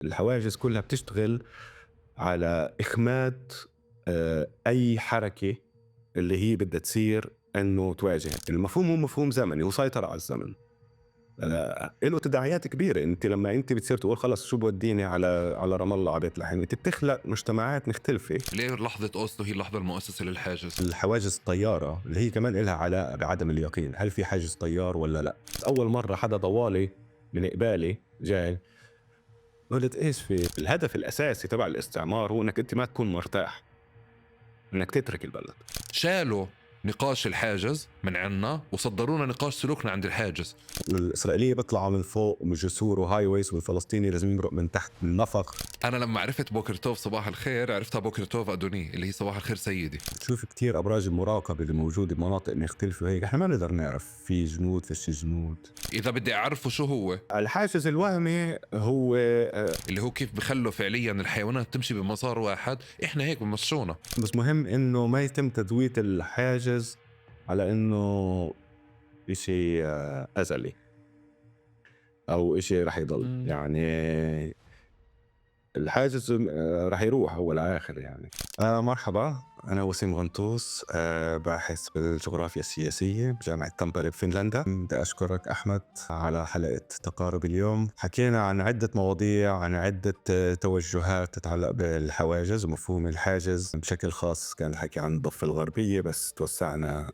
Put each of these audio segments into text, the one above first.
الحواجز كلها بتشتغل على إخماد أي حركة اللي هي بدها تصير إنه تواجه. المفهوم هو مفهوم زمني وسيطرة على الزمن. له تداعيات كبيرة. أنت لما أنت بتصير تقول خلص شو بوديني على رام الله على بيت لحم، أنت بتخلق مجتمعات مختلفة. ليه لحظة أوسلو هي اللحظة المؤسسة للحاجز؟ الحواجز الطيارة اللي هي كمان إلها علاقة بعدم اليقين، هل في حاجز طيار ولا لا؟ أول مرة حدا ضوالي من قبالي جاي قلت إيش في الهدف الأساسي تبع الاستعمار هو إنك أنت ما تكون مرتاح، إنك تترك البلد. شالوا نقاش الحاجز من عنا وصدرونا نقاش سلوكنا عند الحاجز. الإسرائيلية بيطلعوا من فوق من جسور وهاي ويز، والفلسطيني لازم يمرق من تحت من نفق. أنا لما عرفت بوكرتوف صباح الخير عرفتها بوكرتوف أدوني اللي هي صباح الخير سيدي. تشوف كتير أبراج المراقبة اللي موجودة بمناطق مختلفة وهيك إحنا ما نقدر نعرف في جنود فيش جنود. إذا بدي أعرفه شو هو الحاجز الوهمي هو اللي هو كيف بخلوا فعليا الحيوانات تمشي بمسار واحد، إحنا هيك بمشونا. بس مهم إنه ما يتم تدويت الحاجز على إنه إشي أزلي أو إشي رح يضل يعني. الحاجز رح يروح هو الآخر يعني. مرحبا، أنا وسيم غنطوس، باحث بالجغرافيا السياسية بجامعة تامبري بفنلندا. بدي أشكرك أحمد على حلقة تقارب اليوم. حكينا عن عدة مواضيع، عن عدة توجهات تتعلق بالحواجز ومفهوم الحاجز. بشكل خاص كان الحكي عن الضفة الغربية، بس توسعنا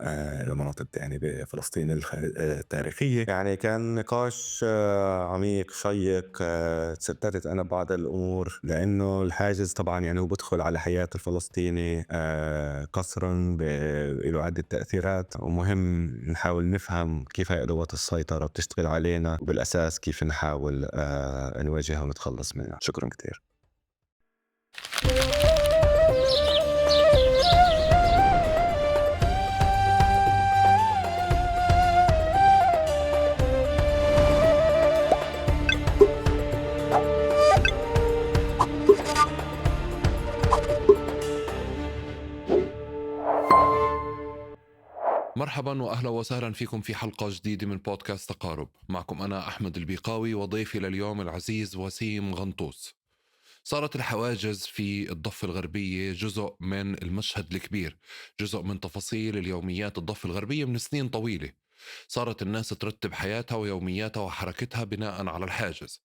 لمناطق يعني بفلسطين التاريخية. يعني كان نقاش عميق شيق. تسترت أنا بعض الأمور لأنه الحاجز طبعا يعني هو بدخل على حياة الفلسطيني قسرا له عدة تأثيرات، ومهم نحاول نفهم كيف هاي أدوات السيطرة بتشتغل علينا، وبالأساس كيف نحاول نواجهها ونتخلص منها. شكرا كتير. مرحبا وأهلا وسهلا فيكم في حلقة جديدة من بودكاست تقارب. معكم أنا أحمد البيقاوي وضيفي لليوم العزيز وسيم غنطوس. صارت الحواجز في الضفة الغربية جزء من المشهد الكبير، جزء من تفاصيل اليوميات الضفة الغربية من سنين طويلة. صارت الناس ترتب حياتها ويومياتها وحركتها بناء على الحاجز،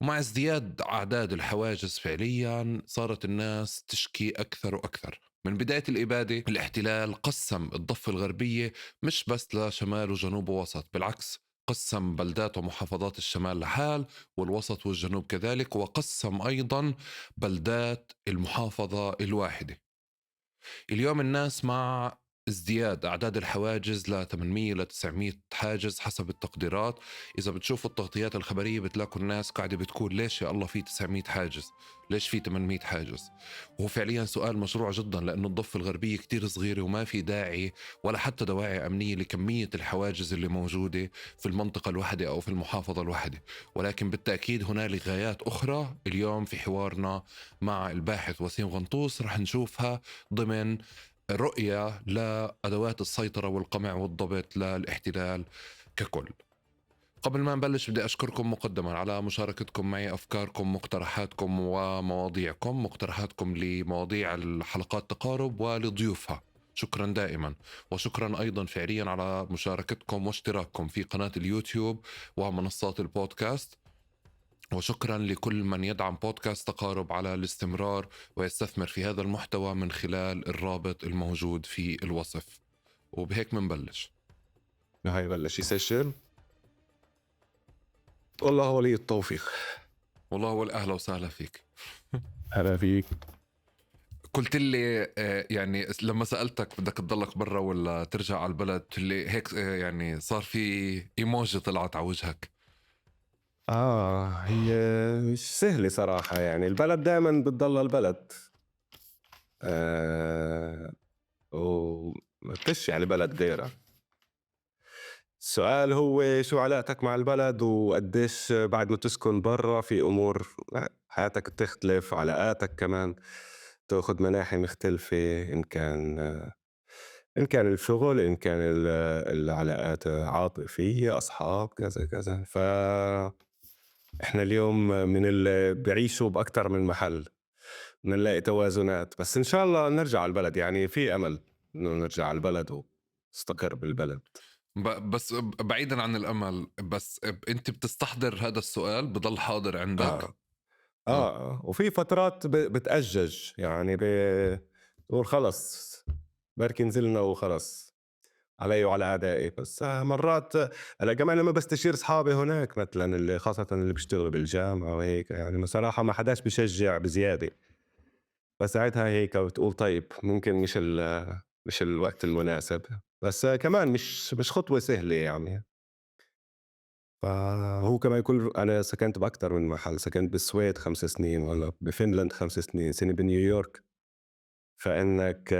ومع ازدياد أعداد الحواجز فعليا صارت الناس تشكي أكثر وأكثر. من بداية الإبادة الاحتلال قسم الضفة الغربية مش بس لشمال وجنوب ووسط، بالعكس قسم بلدات ومحافظات الشمال لحال والوسط والجنوب كذلك، وقسم أيضا بلدات المحافظة الواحدة. اليوم الناس مع ازدياد أعداد الحواجز ل 800 ل 900 حاجز حسب التقديرات. إذا بتشوفوا التغطيات الخبرية بتلاقوا الناس قاعدة بتقول ليش يا الله في 900 حاجز، ليش في 800 حاجز. وهو فعليا سؤال مشروع جدا، لأنه الضفة الغربية كتير صغيرة وما في داعي ولا حتى دواعي أمنية لكمية الحواجز اللي موجودة في المنطقة الواحدة أو في المحافظة الواحدة. ولكن بالتأكيد هنالك غايات أخرى اليوم في حوارنا مع الباحث وسيم غنطوس رح نشوفها ضمن رؤية لأدوات السيطرة والقمع والضبط للاحتلال ككل. قبل ما نبلش بدي أشكركم مقدما على مشاركتكم معي أفكاركم، مقترحاتكم ومواضيعكم، مقترحاتكم لمواضيع الحلقات تقارب ولضيوفها. شكرا دائما، وشكرا أيضا فعليا على مشاركتكم واشتراككم في قناة اليوتيوب ومنصات البودكاست. وشكرا لكل من يدعم بودكاست تقارب على الاستمرار ويستثمر في هذا المحتوى من خلال الرابط الموجود في الوصف. وبهيك منبلش. هاي بلش يسجل. والله ولي التوفيق. والله أول أهلا وسهلا فيك. هلا فيك. قلت لي يعني لما سألتك بدك تضلك برا ولا ترجع على البلد، قلت لي هيك يعني صار في إيموجي طلعت على وجهك. هي مش سهلة صراحة، يعني البلد دائما بتضل البلد. وما فيش يعني بلد غيرها. السؤال هو شو علاقتك مع البلد، وقديش بعد ما تسكن برا في أمور حياتك بتختلف، علاقاتك كمان تأخذ مناحي مختلفة، إن كان الشغل، إن كان العلاقات عاطفية، أصحاب، كذا كذا. إحنا اليوم من اللي بيعيشوا بأكتر من محل، بدنا نلاقي توازنات، بس إن شاء الله نرجع على البلد، يعني في أمل إنه نرجع على البلد ونستقر بالبلد. بس بعيدا عن الأمل، بس أنت بتستحضر هذا السؤال بضل حاضر عندك؟ آه، آه. وفي فترات بتأجّج، يعني بتقول خلص بركي نزلنا وخلص علي وعلى أعدائي، بس مرات هلأ كمان لمّا باستشير أصحابي هناك مثلًا اللي خاصةً اللي بيشتغلوا بالجامعة وهيك، يعني بصراحة ما حداش بيشجّع بزيادة، فساعتها هيك بتقول طيب ممكن مش الوقت المناسب، بس كمان مش خطوة سهلة يعني. فهو كمان أنا سكنت بأكتر من محل، سكنت بالسويد 5 سنين، والّا بفنلند 5 سنين، سنة بنيويورك، فإنك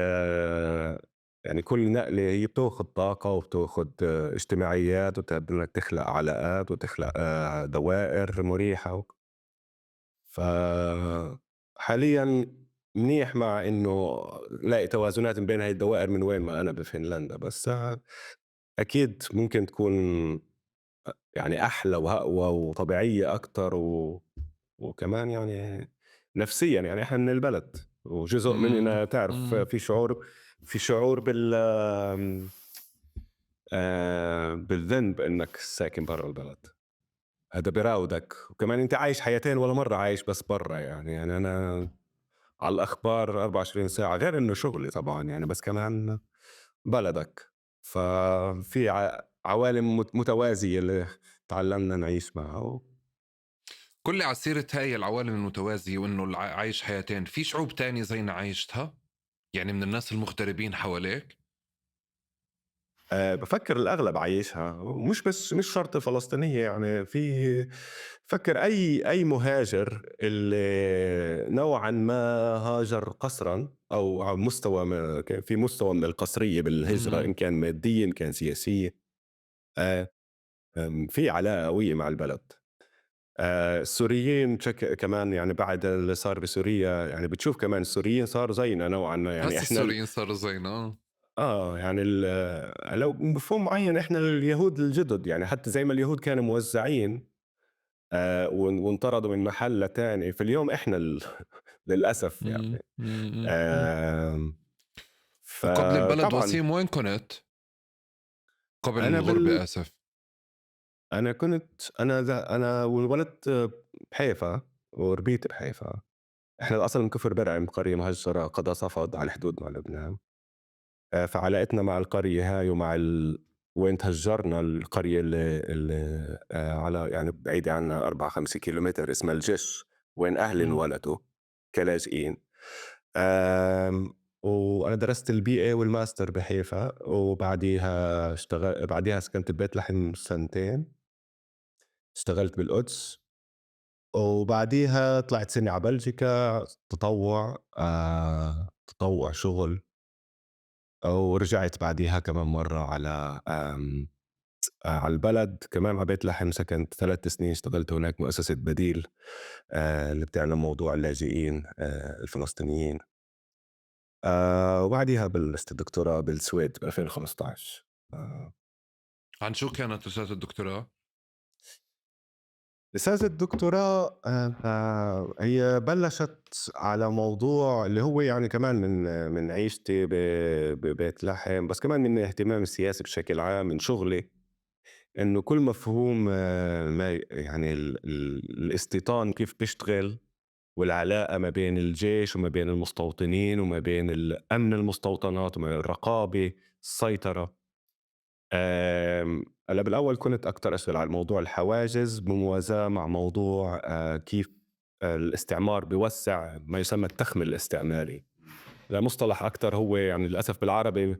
يعني كل نقلة هي بتاخد طاقة وبتاخد اجتماعيات بدك تخلق علاقات وتخلق دوائر مريحة فحاليًا منيح مع إنه لاقي توازنات بين هاي الدوائر من وين ما أنا بفنلندا، بس أكيد ممكن تكون يعني أحلى وأقوى وطبيعية أكتر وكمان يعني نفسيًا، يعني إحنا من البلد، وجزء إمم، مننا تعرف إمم. في شعور بالذنب إنك ساكن برّا البلد، هذا بيراودك، وكمان أنت عايش حياتين ولا مرّة عايش بس برّا يعني أنا على الأخبار 24 ساعة، غير إنه شغلي طبعًا يعني، بس كمان بلدك، ففي عوالم متوازية اللي اتعلمنا نعيش معها. قُل لي على سيرة هاي العوالم المتوازية وإنه عايش حياتين، في شعوب تانية زينا عايشتها؟ يعني من الناس المغتربين حواليك؟ بافكّر الأغلب عايشها، ومش بس مش شرط فلسطينية، يعني فكّر أي مهاجر اللي نوعًا ما هاجر قسرًا أو على مستوى كان في مستوى من القسرية بالهجرة، إمم. إن كان ماديًا، إن كان سياسيًا، آآ في علاقة قوية مع البلد. السوريين كمان يعني بعد اللي صار بسوريا، يعني بتشوف كمان السوريين صاروا زينا نوعًا ما، يعني هسه إحنا السوريين صاروا زينا يعني لو بمفهوم معيّن إحنا اليهود الجدد، يعني حتى زي ما اليهود كانوا موزّعين وانطردوا من محل لتاني، فاليوم إحنا للأسف إمم، يعني. إمم، إمم، إمم. آمم، وقبل البلد فطبعًا وسيم وين كنت؟ قبل أنا الغُربة آسف. أنا كنت أنا وانولدت بحيفا وربيت بحيفا، إحنا الأصل من كفر برعي، من قرية مهجرة قضا صفد على الحدود مع لبنان. فعلاقتنا مع القرية هاي ومع وين تهجرنا القرية اللي على يعني بعيدة عنا 4 5 كيلومتر، اسمها الجش، وين أهلي إمم. انولدوا كلاجئين. وأنا درست الBA والماستر بحيفا، وبعديها بعديها سكنت ببيت لحم سنتين، اشتغلت بالقدس، وبعديها طلعت سنة على بلجيكا تطوع شغل، ورجعت بعديها كمان مرة على البلد كمان على بيت لحم، سكنت 3 سنين، اشتغلت هناك مؤسسة بديل اللي بتعمل موضوع اللاجئين الفلسطينيين. وبعديها بلشت الدكتوراه بالسويد ب2015. آآ عن شو كانت رسالة الدكتوراه؟ رسالة الدكتوراه هي بلشت على موضوع اللي هو يعني كمان من عيشتي ببيت لحم، بس كمان من اهتمامي السياسي بشكل عام، من شغلي. إنه كل مفهوم ما يعني الاستيطان كيف بيشتغل، والعلاقة ما بين الجيش وما بين المستوطنين وما بين أمن المستوطنات وما بين الرقابة، السيطرة. هلأ بالأول كنت أكتر أشتغل على موضوع الحواجز بموازاة مع موضوع كيف الاستعمار بيوسّع ما يسمى التخمة الاستعماري. مصطلح أكتر هو يعني للأسف بالعربي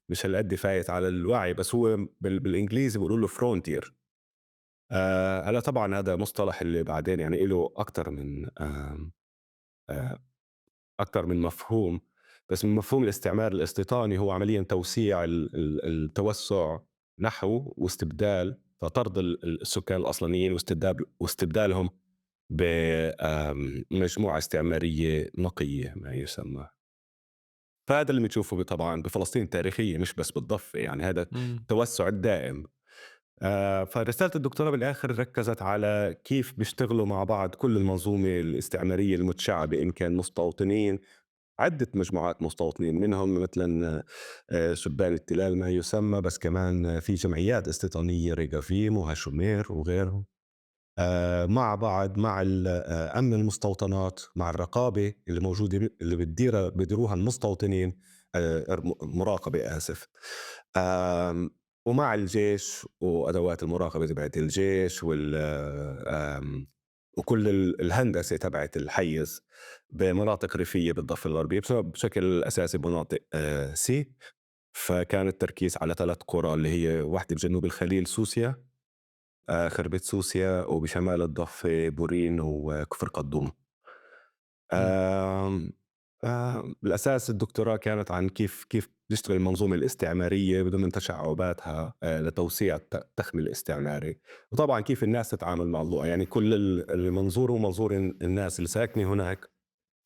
مش هالقد فايت على الوعي، بس هو بالإنجليزي بيقولوا له frontier. هلأ طبعًا هذا مصطلح اللي بعدين يعني إله أكتر من مفهوم، بس من مفهوم الاستعمار الاستيطاني هو عمليًا توسيع التوسُّع نحو واستبدال، فطرد السكان الأصليين واستبدالهم ب مجموعة استعمارية نقية ما يسمى. فهذا اللي بنشوفه طبعًا بفلسطين التاريخية، مش بس بالضفة، يعني هذا إمم. التوسُّع الدائم. فرسالة الدكتوراه بالآخر ركّزت على كيف بيشتغلوا مع بعض كل المنظومة الاستعمارية المتشعّبة، إن كان مستوطنين، عدة مجموعات مستوطنين، منهم مثلًا شبان التلال ما يسمى، بس كمان في جمعيات استيطانية ريغافيم وهاشومير وغيرهم. مع بعض مع أمن المستوطنات، مع الرقابة اللي موجودة اللي بيديروها المستوطنين، مراقبة آسف. ومع الجيش وأدوات المراقبة تبعة الجيش وكل الهندسة تبعة الحيّز بمناطق ريفية بالضفة الغربية بشكل أساسي بمناطق سي. فكان التركيز على 3 قرى اللي هي واحدة بجنوب الخليل سوسيا، خربت سوسيا، وبشمال الضفة بورين وكفر قدوم. إمم. آمم، بالأساس الدكتوراه كانت عن كيف بتشتغل المنظومة الاستعمارية ضمن تشعُّباتها لتوسيع التخمة الاستعماري، وطبعًا كيف الناس تتعامل مع يعني كل المنظور هو منظور الناس اللي ساكنة هناك،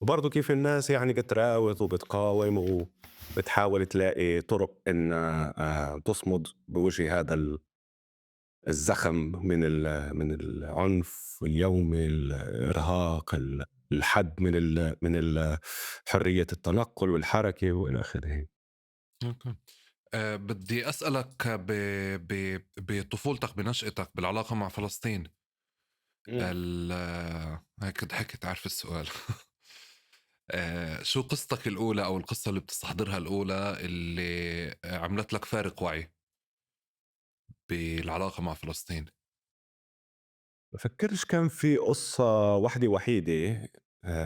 وبرضه كيف الناس يعني بتراوغ وبتقاوم وبتحاول تلاقي طُرق إنها تصمد بوجه هذا الزخم من العنف اليومي، الإرهاق، الحد حرية التنقل والحركة وإلى آخره. أوكي. بدي أسألك بطفولتك بنشأتك بالعلاقة مع فلسطين، إمم. هيك ضحكت عارف السؤال. شو قصتك الأولى أو القصة اللي بتستحضرها الأولى اللي عملت لك فارق وعي بالعلاقة مع فلسطين؟ بافكّرش كان في قصّة واحدة وحيدة.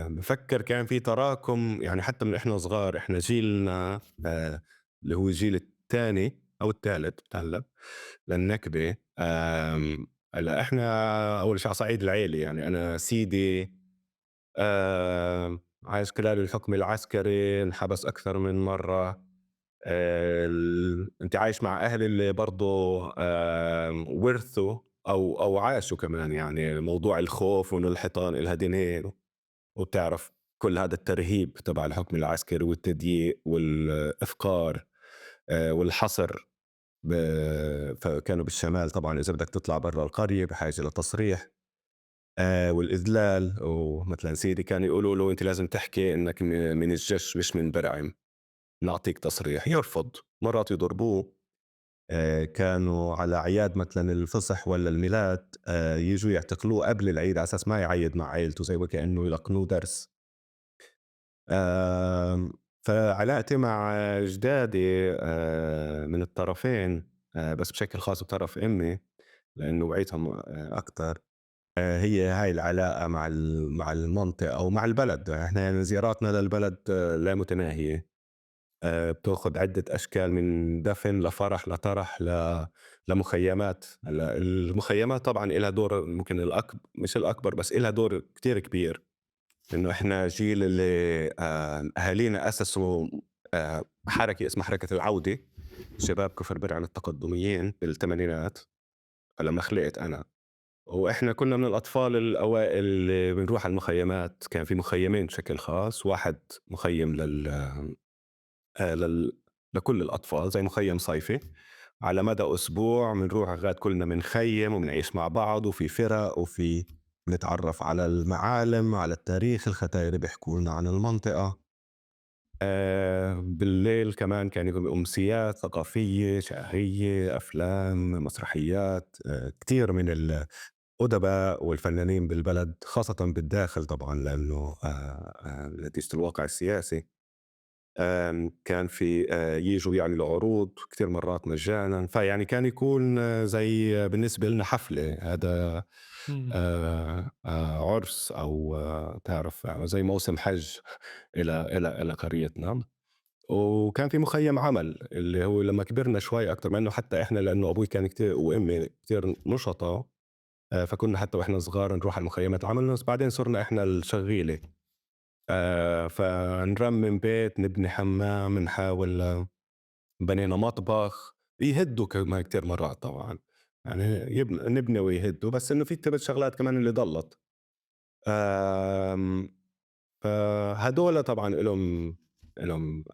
بافكّر كان في تراكم، يعني حتى من إحنا صغار، إحنا جيلنا اللي هو الجيل التاني أو التالت بتهلّأ للنكبة. هلأ إحنا أول شي على صعيد العيلة، يعني أنا سيدي عاش خلال الحكم العسكري، انحبس أكثر من مرّة. أنت عايش مع أهل اللي برضه ورثوا أو عاشوا كمان يعني موضوع الخوف وإنه الحيطان إلها دينين، وبتعرف كل هذا الترهيب تبع الحكم العسكري والتضييق والإفقار والحصر. فكانوا بالشمال طبعًا إذا بدك تطلع برّا القرية بحاجة لتصريح، والإذلال. ومثلًا سيدي كان يقولوا له: "أنت لازم تحكي إنك من الجيش مش من برعم، نعطيك تصريح." يرفض، مرات يضربوه. كانوا على أعياد مثلًا الفصح والّا الميلاد ييجوا يعتقلوه قبل العيد على أساس ما يعيّد مع عيلته زي وكأنه يلقنوه درس. آمم، فعلاقتي مع أجدادي من الطرفين، بس بشكل خاص بطرف أمي لإنه وعيتها أكتر. هي هاي العلاقة مع المنطقة أو مع البلد. إحنا يعني زياراتنا للبلد لا متناهية. بتاخد عدة أشكال من دفن لفرح لطرح لمخيمات. هلأ المخيمات طبعًا إلها دور ممكن مش الأكبر بس إلها دور كتير كبير، إنه إحنا جيل اللي أهالينا أسسوا حركة اسمها حركة العودة، شباب كفر برعم التقدميين بالتمانينات لمّا خلقت أنا. وإحنا كنا من الأطفال الأوائل اللي بنروح على المخيمات. كان في مخيمين بشكل خاص، واحد مخيم لل لكل الأطفال زي مخيم صيفي، على مدى أسبوع بنروح غاد كلنا بنخيم وبنعيش مع بعض، وفي فرق بنتعرف على المعالم، على التاريخ، الختاير بيحكوا لنا عن المنطقة. بالليل كمان كان يكون أمسيات ثقافية، شعرية، أفلام، مسرحيات. كتير من الأدباء والفنانين بالبلد خاصة بالداخل طبعًا لأنه نتيجة الواقع السياسي. كان في ييجوا يعملوا عروض كتير مرات مجانًا، فيعني كان يكون زي بالنسبة لنا حفلة. هذا إمم. عُرس أو تعرف زي موسم حج إلى قريتنا. وكان في مخيم عمل اللي هو لمّا كبرنا شوي أكتر، مع إنه حتى إحنا لإنه أبوي كان كتير وأمي كتير نشطا. فكنا حتى وإحنا صغار نروح على مخيمات عمل، بس بعدين صرنا إحنا الشغّيلة. فنرمم بيت، نبني حمام، نحاول بنينا مطبخ. يهدّوا كمان كتير مرات طبعًا، يعني نبني ويهدّوا، بس إنه في كتير شغلات كمان اللي ضلّت. آمم، فهدول طبعًا إلهم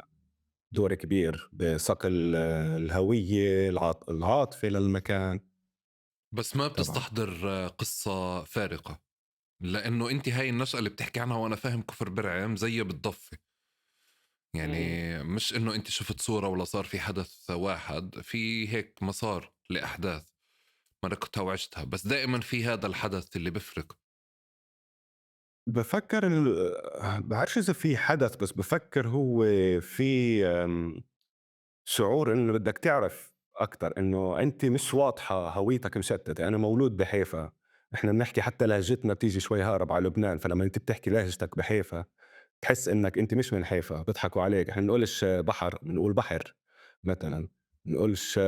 دور كبير بصقل الهوية العاطفة للمكان. بس ما طبعًا. بتستحضر قصة فارقة، لإنه أنتِ هاي النشأة اللي بتحكي عنها وأنا فاهم كفر برعم زيها بالضبط. إمم. يعني مش إنه أنتِ شُفت صورة والّا صار في حدث واحد، في هيك مسار لأحداث مرّيتها وعِشتها، بس دائمًا في هذا الحدث اللي بيفرق. بافكّر باعرفش إذا في حدث، بس بافكّر هو في شعور إنه بدك تعرف أكتر، إنه أنتِ مش واضحة، هويتك مشتتة. أنا مولود بحيفا، إحنا بنحكي حتى لهجتنا بتيجي شوي هارب على لبنان، فلمّا أنتِ بتحكي لهجتك بحيفا تحس إنك أنت مش من حيفا، بيضحكوا عليك. إحنا بنقولش بحر، بنقول بحر مثلًا، بنقولش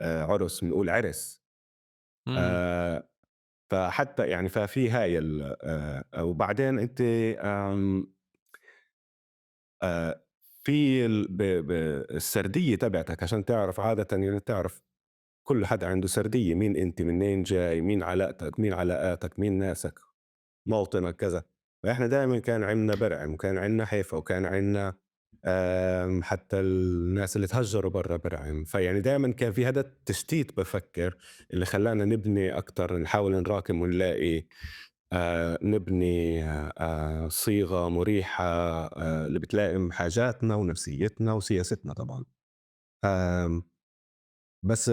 عُرس، بنقول عرس. إمم. آآ فحتى يعني ففي هاي وبعدين أنتِ آمم آآ في ال ب ب السردية تبعتك عشان تعرف عادةً يعني تعرف كل حدا عنده سردية، مين أنت، منين جاي، مين علاقتك، مين علاقاتك، مين ناسك، موطنك، كذا. فإحنا دايمًا كان عندنا برعم، وكان عندنا حيفا، وكان عندنا حتى الناس اللي تهجروا برّا برعم. فيعني دايمًا كان في هذا التشتيت بافكر اللي خلّانا نبني أكتر، نحاول نراكم ونلاقي نبني صيغة مريحة اللي بتلائم حاجاتنا ونفسيتنا وسياستنا طبعًا. آمم بس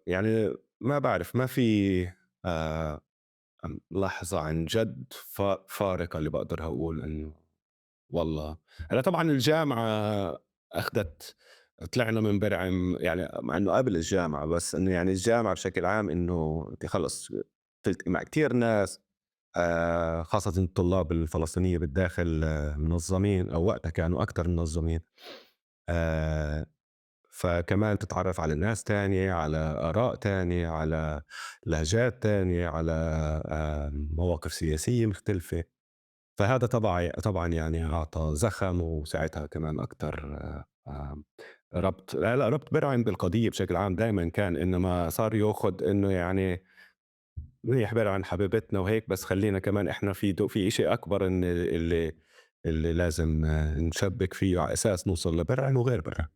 يعني ما باعرف، ما في آآ لحظة عن جد فارقة اللي باقدر أقول إنه والله. هلأ طبعًا الجامعة أخدت، طلعنا من برعم يعني، مع إنه قبل الجامعة، بس إنه يعني الجامعة بشكل عام إنه أنتِ خلص بتلتقي مع كتير ناس خاصةً الطلاب الفلسطينية بالداخل منظمين، أو وقتها كانوا أكتر منظمين. آآ فكمان تتعرّف على ناس تانية، على آراء تانية، على لهجات تانية، على مواقف سياسية مختلفة. فهذا طبعًا يعني أعطى زخم، وساعتها كمان أكتر ربط، لا ربط بيرعن بالقضية بشكل عام دايمًا كان، إنما صار ياخُد إنه يعني منيح بيرعن حبيبتنا وهيك، بس خلّينا كمان إحنا في إشي أكبر اللي لازم نشبّك فيه على أساس نوصل لبرعن وغير برعن.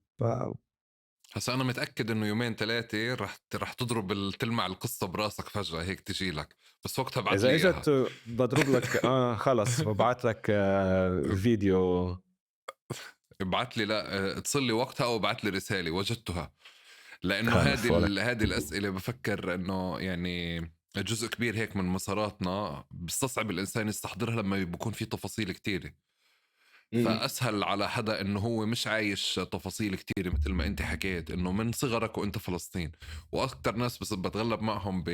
هسا أنا متأكد إنه يومين 3 رح تضرب تلمع القصة براسك فجأة هيك تيجي لك، بس وقتها ابعت لي إذا إياها. إجت باضرب لك خلص بابعت لك فيديو. ابعت لي، لأ اتصل لي وقتها أو ابعت لي رسالة وجدتها. لأنه خلص ولك. هذه الأسئلة بفكر إنه يعني جزء كبير هيك من مساراتنا بيستصعب الإنسان يستحضرها لما بيكون في تفاصيل كتيرة. إمم. فأسهل على حدا إنه هو مش عايش تفاصيل كتير مثل ما أنت حكيت إنه من صغرك وأنت فلسطين. وأكتر ناس بس بتغلب معهم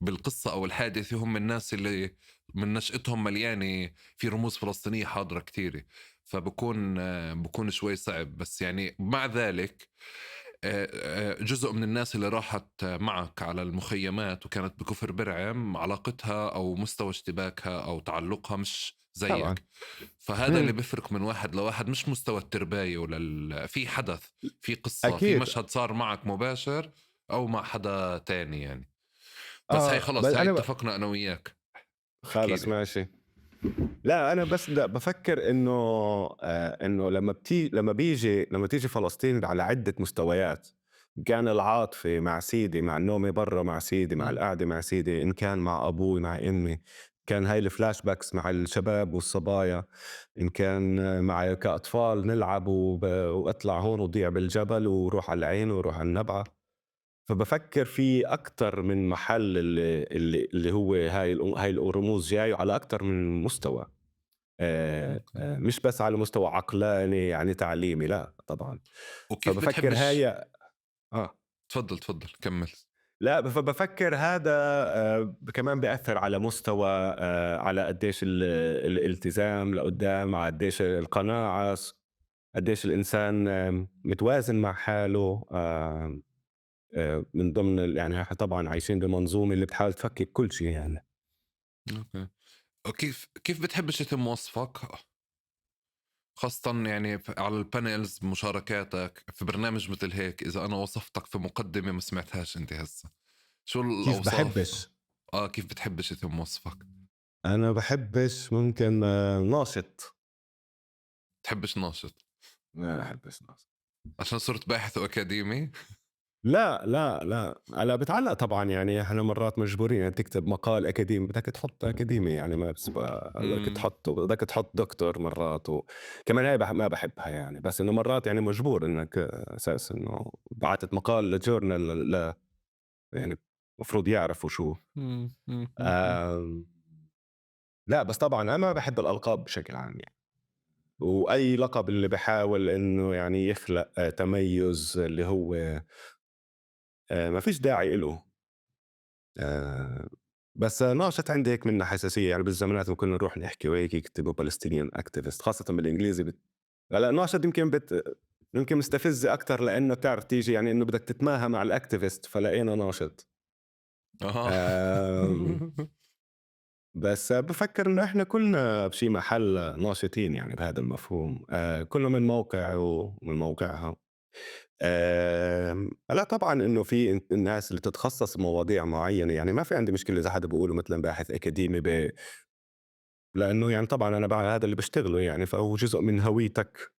بالقصة أو الحادثة هم الناس اللي من نشأتهم مليانة في رموز فلسطينية حاضرة كتيرة. بكون شوي صعب، بس يعني مع ذلك جزء من الناس اللي راحت معك على المخيمات وكانت بكفر برعم علاقتها أو مستوى اشتباكها أو تعلقها مش طبعًا. زيك. فهذا اللي إمم. بيفرق من واحد لواحد، مش مستوى الترباية في حدث، في قصة، في أكيد. مشهد صار معك مباشر أو مع حدا تاني يعني. بس هاي بس خلص، هاي أنا اتفقنا أنا وياك. احكي خلص لي. ماشي. لأ، أنا بس بافكّر إنه لمّا تيجي فلسطين على عدة مستويات، إن كان العاطفة مع سيدي، مع النومة برّا مع سيدي، مع مم. القعدة مع سيدي، إن كان مع أبوي، مع أمي، كان هاي الflashbacks مع الشباب والصبايا، إن كان مع كأطفال نلعب وأطلع هون وضيع بالجبل وروح على العين وروح على النبعة. فبافكّر في أكتر من محل اللي هو هاي الرموز جاي على أكتر من مستوى. أوكي. مش بس على مستوى عقلاني يعني تعليمي، لأ طبعًا. وكيف فبافكّر بتحبش؟ هاي آه. تفضل تفضل كمل. لأ، فبافكّر هذا كمان بيأثّر على مستوى على قديش الالتزام لقدّام، على قديش القناعة، قديش الإنسان متوازن مع حاله. من ضمن يعني إحنا طبعًا عايشين بمنظومة اللي بتحاول تفكِّك كل شي يعني. أوكي. كيف بتحبش يتم وصفك؟ خاصة يعني على البانلز مشاركاتك في برنامج مثل هيك، إذا أنا وصفتك في مقدمة ما سمعتهاش أنت هسه، شو كيف الأوصاف؟ باحبّش؟ كيف بتحبش يتم وصفك؟ أنا باحبّش ممكن ناشط. بتحبش ناشط؟ ما باحبّش ناشط. عشان صرت باحث وأكاديمي؟ لا، لا، لا، هلأ بتعلّق طبعًا، يعني إحنا مرّات مجبورين يعني تكتب مقال أكاديمي بدك تحُط أكاديمي، يعني ما إمم. بدك تحُط دكتور مرّات، وكمان هاي ما باحبها يعني، بس إنه مرّات يعني مجبور إنّك أساس إنه بعتت مقال لjournal يعني المفروض يعرفوا شو. إمم، إمم، إمم، إمم. آمم لأ، بس طبعًا أنا ما باحب الألقاب بشكل عام يعني، وأي لقب اللي بيحاول إنه يعني يخلق تميُّز اللي هو ما فيش داعي إله. آآ بس ناقصت عندي هيك منّها حساسية، يعني بالزمانات لمّا كنّا نروح نحكي وهيك يكتبوا Palestinian activist خاصةً بالإنجليزي هلأ ناقصت يمكن مستفزة أكتر لإنه بتعرف تيجي يعني إنه بدك تتماهى مع الactivist فلقينا ناشط. أها. آمم بس بافكّر إنه إحنا كُلنا بشي محل ناشطين يعني بهذا المفهوم، كُلّه من موقع ومن موقعها. هلأ طبعًا إنه في الناس اللي بتتخصص بمواضيع معيّنة، يعني ما في عندي مشكلة إذا حدا بيقولوا مثلًا باحث أكاديمي لإنه يعني طبعًا أنا هذا اللي باشتغله يعني، فهو جزء من هويتك.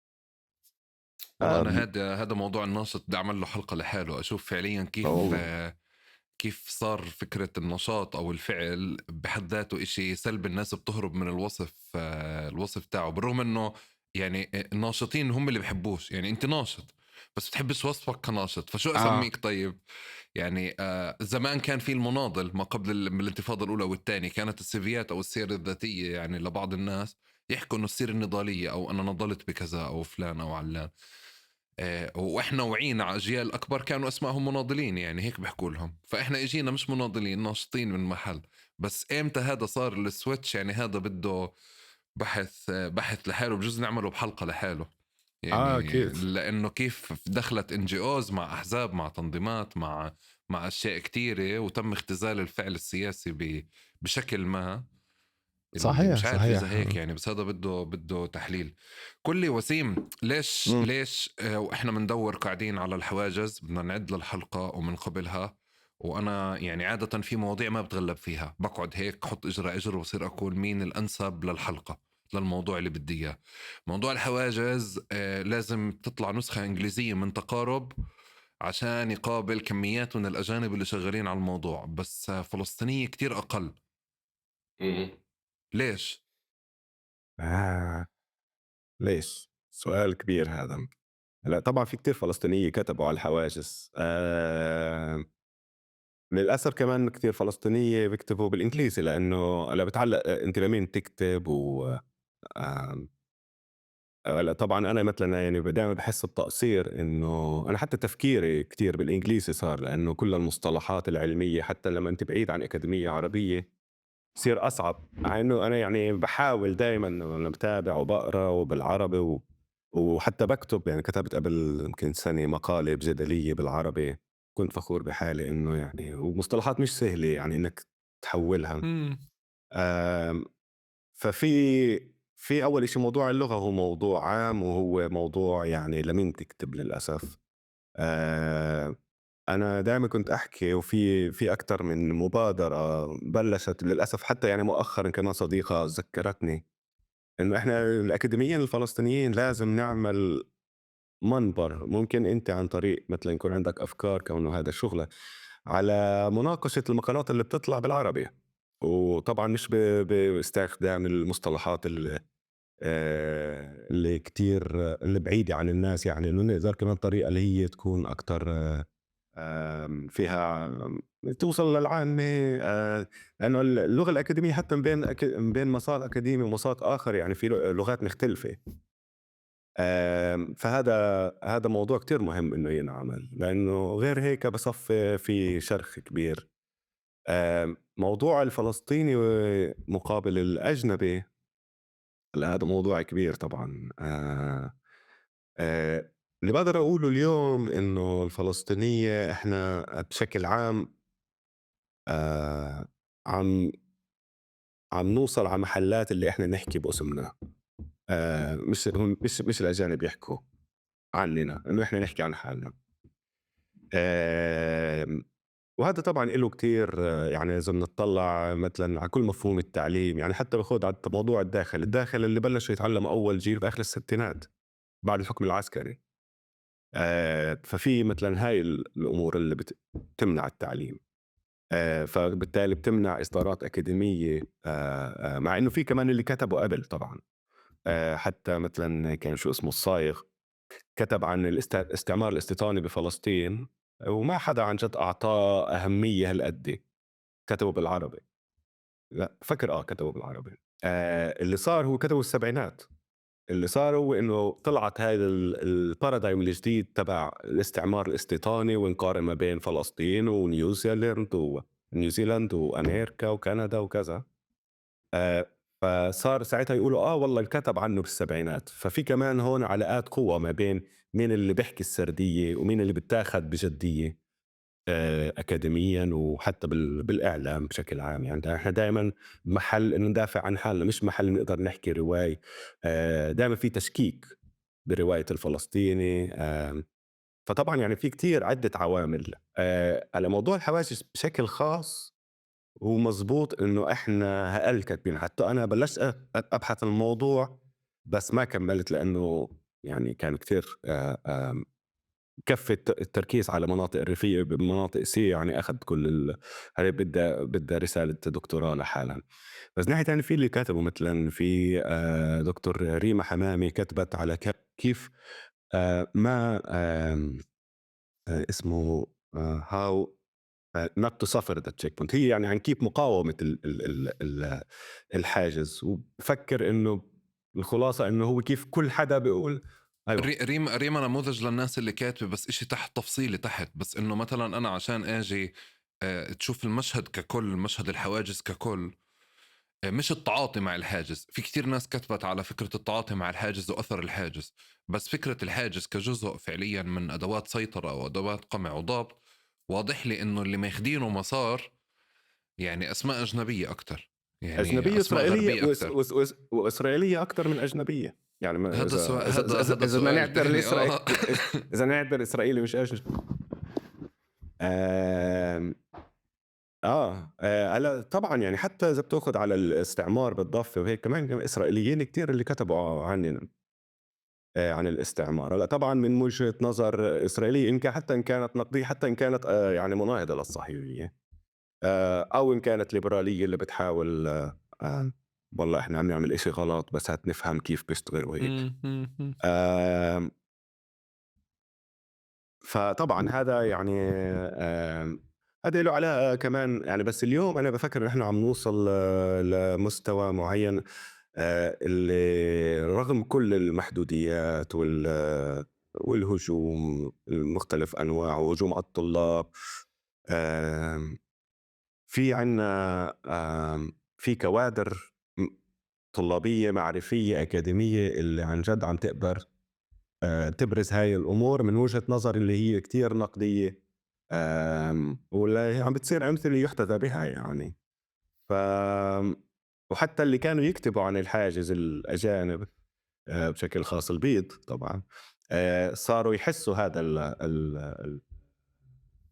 والله أنا آمم هذا موضوع الناشط بدي أعمل له حلقة لحاله، أشوف فعليًا أو كيف صار فكرة النشاط أو الفعل بحد ذاته إشي سلبي، الناس بتهرب من الوصف تاعه، بالرغم إنه يعني الناشطين هم اللي بحبوش، يعني أنت ناشط بس بتحبش وصفك كناشط، فشو آه، أسميك طيب؟ يعني زمان كان في المناضل ما قبل الانتفاضة الأولى والثانية، كانت السيفيات أو السيرة الذاتية يعني لبعض الناس يحكوا إنه السيرة النضالية أو أنا نضلت بكذا أو فلان أو علان. وإحنا وعينا على أجيال أكبر كانوا أسمائهم مناضلين، يعني هيك بيحكوا لهم، فإحنا إجينا مش مناضلين ناشطين من محل. بس إمتى هذا صار السويتش؟ يعني هذا بده بحث لحاله، بجوز نعمله بحلقة لحاله. يعني أكيد. لأنه كيف دخلت NGOs مع أحزاب مع تنظيمات مع أشياء كتيرة وتم اختزال الفعل السياسي بشكل ما، اللي صحيح، مش عارف إذا صحيح. هيك يعني، بس هذا بده تحليل. قل لي وسيم، ليش إمم. ليش وإحنا بندور قاعدين على الحواجز بدنا نعد للحلقة ومن قبلها، وأنا يعني عادة في مواضيع ما بتغلب فيها، بقعد هيك حط إجر على إجر وبصير أقول مين الأنسب للحلقة للموضوع اللي بدي إياه. موضوع الحواجز لازم تطلع نسخة إنجليزية من تقارب عشان يقابل كميات من الأجانب اللي شغالين على الموضوع، بس فلسطينية كتير أقل. إمم. ليش؟ آه، ليش؟ سؤال كبير هذا. هلأ طبعًا في كتير فلسطينية كتبوا على الحواجز، للأسف كمان كتير فلسطينية بيكتبوا بالإنجليزي لإنه هلأ بتعلّق أنت لمين تكتب آمم هلأ طبعًا أنا مثلًا يعني دايمًا باحس بتقصير إنه أنا حتى تفكيري كتير بالإنجليزي صار، لإنه كل المصطلحات العلمية حتى لمّا أنت بعيد عن أكاديمية عربية بصير أصعب، مع إنه أنا يعني باحاول دايمًا وأنا باتابع وباقرا وبالعربي وحتى باكتب، يعني كتبت قبل يمكن سنة مقالة بجدلية بالعربي، كنت فخور بحالي إنه يعني ومصطلحات مش سهلة يعني إنك تحوّلها. إمم. آمم في أول إشي موضوع اللغة هو موضوع عام، وهو موضوع يعني لمين تكتب للأسف. آآ أنا دايمًا كنت أحكي وفي أكتر من مبادرة بلّشت للأسف حتى يعني مؤخرًا كمان صديقة ذكّرتني إنه إحنا الأكاديميين الفلسطينيين لازم نعمل منبر، ممكن أنت عن طريق مثلًا يكون عندك أفكار كونه هذا شغلك، على مناقشة المقالات اللي بتطلع بالعربي، وطبعًا مش باستخدام المصطلحات اللي كتير اللي بعيدة عن الناس يعني، إنه نقدر كمان طريقة اللي هي تكون أكتر فيها توصل للعامة. لأنه اللغة الأكاديمية حتى من بين مسار أكاديمي ومسار آخر يعني في لغات مختلفة. فهذا موضوع كتير مهم إنه ينعمل، لإنه غير هيك بصفي في شرخ كبير. موضوع الفلسطيني مقابل الأجنبي، هلأ هذا موضوع كبير طبعًا. اللي باقدر أقوله اليوم إنه الفلسطينية إحنا بشكل عام آآ عم عم نوصل على محلات اللي إحنا نحكي باسمنا، مش الأجانب يحكوا عنّنا، إنه إحنا نحكي عن حالنا. آمم وهذا طبعًا إله كتير يعني إذا بنطلّع مثلًا على كل مفهوم التعليم، يعني حتى باخُد على موضوع الداخل اللي بلّشوا يتعلّموا أول جيل بآخر الستينات بعد الحكم العسكري. ففي مثلًا هاي الأمور اللي بتمنع التعليم. فبالتالي بتمنع إصدارات أكاديمية، مع إنه في كمان اللي كتبوا قبل طبعًا. حتى مثلًا كان شو اسمه الصايغ كتب عن الاستعمار الاستيطاني بفلسطين، وما حدا عن جد أعطاه أهمية هالقد. كتبه بالعربي. لأ فاكر كتبه بالعربي. اللي صار هو كتبه بالسبعينات. اللي صار هو إنه طلعت هاي الparadigm الجديد تبع الاستعمار الاستيطاني، ونقارن ما بين فلسطين ونيوزيلاند وأمريكا وكندا وكذا. آآ فصار ساعتها يقولوا والله انكتب عنه بالسبعينات. ففي كمان هون علاقات قوى ما بين مين اللي بيحكي السردية ومين اللي بيتاخد بجدية أكاديميًا وحتى بالإعلام بشكل عام. يعني إحنا دايمًا محل إنه ندافع عن حالنا، مش محل نقدر نحكي رواية. دايمًا في تشكيك برواية الفلسطيني. فطبعًا يعني في كتير عدة عوامل. على موضوع الحواجز بشكل خاص هو مزبوط إنه إحنا أقل كاتبين. حتى أنا بلشت أبحث عن الموضوع بس ما كمّلت لإنه يعني كان كتير كفّي التركيز على مناطق الريفية بمناطق سي، يعني أخد كل هي بدها رسالة دكتوراه لحالها. بس ناحية تانية في اللي كتبوا مثلًا في دكتور ريما حمامي كتبت على كيف ما اسمه how not to suffer the checkpoint. هي يعني عن كيف مقاومة الحاجز. وبفكر إنه الخلاصة إنه هو كيف كل حدا بيقول أيوه. ريما نموذج للناس اللي كاتبة بس إشي تحت تفصيلي تحت، بس إنه مثلا أنا عشان أجي تشوف المشهد ككل، مشهد الحواجز ككل، مش التعاطي مع الحاجز. في كتير ناس كتبت على فكرة التعاطي مع الحاجز وأثر الحاجز، بس فكرة الحاجز كجزء فعليا من أدوات سيطرة أو أدوات قمع وضبط، واضح لي إنه اللي ماخدينه مسار يعني أسماء أجنبية أكتر، يعني أجنبية أسماء إسرائيلية غربية أكتر. وإسرائيلية أكتر من أجنبية. يعني ما هذا سؤال، إذا إذا إذا إذا هذا إذا بدنا سؤال نعتبر تاني. إذا نعتبر إسرائيلي مش آمم هلأ طبعًا يعني حتى إذا بتاخد على الاستعمار بالضفة وهيك كمان إسرائيليين كتير اللي كتبوا عن الاستعمار. هلأ طبعًا من وجهة نظر إسرائيلية حتى إن كانت نقدية، حتى إن كانت يعني مناهضة للصهيونية، أو إن كانت ليبرالية اللي بتحاول والله إحنا عم نعمل إشي غلط بس هات نفهم كيف بيشتغل وهيك. آمم فطبعًا هذا يعني هذا له علاقة كمان يعني. بس اليوم أنا بافكر إن إحنا عم نوصل لمستوى معيّن اللي رغم كل المحدوديات والهجوم المختلف أنواعه وهجوم على الطلاب، آمم في عندنا في كوادر طلابية معرفية أكاديمية اللي عن جد عم تقدر تبرز هاي الأمور من وجهة نظر اللي هي كتير نقدية. واللي هي عم بتصير أمثلة يُحتذى بها يعني. ف وحتى اللي كانوا يكتبوا عن الحاجز الأجانب بشكل خاص البيض طبعًا، صاروا يحسّوا هذا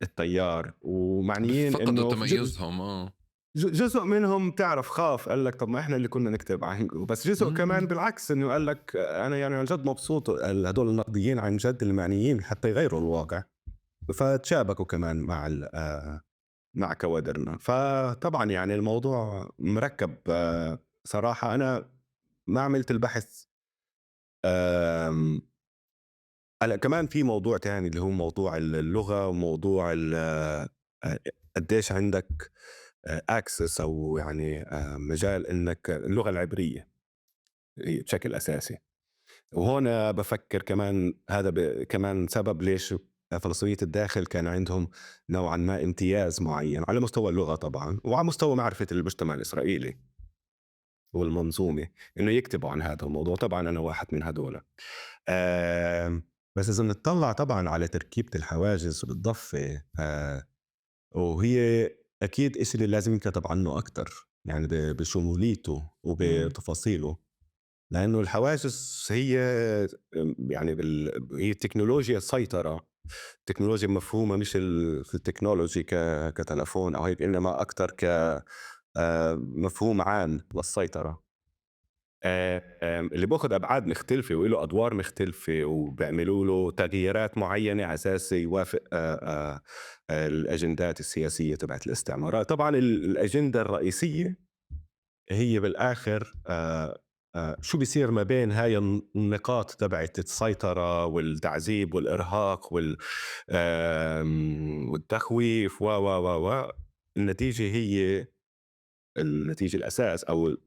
التيار ومعنيين فقدوا إنه تميزهم. جزء منهم تعرف خاف قال لك طب ما إحنا اللي كنا نكتب عنكم. بس جزء كمان بالعكس إنه قال لك أنا يعني عن جد مبسوط هدول النقديين عن جد المعنيين حتى يغيروا الواقع. فتشابكوا كمان مع مع كوادرنا. فطبعًا يعني الموضوع مركب. صراحة أنا ما عملت البحث. آمم هلأ كمان في موضوع تاني اللي هو موضوع اللغة وموضوع قديش عندك access أو يعني مجال إنك اللغة العبرية هي بشكل أساسي. وهون بافكر كمان هذا كمان سبب ليش فلسطينية الداخل كان عندهم نوعًا ما امتياز معين على مستوى اللغة طبعًا، وعلى مستوى معرفة المجتمع الإسرائيلي والمنظومة، إنه يكتبوا عن هذا الموضوع. طبعًا أنا واحد من هدول. بس إذا بنطلّع طبعًا على تركيبة الحواجز بالضفة، وهي أكيد إشي اللي لازم ينكتب عنه أكتر يعني بشموليته وبتفاصيله. لأنه الحواجز هي يعني هي تكنولوجيا سيطرة. تكنولوجيا مفهومة مش في التكنولوجي كتلفون أو هيك، إنما أكتر مفهوم عام للسيطرة. اللي بياخد أبعاد مختلفة وله أدوار مختلفة وبيعملوا له تغييرات معيّنة على أساس يوافق الأجندات السياسية تبعة الاستعمارات. طبعًا الأجندة الرئيسية هي بالآخر شو بيصير ما بين هاي النقاط تبعة السيطرة والتعذيب والإرهاق والتخويف النتيجة هي النتيجة الأساس أو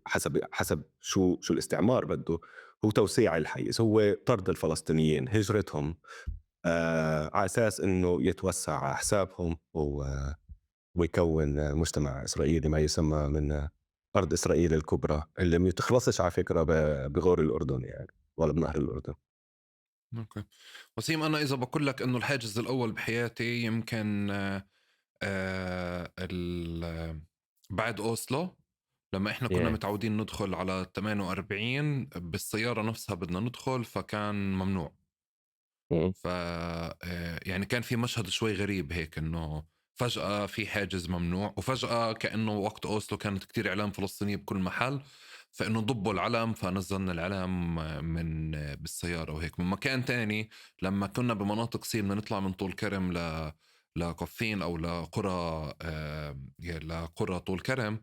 حسب شو الاستعمار بده، هو توسيع الحيز، هو طرد الفلسطينيين، هجرتهم على أساس إنه يتوسع على حسابهم ويكون مجتمع إسرائيلي ما يسمى من أرض إسرائيل الكبرى اللي ما تخلصش على فكرة بغور الأردن يعني ولا بنهر الأردن. أوكي. وسيم، أنا إذا باقول لك إنه الحاجز الأول بحياتي يمكن بعد أوسلو، لمّا إحنا كنا Yeah. متعودين ندخل على 48 بالسيارة نفسها بدنا ندخل، فكان ممنوع. إمم. ف يعني كان في مشهد شوي غريب هيك، إنه فجأة في حاجز ممنوع، وفجأة كأنه وقت أوسلو كانت كتير إعلام فلسطينية بكل محل، فإنه ضبوا العلم فنزلنا العلم من بالسيارة وهيك. من مكان تاني لما كنا بمناطق سين بدنا نطلع من طول كرم لقفين أو لقرى لقرى طول كرم،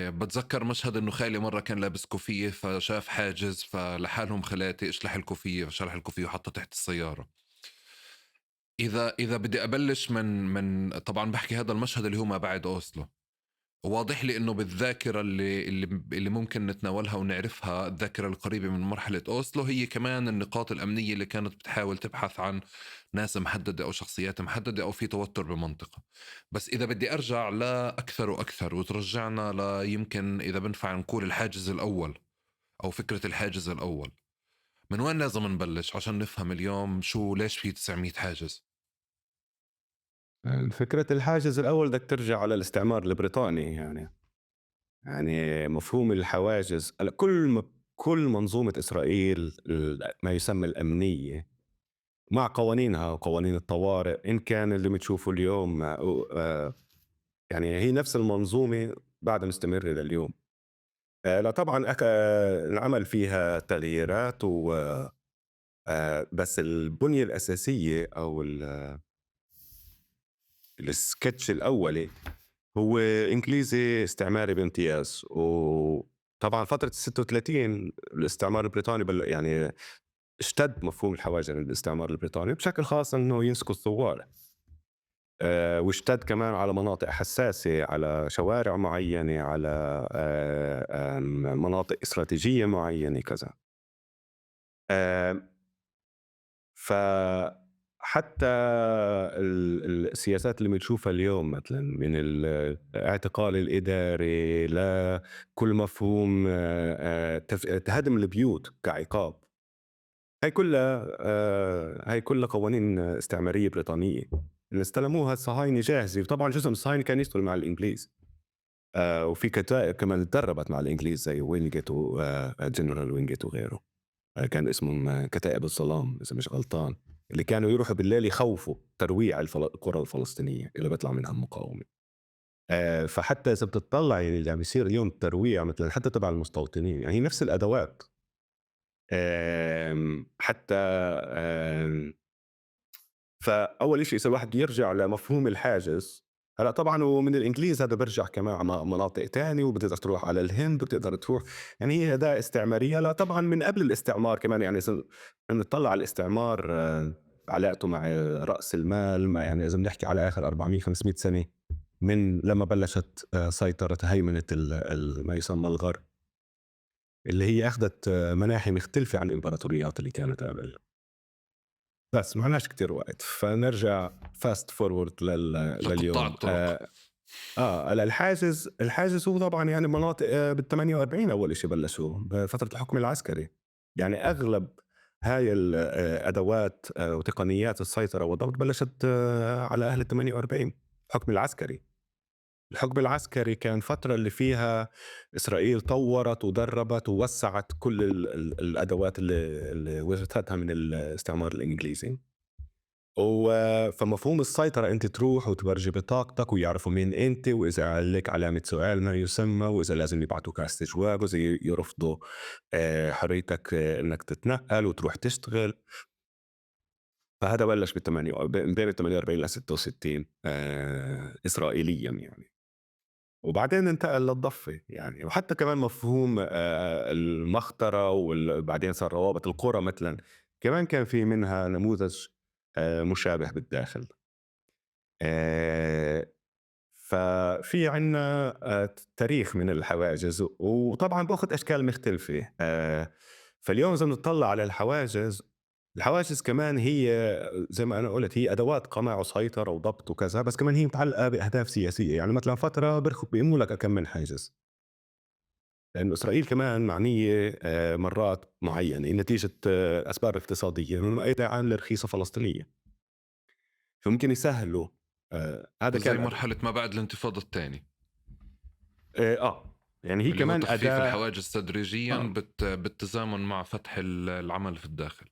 بتذكر مشهد إنه خالي مرة كان لابس كوفية فشاف حاجز، فلحالهم خالاتي اشلح الكوفية، فشلح الكوفية وحطها تحت السيارة. إذا بدي أبلش من طبعا بحكي هذا المشهد اللي هو ما بعد أوسلو، واضح لي إنه بالذاكرة اللي ممكن نتناولها ونعرفها، الذاكرة القريبة من مرحلة أوسلو هي كمان النقاط الأمنية اللي كانت بتحاول تبحث عن ناس محددة أو شخصيات محددة أو في توتر بمنطقة. بس إذا بدي أرجع لأكثر وأكثر وترجعنا يمكن إذا بنفع نقول الحاجز الأول أو فكرة الحاجز الأول، من وين لازم نبلش عشان نفهم اليوم ليش في 900 حاجز؟ فكرة الحاجز الأول بدك ترجع على الاستعمار البريطاني يعني مفهوم الحواجز هلأ كل منظومة إسرائيل ما يسمى الأمنية مع قوانينها وقوانين الطوارئ إن كان اللي بتشوفه اليوم يعني هي نفس المنظومة بعدها مستمرة لليوم. لا طبعًا انعمل فيها تغييرات بس البنية الأساسية أو الsketch الأولي هو إنجليزي استعماري بامتياز. وطبعًا فترة ال36 الاستعمار البريطاني يعني اشتد مفهوم الحواجز عند الاستعمار البريطاني بشكل خاص إنه يمسكوا الثوار. واشتد كمان على مناطق حساسة، على شوارع معيّنة، على مناطق استراتيجية معيّنة كذا. آمم فحتى السياسات اللي بنشوفها اليوم مثلًا من الاعتقال الإداري لكل مفهوم هدم البيوت كعقاب، هاي كلها قوانين استعمارية بريطانية اللي استلموها الصهاينة جاهزة. وطبعًا جزء من الصهاينة كان يشتغل مع الإنجليز، وفي كتائب كمان اتدربت مع الإنجليز زي وينجيت جنرال وينجيت وغيره. كان اسمهم كتائب الظلام إذا مش غلطان، اللي كانوا يروحوا بالليل يخوفوا ترويع القرى الفلسطينية اللي بيطلع منها المقاومة. فحتى إذا بتطلعي اللي عم يصير اليوم الترويع مثلا حتى تبع المستوطنين يعني هي نفس الأدوات. حتى فأول إشي إذا الواحد يرجع لمفهوم الحاجز، هلأ طبعًا ومن الإنجليز هذا بيرجع كمان على مناطق تانية وبتقدر تروح على الهند وبتقدر تروح، يعني هي أداة استعمارية. لأ طبعًا من قبل الاستعمار كمان يعني إذا نطلّع على الاستعمار علاقته مع رأس المال يعني إذا بنحكي على آخر 400 500 سنة من لمّا بلشت سيطرة هيمنة ما يسمى الغرب، اللي هي أخدت مناحي مختلفة عن الإمبراطوريات اللي كانت قبل. بس معناش كتير وقت فنرجع fast forward لقطاع لليوم. الطرق. الحاجز هو طبعا يعني مناطق بال48 أول إشي بلشوا بفترة الحكم العسكري. يعني أغلب هاي الأدوات وتقنيات السيطرة والضبط بلشت على أهل ال48 الحكم العسكري. الحكم العسكري كان فترة اللي فيها إسرائيل طورت ودربت ووسعت كل الأدوات اللي ورثتها من الاستعمار الإنجليزي. فمفهوم السيطرة أنت تروح وتورجي بطاقتك ويعرفوا مين أنت، وإذا عليك علامة سؤال ما يسمى، وإذا لازم يبعتوك على استجواب، وإذا يرفضوا حريتك إنك تتنقل وتروح تشتغل. فهذا بلش بين 48 ل 66 إسرائيليا يعني، وبعدين انتقل للضفة يعني. وحتى كمان مفهوم المخطرة وبعدين صار روابط القرى مثلا كمان كان في منها نموذج مشابه بالداخل. آه، ففي عنا تاريخ من الحواجز، وطبعا باخذ اشكال مختلفه. فاليوم اذا بنطلع على الحواجز، الحواجز كمان هي زي ما انا قلت هي ادوات قمع وسيطره وضبط وكذا، بس كمان هي متعلقه باهداف سياسيه. يعني مثلا فتره بيقيموا لك كم من حاجز، لانه اسرائيل كمان معنيه مرات معينه نتيجه اسباب اقتصاديه من ايضا عن الرخيصه فلسطينيه، فممكن يسهلوا. هذا زي كان مرحلة ما بعد الانتفاضة الثانية، يعني هي اللي هو كمان تخفيف أداة. الحواجز تدريجيا آه. بالتزامن مع فتح العمل في الداخل.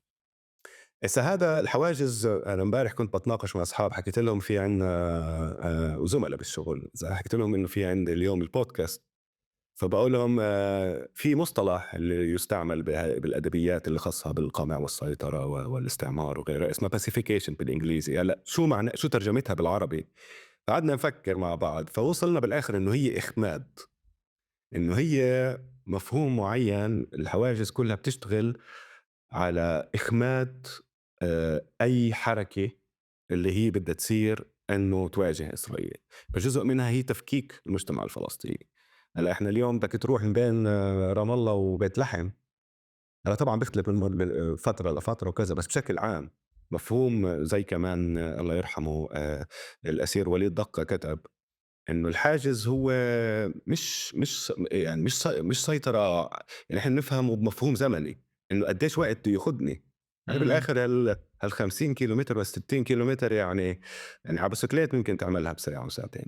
هسه هذا الحواجز، أنا امبارح كنت بتناقش مع أصحاب، حكيت لهم في عنا وزملاء بالشغل، إذا حكيت لهم إنه في عندي اليوم البودكاست، فبقول لهم في مصطلح اللي يستعمل بالأدبيات اللي خاصة بالقمع والسيطرة والاستعمار وغيرها اسمه pacification بالإنجليزي. هلا شو معنى، شو ترجمتها بالعربي؟ قعدنا نفكر مع بعض، فوصلنا بالآخر إنه هي إخماد، إنه هي مفهوم معين. الحواجز كلها بتشتغل على إخماد أي حركة اللي هي بدها تصير إنه تواجه إسرائيل. فجزء منها هي تفكيك المجتمع الفلسطيني. هلا إحنا اليوم بدك تروح من بين رام الله وبيت لحم، هلا طبعا بيختلف من فترة لفترة وكذا، بس بشكل عام مفهوم زي كمان الله يرحمه الأسير وليد دقة كتب إنه الحاجز هو مش يعني مش سيطرة. يعني إحنا نفهمه بمفهوم زمني، إنه قديش وقت بده ياخدني. يعني بالآخر هال 50 كيلومتر و 60 كيلومتر يعني على بسكليت ممكن تعملها بساعة وساعتين.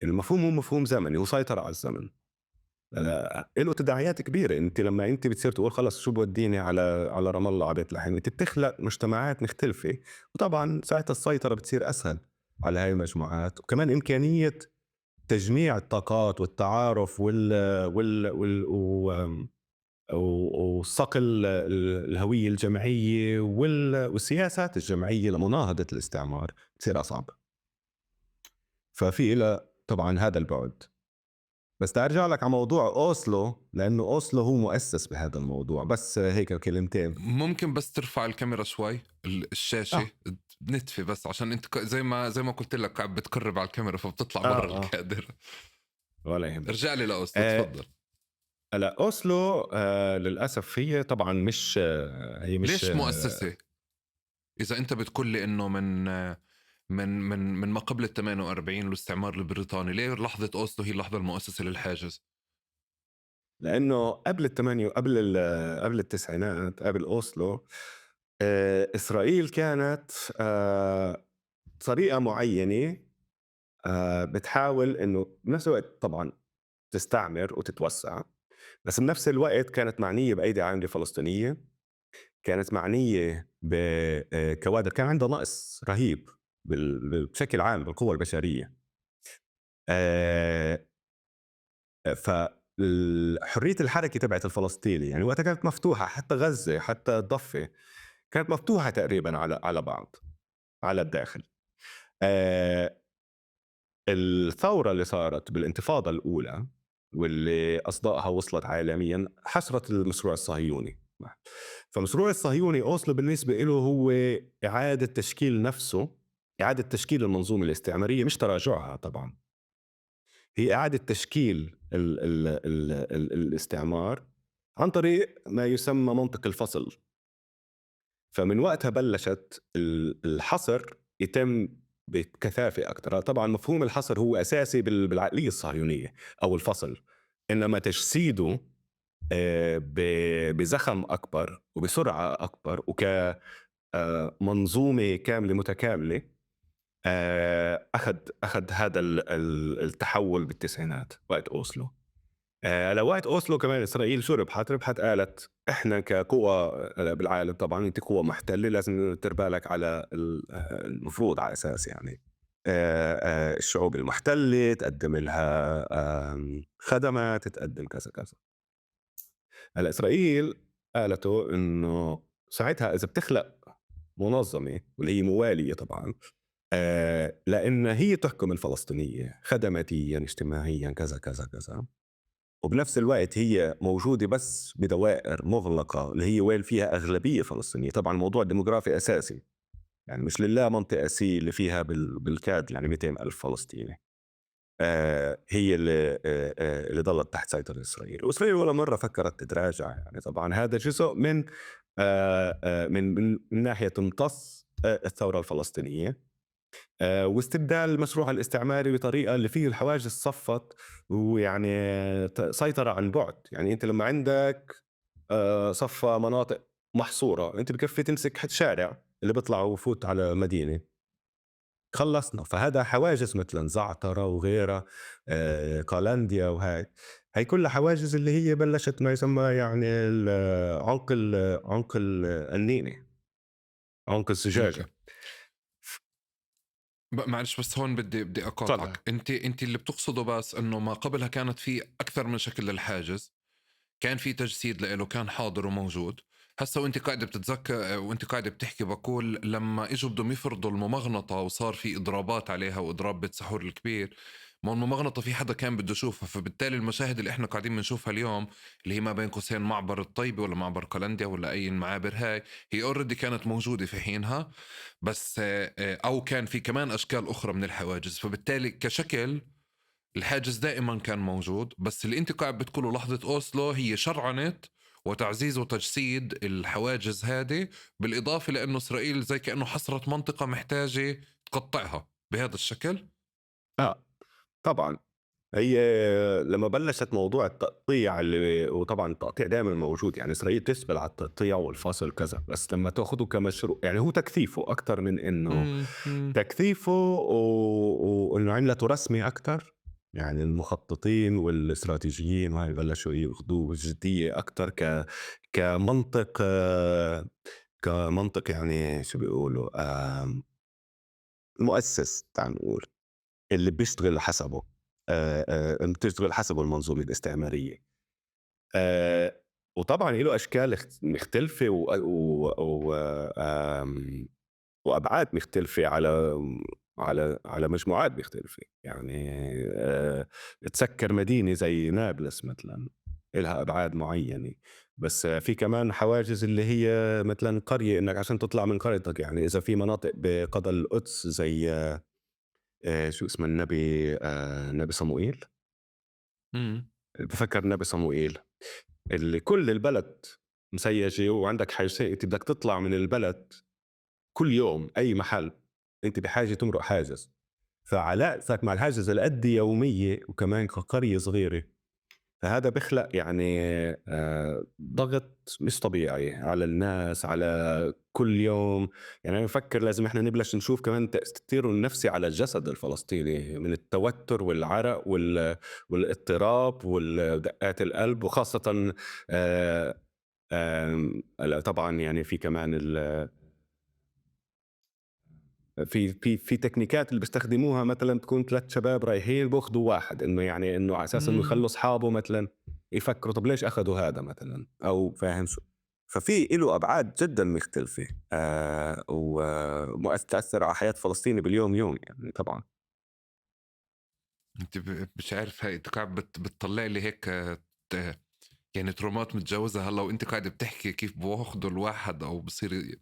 المفهوم هو مفهوم زمني وسيطرة على الزمن. له تداعيات كبيرة. أنت لما أنت بتصير تقول خلص شو بوديني على رام الله على بيت لحم، أنت بتخلق مجتمعات مختلفة، وطبعا ساعتها السيطرة بتصير أسهل على هاي المجموعات. وكمان إمكانية تجميع الطاقات والتعارف وصقل الهوية الجمعية والسياسات الجمعية لمناهضة الاستعمار تصير أصعب. ففي إلى طبعا هذا البعد. بس ترجع لك على موضوع أوسلو، لأنه أوسلو هو مؤسس بهذا الموضوع. بس هيك كلمتين. ممكن بس ترفع الكاميرا شوي الشاشة، آه نتفي بس عشان انت زي ما قلت لك قاعد بتقرب على الكاميرا فبتطلع برا آه آه الكادر. ولا يهمك. ارجع لي لأوسلو آه تفضل. هلا أوسلو للأسف هي طبعا مش هي مش ليش مؤسسة؟ إذا أنت بتقول لي إنه من ما قبل ال 48 والاستعمار البريطاني، ليه لحظة أوسلو هي اللحظة المؤسسة للحاجز؟ لأنه قبل الثمانية قبل التسعينات، قبل أوسلو إسرائيل كانت طريقة معينة بتحاول إنه بنفس الوقت طبعا تستعمر وتتوسع، بس بنفس الوقت كانت معنية بأيدي عاملة فلسطينية، كانت معنية بكوادر كان عندها نقص رهيب بشكل عام بالقوى البشرية. آه، فحرية الحركة تبعت الفلسطيني يعني وقتها كانت مفتوحة، حتى غزة حتى الضفة كانت مفتوحة تقريبا على بعض على الداخل. آه، الثورة اللي صارت بالانتفاضة الأولى واللي أصداءها وصلت عالميا حسرت المشروع الصهيوني. فمشروع الصهيوني أوسلو بالنسبة له هو إعادة تشكيل نفسه، إعادة تشكيل المنظومة الاستعمارية، مش تراجعها طبعا، هي إعادة تشكيل الاستعمار عن طريق ما يسمى منطق الفصل. فمن وقتها بلشت الحصر يتم بكثافة أكثر. طبعا مفهوم الحصر هو أساسي بالعقلية الصهيونية أو الفصل، إنما تجسيده بزخم أكبر وبسرعة أكبر وكمنظومة كاملة متكاملة أخذ هذا التحول بالتسعينات وقت أوسلو. لو وقت أوسلو كمان إسرائيل شو ربحت؟ ربحت قالت إحنا كقوة بالعالم طبعًا أنتِ قوة محتلة لازم ندير بالك على المفروض على أساس يعني الشعوب المحتلة تقدّم لها خدمات، تقدّم كذا، كذا. هلأ إسرائيل قالته إنه ساعتها إذا بتخلق منظمة واللي هي موالية طبعًا لإن هي تحكم الفلسطينية خدماتيًا، اجتماعيًا، كذا، كذا، كذا. وبنفس الوقت هي موجودة بس بدوائر مغلقة اللي هي وين فيها أغلبية فلسطينية. طبعا الموضوع الديموغرافي أساسي، يعني مش لله منطقة سي اللي فيها بالكاد يعني 200 ألف فلسطيني هي اللي ضلت تحت سيطرة إسرائيل. وإسرائيل ولا مرة فكرت تتراجع، يعني طبعا هذا جزء من من ناحية تمتص الثورة الفلسطينية واستبدال المشروع الاستعماري بطريقة اللي فيه الحواجز صفت ويعني سيطرة عن بعد. يعني أنت لما عندك صفى مناطق محصورة أنت بكفي تمسك شارع اللي بيطلع وفوت على مدينة خلصنا. فهذا حواجز مثلا زعترة وغيرها قالنديا هاي كلها حواجز اللي هي بلشت ما يسمى يعني عنق النينة، عنق أوكي. الزجاجة. معلش بس هون بدي تفضل. أقاطعك. أنت اللي بتقصده بس إنه ما قبلها كانت في أكثر من شكل للحاجز، كان في تجسيد له، كان حاضر وموجود. هسا وانت قاعد بتتذكر وانت قاعد بتحكي بقول لما اجوا بدهم يفرضوا الممغنطة وصار في اضرابات عليها واضراب بيت سحور الكبير، ما هو الممغنطة في حدا كان بده يشوفها، فبالتالي المشاهد اللي احنا قاعدين بنشوفها اليوم اللي هي ما بين قوسين معبر الطيبة ولا معبر قلنديا ولا اي المعابر هاي، هي اوريدي كانت موجودة في حينها. بس او كان في كمان اشكال اخرى من الحواجز، فبالتالي كشكل الحاجز دائما كان موجود. بس اللي انت قاعد بتقوله لحظة أوسلو هي شرعنت وتعزيز وتجسيد الحواجز هذه، بالإضافة لأنه إسرائيل زي كأنه حصرت منطقة محتاجة تقطعها بهذا الشكل. آه طبعا هي لما بلشت موضوع التقطيع اللي وطبعا التقطيع دائما موجود، يعني اسرائيل تسبل على التقطيع والفصل كذا، بس لما تاخده كمشروع يعني هو تكثيفه اكثر من انه مم. تكثيفه وانه عملته رسمي اكثر. يعني المخططين والاستراتيجيين وهي بلشوا ياخذوه بجديه اكثر كمنطق كمنطق يعني شو بيقولوا مؤسس تعال نقول اللي بيشتغل حسبه بتشتغل حسبه المنظومة الاستعمارية. وطبعًا له أشكال مختلفة و وأبعاد مختلفة على مجموعات مختلفة. يعني تسكّر مدينة زي نابلس مثلًا إلها أبعاد معيّنة، بس في كمان حواجز اللي هي مثلًا قرية إنّك عشان تطلع من قريتك، يعني إذا في مناطق بقضا القدس زي شو اسمه النبي نبي صموئيل؟ مم. بافكّر نبي صموئيل، اللي كل البلد مسيّجة وعندك حاجتين، أنت بدك تطلع من البلد كل يوم أي محل أنت بحاجة تمرق حاجز. فعلاقتك مع الحاجز هالقد يومية وكمان كقرية صغيرة، فهذا بيخلق يعني ضغط مش طبيعي على الناس على كل يوم. يعني أنا بفكر لازم إحنا نبلش نشوف كمان تأثيره النفسي على الجسد الفلسطيني من التوتر والعرق والاضطراب ودقات القلب، وخاصة طبعا يعني في كمان في تكنيكات اللي بيستخدموها مثلا تكون ثلاث شباب رايحين باخذوا واحد، انه يعني انه على اساس انه مم. يخلوا اصحابه مثلا يفكروا طب ليش اخذوا هذا مثلا او فاهم شو. ففي له ابعاد جدا مختلفه ومؤثر على حياه فلسطيني باليوم يوم يعني طبعا. انت مش عارف، هاي انت قاعد بتطلع لي هيك ت- يعني ترومات متجوزة هلا وانت قاعد بتحكي كيف بواخدوا الواحد او بصير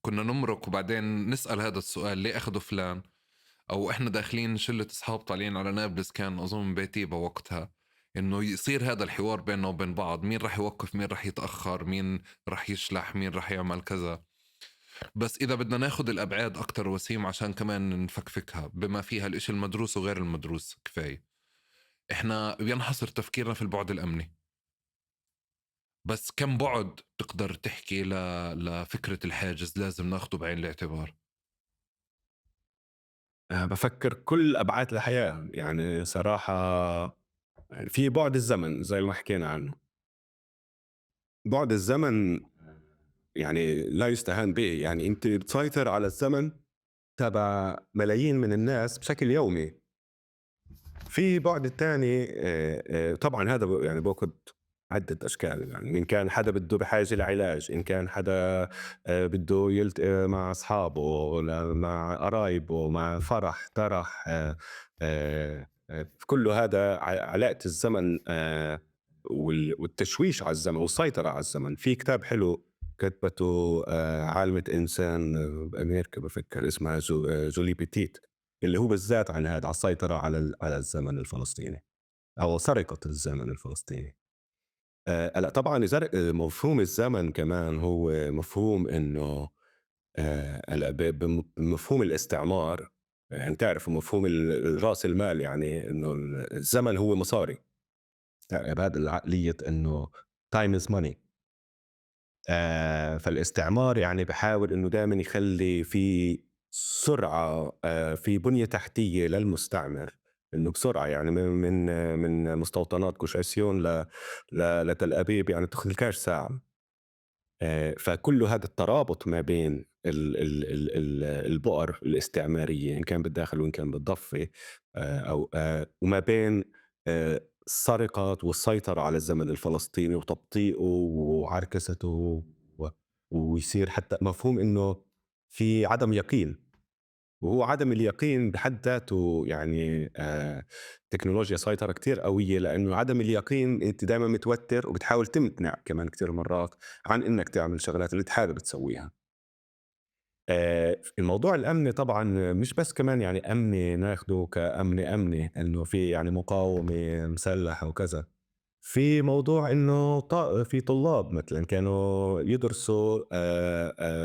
كنا نمرق وبعدين نسأل هذا السؤال ليه أخذوا فلان. او احنا داخلين شلة اصحاب طالعين على نابلس، كان اظن بيتيبا وقتها، انه يصير هذا الحوار بيننا وبين بعض، مين راح يوقف، مين راح يتأخر، مين راح يشلح، مين راح يعمل كذا. بس اذا بدنا ناخد الابعاد اكتر وسيم عشان كمان نفكفكها بما فيها الاشي المدروس وغير المدروس كفاية، احنا بينحصر تفكيرنا في البعد الامني. بس كم بعد تقدر تحكي لفكرة الحاجز لازم ناخده بعين الاعتبار؟ بفكر كل ابعاد الحياه يعني صراحه. في بُعد الزمن زي ما حكينا عنه. بُعد الزمن يعني لا يُستهان به، يعني أنتِ بتسيطر على الزمن تبع ملايين من الناس بشكل يومي. في بُعد التاني طبعًا هذا يعني بياخُد عدة أشكال، يعني إن كان حدا بده بحاجة لعلاج، إن كان حدا بده يلتقي مع أصحابه مع قرايبه، مع فرح، ترح كلّه هذا علاقة الزمن والتشويش على الزمن والسيطرة على الزمن. في كتاب حلو كتبته عالمة إنسان بأمريكا بافكّر اسمها جولي بيتيت، اللي هو بالذات عن هذا، على السيطرة على الزمن الفلسطيني أو سرقة الزمن الفلسطيني. هلأ طبعًا مفهوم الزمن كمان هو مفهوم إنه هلأ بمفهوم الاستعمار، يعني تعرف مفهوم رأس المال، يعني إنه الزمن هو مصاري، بهذا العقلية إنه time is money. فالاستعمار يعني بيحاول إنه دايمًا يخلّي في سرعة في بنية تحتية للمستعمر، إنه بسرعة يعني من مستوطنات جوش عسيون لتل أبيب يعني بتاخدلكاش ساعة. فكُلّه هذا الترابط ما بين البؤر الاستعمارية إن كان بالداخل وإن كان بالضفة أو وما بين السرقة والسيطرة على الزمن الفلسطيني وتبطيئه وعركسته و ويصير حتى مفهوم إنه في عدم يقين. وهو عدم اليقين بحد ذاته يعني تكنولوجيا سيطرة كتير قوية، لأنه عدم اليقين أنت دايما متوتر وبتحاول تمتنع كمان كتير مرات عن إنك تعمل شغلات اللي أنت حابب تسويها. الموضوع الأمني طبعا مش بس كمان يعني أمني ناخده كأمني إنه في يعني مقاومة مسلحة وكذا. في موضوع إنه في طلاب مثلا كانوا يدرسوا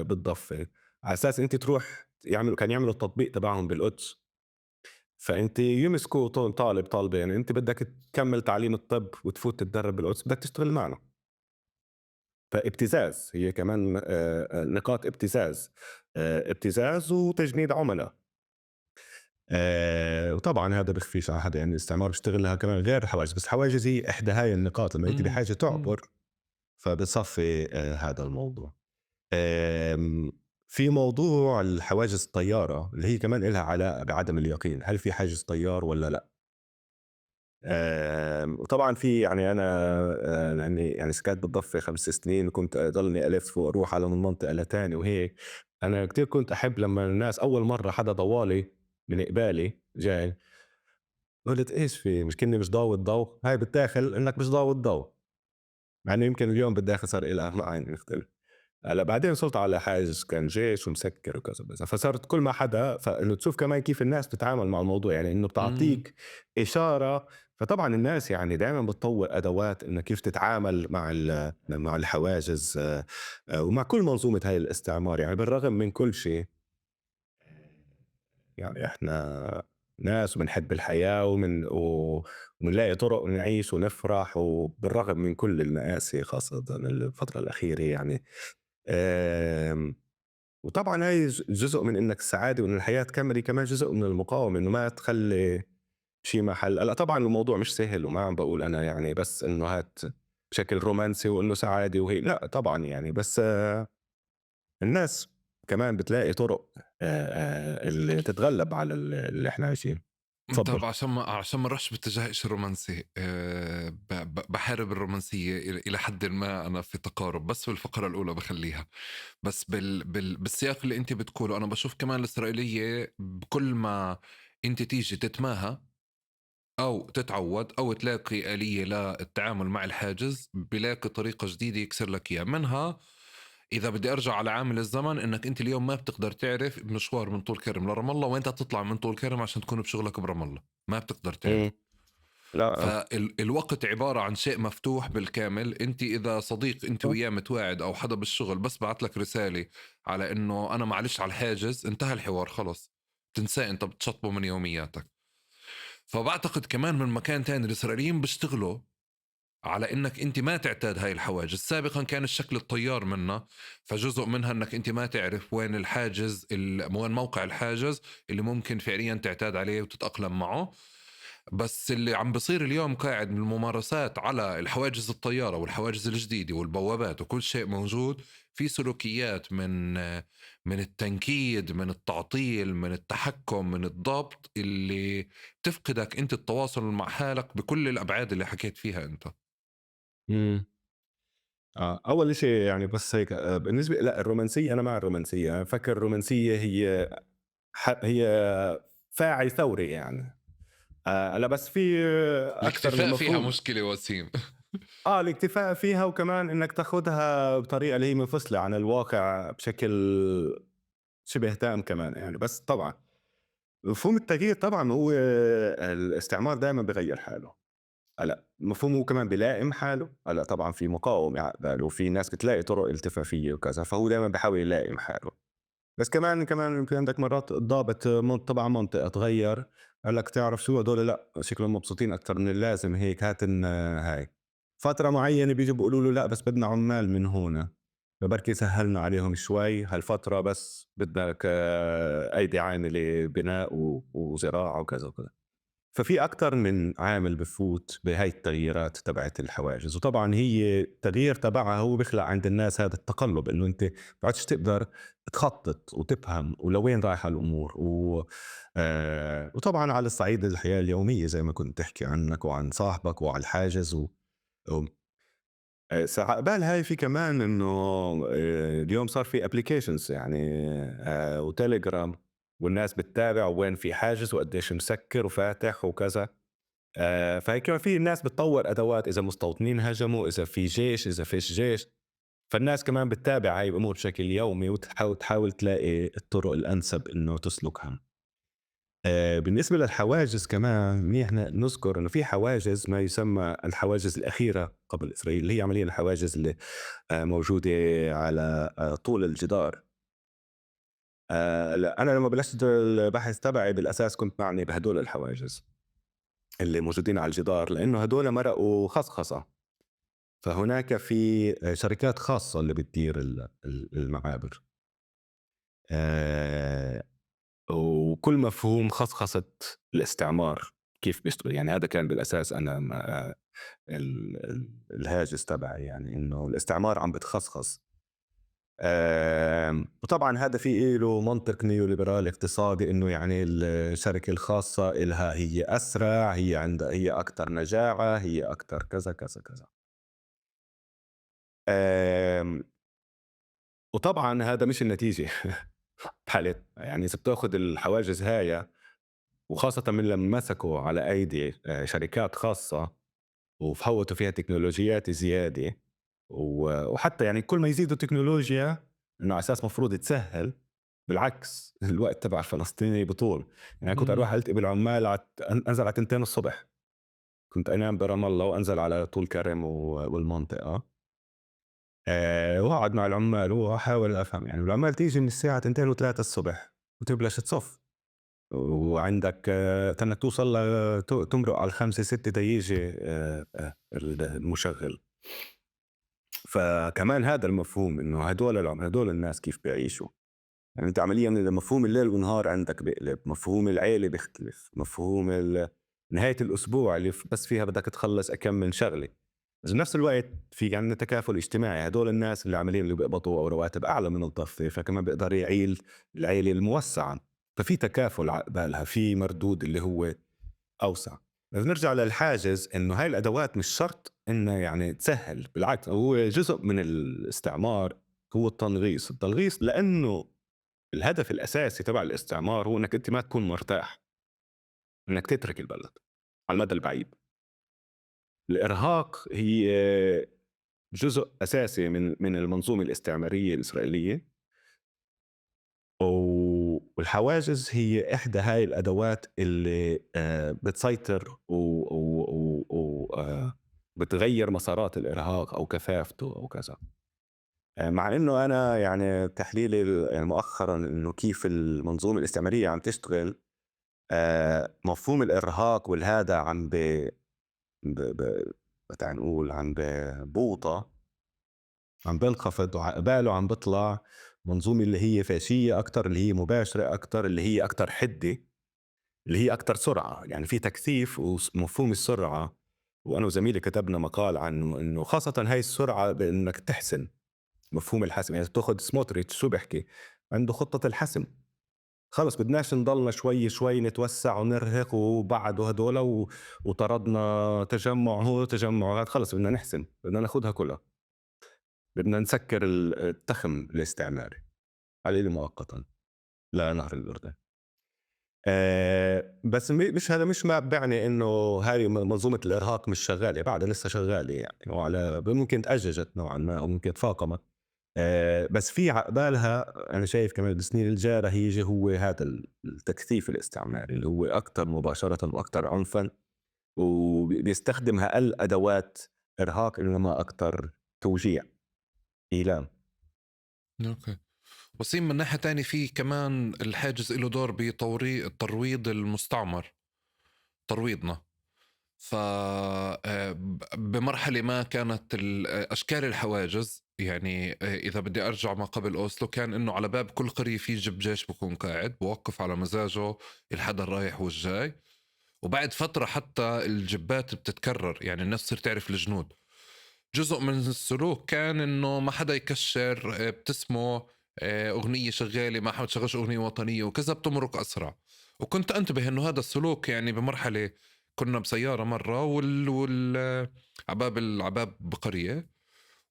بالضفة، على أساس أنت تروح كان يعملوا التطبيق تبعهم بالقدس، فأنتِ يمسكوا طالب طالبين، أنتِ بدك تكمّل تعليم الطب وتفوت تتدرّب بالقدس، بدك تشتغل معنا. فابتزاز، هي كمان نقاط ابتزاز، ابتزاز وتجنيد عُملا. وطبعًا هذا بيخفيش على حدا، يعني الاستعمار بيستغلها كمان غير الحواجز، بس الحواجز هي إحدى هاي النقاط، لمّا أنتِ إمم، بحاجة إمم. تعبُر فبتصفي هذا الموضوع. آمم، في موضوع الحواجز الطيارة اللي هي كمان إلها علاقة بعدم اليقين، هل في حاجز طيار والّا لأ؟ وطبعًا في يعني أنا يعني سكنت بالضفة 5 سنين وكنت أضلني ألِف وأروح على من منطقة لتاني وهيك. أنا كتير كنت أحب لمّا الناس أول مرّة حدا ضوالي من قبالي جاي، قُلت إيش في مش كنّي مش ضاوي الضو، هاي بتاخل إنّك مش ضاوي الضو، مع إنه يمكن اليوم بالداخل صار إلها معاني مختلفة. هلأ بعدين وصلت على حاجز كان جيش ومسكّر وكذا وكذا، فصارت كل ما حدا فإنه تشوف كمان كيف الناس بتتعامل مع الموضوع، يعني إنه إمم. بتعطيك إشارة. فطبعًا الناس يعني دايمًا بتطوّر أدوات إنها كيف تتعامل مع الحواجز ومع كل منظومة هاي الاستعمار، يعني بالرغم من كل شي يعني إحنا ناس وبنحب الحياة وبنلاقي طرق نعيش ونفرح وبالرغم من كل المآسي خاصةً الفترة الأخيرة يعني. آمم وطبعًا هاي جزء من إنك السعادة وإن الحياة تكمّل، هي كمان جزء من المقاومة، إنه ما تخلّي شي محل. هلأ طبعًا الموضوع مش سهل وما عم باقول أنا يعني بس إنه هات بشكل رومانسي وإنه سعادة لأ طبعًا يعني، بس الناس كمان بتلاقي طُرق اللي تتغلّب على اللي إحنا عايشينه. تفضّل. طَب عشان ما نروحش باتجاه إشي رومانسي، ب ب باحارب الرومانسية إلى حدٍ ما، أنا في تقارب، بس في الفقرة الأولى باخلّيها. بس بالسياق اللي أنتِ بتقوله أنا باشوف كمان الإسرائيلية بكل ما أنتِ تيجي تتماهى أو تتعوّد أو تلاقي آلية للتعامل مع الحاجز، بيلاقي طريقة جديدة يكسر لك إياه. منها إذا بدي أرجع على عامل الزمن، إنك أنت اليوم ما بتقدر تعرف مشوار من طول كرم لرام الله وين تطلع من طول كرم عشان تكون بشغلك برام الله، ما بتقدر تعرف. إمم. لأ. فالوقت عبارة عن شيء مفتوح بالكامل. أنت إذا صديق أنت وياه متواعد أو حدا بالشغل بس بعت لك رسالة على إنه أنا معلش على الحاجز، انتهى الحوار خلص، تنساه، أنت بتشطبه من يومياتك. فبعتقد كمان من مكان تاني الإسرائيليين بيشتغلوا على انك انت ما تعتاد هاي الحواجز. سابقا كان الشكل الطيار منها، فجزء منها انك انت ما تعرف وين الحاجز وين موقع الحاجز اللي ممكن فعليا تعتاد عليه وتتأقلم معه. بس اللي عم بصير اليوم قاعد من الممارسات على الحواجز الطيارة والحواجز الجديدة والبوابات وكل شيء موجود، في سلوكيات من التنكيد، من التعطيل، من التحكم، من الضبط، اللي تفقدك أنت التواصل مع حالك بكل الأبعاد اللي حكيت فيها أنت. إمم. أول شيء يعني بس هيك بالنسبة لأ الرومانسية أنا مع الرومانسية، أنا بافكر الرومانسية هي فاعل ثوري يعني. لأ بس في أكتر من الاكتفاء فيها مفهوم. مشكلة وسيم. الاكتفاء فيها وكمان إنك تاخدها بطريقة اللي هي منفصلة عن الواقع بشكل شبه تام كمان يعني، بس طبعًا مفهوم التغيير طبعًا هو الاستعمار دايمًا بيغيّر حاله. هلأ مفهومه هو كمان بيلائم حاله، هلأ طبعًا في مقاومة عقباله وفي ناس بتلاقي طرق التفافية وكذا، فهو دايمًا بيحاول يلائم حاله. بس كمان في عندك مرات الضابط تبع منطقة اتغيّر، قال لك تعرف شو هدول لأ شكلهم مبسوطين أكتر من اللازم هيك هات هاي. فترة معيّنة بييجوا بيقولوا له لأ بس بدنا عمّال من هون، فبركي سهّلنا عليهم شوي هالفترة بس بدك أيدي عاملة بناء وزراعة وكذا وكذا. ففي أكتر من عامل بفوت بهاي التغييرات تبعت الحواجز، وطبعا هي التغيير تبعها هو بيخلق عند الناس هذا التقلب انه انت ما عادش تقدر تخطط وتفهم ولوين رايحه الامور وطبعا على الصعيد الحياه اليوميه زي ما كنت تحكي عنك وعن صاحبك وعن الحاجز و... عقبال هاي في كمان انه اليوم صار في ابلكيشنز يعني وتليجرام والناس بتتابع وين في حاجز وقديش مسكر وفاتح وكذا. فهيك في الناس بتطور ادوات اذا مستوطنين هجموا اذا في جيش اذا فيش جيش. فالناس كمان بتتابع هاي الامور بشكل يومي وتحاول تلاقي الطرق الانسب انه تسلكها. بالنسبه للحواجز كمان منيح نذكر انه في حواجز ما يسمى الحواجز الاخيره قبل اسرائيل اللي هي عمليا الحواجز اللي موجوده على طول الجدار. لا انا لما بلشت البحث تبعي بالاساس كنت معني بهدول الحواجز اللي موجودين على الجدار لانه هدول مرقوا خصخصه. فهناك في شركات خاصة اللي بتدير المعابر. آه، وكل مفهوم خصخصة الاستعمار كيف بيشتغل يعني هذا كان بالأساس أنا الهاجس تبعي يعني إنه الاستعمار عم بتخصخص. وطبعا هذا في له منطق نيوليبرالي اقتصادي إنه يعني الشركة الخاصة إلها هي أسرع هي عندها هي أكثر نجاعة هي أكثر كذا كذا كذا. آم، وطبعا هذا مش النتيجة بحالة يعني إذا بتاخد الحواجز هاي وخاصة من لما مسكوا على أيدي شركات خاصة وفوتوا فيها تكنولوجيات زيادة وحتى يعني كل ما يزيدوا تكنولوجيا إنه على أساس مفروض تسهل بالعكس الوقت تبع الفلسطيني بطول. يعني كنت أروح ألتقي بالعمال أنزل على 2 الصبح كنت أنام برام الله وأنزل على طول كرم والمنطقة واقعد مع العمال واحاول افهم يعني العمال تيجي من الساعه 2 و3 الصبح وتبلش تصف وعندك تنك توصل تمرق على 5 6 تيجي المشغل. فكمان هذا المفهوم انه هدول الناس كيف بيعيشوا. يعني انت عمليا مفهوم الليل والنهار عندك بيقلب مفهوم العيله بيختلف مفهوم نهايه الاسبوع اللي بس فيها بدك تخلص اكم من شغله. بس بنفس الوقت في عندنا تكافل اجتماعي هدول الناس اللي عاملين اللي بيقبضوا او رواتب اعلى من الضفه فكمان بيقدر يعيل العيله الموسعه. ففي تكافل عقبالها في مردود اللي هو اوسع. بس نرجع للحاجز انه هاي الادوات مش شرط انها يعني تسهل بالعكس هو جزء من الاستعمار. هو التنغيص لانه الهدف الاساسي تبع الاستعمار هو انك انت ما تكون مرتاح انك تترك البلد على المدى البعيد. الارهاق هي جزء اساسي من المنظومه الاستعماريه الاسرائيليه والحواجز هي احدى هاي الادوات اللي بتسيطر بتغير مسارات الارهاق او كثافته او كذا. مع انه انا يعني تحليلي يعني مؤخرا انه كيف المنظومه الاستعماريه عم تشتغل مفهوم الارهاق والهذا عم تعال نقول عم ببوطة عم بنخفض وعقباله عم بطلع منظومة اللي هي فاشية أكتر اللي هي مباشرة أكتر اللي هي أكتر حدة اللي هي أكتر سرعة. يعني في تكثيف ومفهوم السرعة، وأنا وزميلي كتبنا مقال عنه إنه خاصة هاي السرعة بإنك تحسم مفهوم الحسم. يعني تاخذ سموتريتش شو بيحكي؟ عنده خطة الحسم. خلص بدناش نضلنا شوي شوي نتوسع ونرهق وبعد هدول وطردنا تجمع هو تجمع هذا، خلص بدنا نحسم، بدنا ناخدها كلها، بدنا نسكر التخم الاستعماري على مؤقتا لا نهر الأردن. بس مش هذا مش ما بيعني إنه هاي منظومة الإرهاق مش شغالة، بعدها لسه شغالة يعني، وعلى ممكن تأججت نوعًا ما أو ممكن تفاقمت. بس في عقبالها أنا شايف كمان بالسنين الجاية رح ييجي هو هذا التكثيف الاستعماري اللي هو أكتر مباشرةً وأكتر عنفًا، وبيستخدم أقل أدوات إرهاق إنما أكتر توجيع، إيلام. اوكي. وسيم من ناحية تاني في كمان الحاجز له دور بترويض المستعمر، ترويضنا. ف بمرحلة ما كانت أشكال الحواجز، يعني إذا بدي أرجع ما قبل أوسلو، كان إنه على باب كل قرية في جب جيش بكون قاعد بوقف على مزاجه الحدا الرايح والجاي. وبعد فترة حتى الجبات بتتكرر، يعني الناس تصير تعرف الجنود. جزء من السلوك كان إنه ما حدا يكشر، بتسمه أغنية شغالة ما حدا تشغلش أغنية وطنية وكذا بتمرق أسرع. وكنت أنتبه إنه هذا السلوك يعني بمرحلة كنا بسيارة مرة عباب بقرية،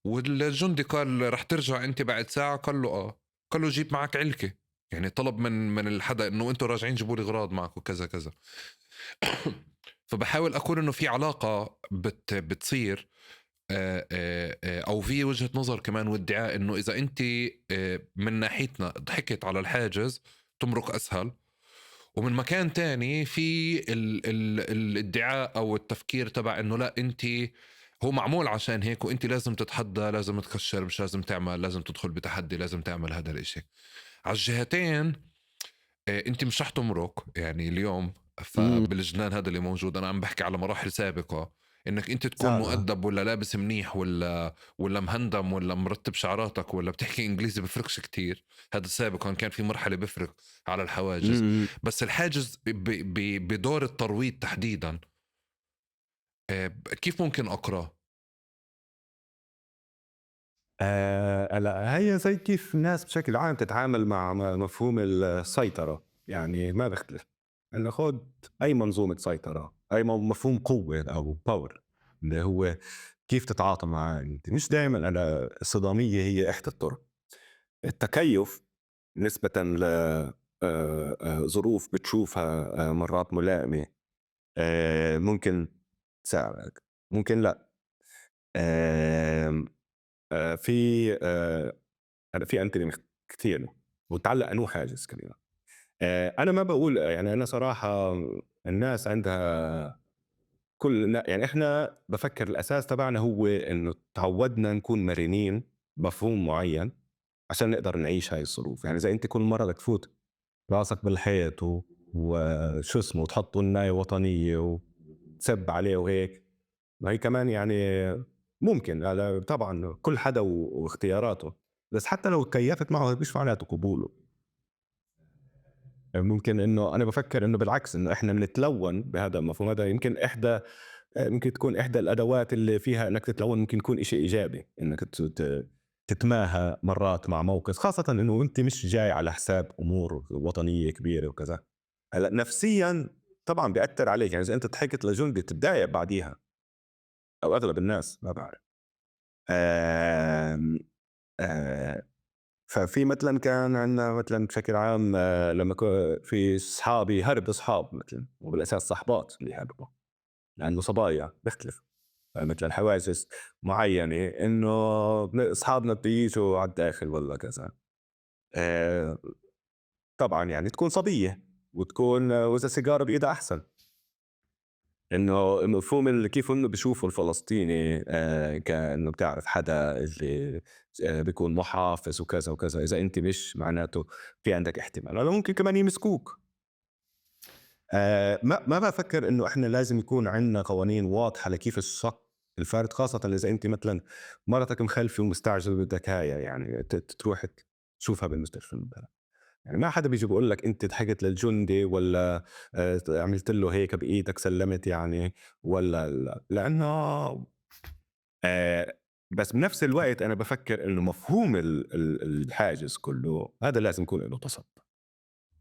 والجندي قال رح ترجع أنت بعد ساعة؟ قال له قال له جيب معك علكة، يعني طلب من الحدا إنه أنتوا راجعين جيبوا لي غراض معك وكذا كذا. فبحاول أقول إنه في علاقة بتصير، او في وجهة نظر كمان وادعاء انه اذا انت من ناحيتنا ضحكت على الحاجز تمرق اسهل، ومن مكان تاني في الادعاء او التفكير تبع انه لا انت هو معمول عشان هيك وانت لازم تتحدى، لازم تكشر، مش لازم تعمل، لازم تدخل بتحدي، لازم تعمل هذا الاشي. على الجهتين انت مش رح تمرق يعني اليوم. إمم. فبالجنان هذا اللي موجود، انا عم بحكي على مراحل سابقة، انك انت تكون آه. مؤدب ولا لابس منيح ولا مهندم ولا مرتب شعراتك ولا بتحكي انجليزي بفرقش كتير. هذا سابقا كان في مرحلة بفرق على الحواجز. إمم. بس الحاجز بدور الترويض تحديدا، كيف ممكن اقراه؟ هلأ هي زي كيف الناس بشكل عام تتعامل مع مفهوم السيطرة، يعني ما بيختلف. إنه خُد أي منظومة سيطرة، أي مفهوم قوة أو power اللي هو كيف تتعاطى معاه أنت. مش دايمًا الصِّدامية هي إحدى الطُرق. التكيُّف نسبةً ل ظروف بتشوفها مرات ملائمة ممكن تساعدك، ممكن لأ. آمم في هلأ في أمثلة كتير وتعلّق أنو حاجز كمان. أنا ما باقول يعني أنا صراحة الناس عندها يعني إحنا بافكّر الأساس تبعنا هو إنه تعوّدنا نكون مرنين بمفهوم معيّن عشان نقدر نعيش هاي الظروف. يعني إذا أنت كل مرّة بدك تفوت راسك بالحيط وشو اسمه وتحط قناية وطنية وتسب عليه وهيك، ما هي كمان يعني ممكن هلا طبعًا كل حدا واختياراته، بس حتى لو اتكيّفت معه مش معناته قبوله. ممكن إنه أنا بافكّر إنه بالعكس إنه إحنا بنتلوّن بهذا المفهوم. هذا يمكن ممكن تكون إحدى الأدوات اللي فيها إنك تتلوّن، ممكن يكون إشي إيجابي إنك تتماهى مرات مع موقف، خاصةً إنه أنت مش جاي على حساب أمور وطنية كبيرة وكذا. هلأ نفسيًا طبعًا بيأثّر عليك، يعني إذا أنت ضحكت لجندي بتتضايق بعديها أو أغلب الناس ما بعرف. آمم، ففي مثلًا كان عندنا مثلًا بشكل عام لمّا في صحابي هرب أصحاب مثلًا، وبالأساس صاحبات اللي هربوا، لأنه صبايا بيختلف. مثلًا حواجز معيّنة إنه أصحابنا بده ييجوا على الداخل والّا كذا. آآ، طبعًا يعني تكون صبية وتكون وإذا سيجارة بإيدها أحسن. إنه مفهوم كيف هُم بيشوفوا الفلسطيني كإنه بتعرف حدا اللي بيكون محافظ وكذا وكذا، إذا أنت مش معناته في عندك احتمال، هلأ ممكن كمان يمسكوك. ما بافكّر إنه إحنا لازم يكون عندنا قوانين واضحة لكيف الشق الفرد، خاصةً إذا أنت مثلًا مرتك مخلفة ومستعجل وبدك هاي يعني تروح تشوفها بالمستشفى مثلًا. يعني ما حدا بيجي بيقول لك أنت ضحكت للجندي والّا عملت له هيك بإيدك سلّمت يعني والّا لإنه آآ بس بنفس الوقت أنا بافكّر إنه مفهوم الحاجز كلّه هذا لازم يكون له تصدُّر،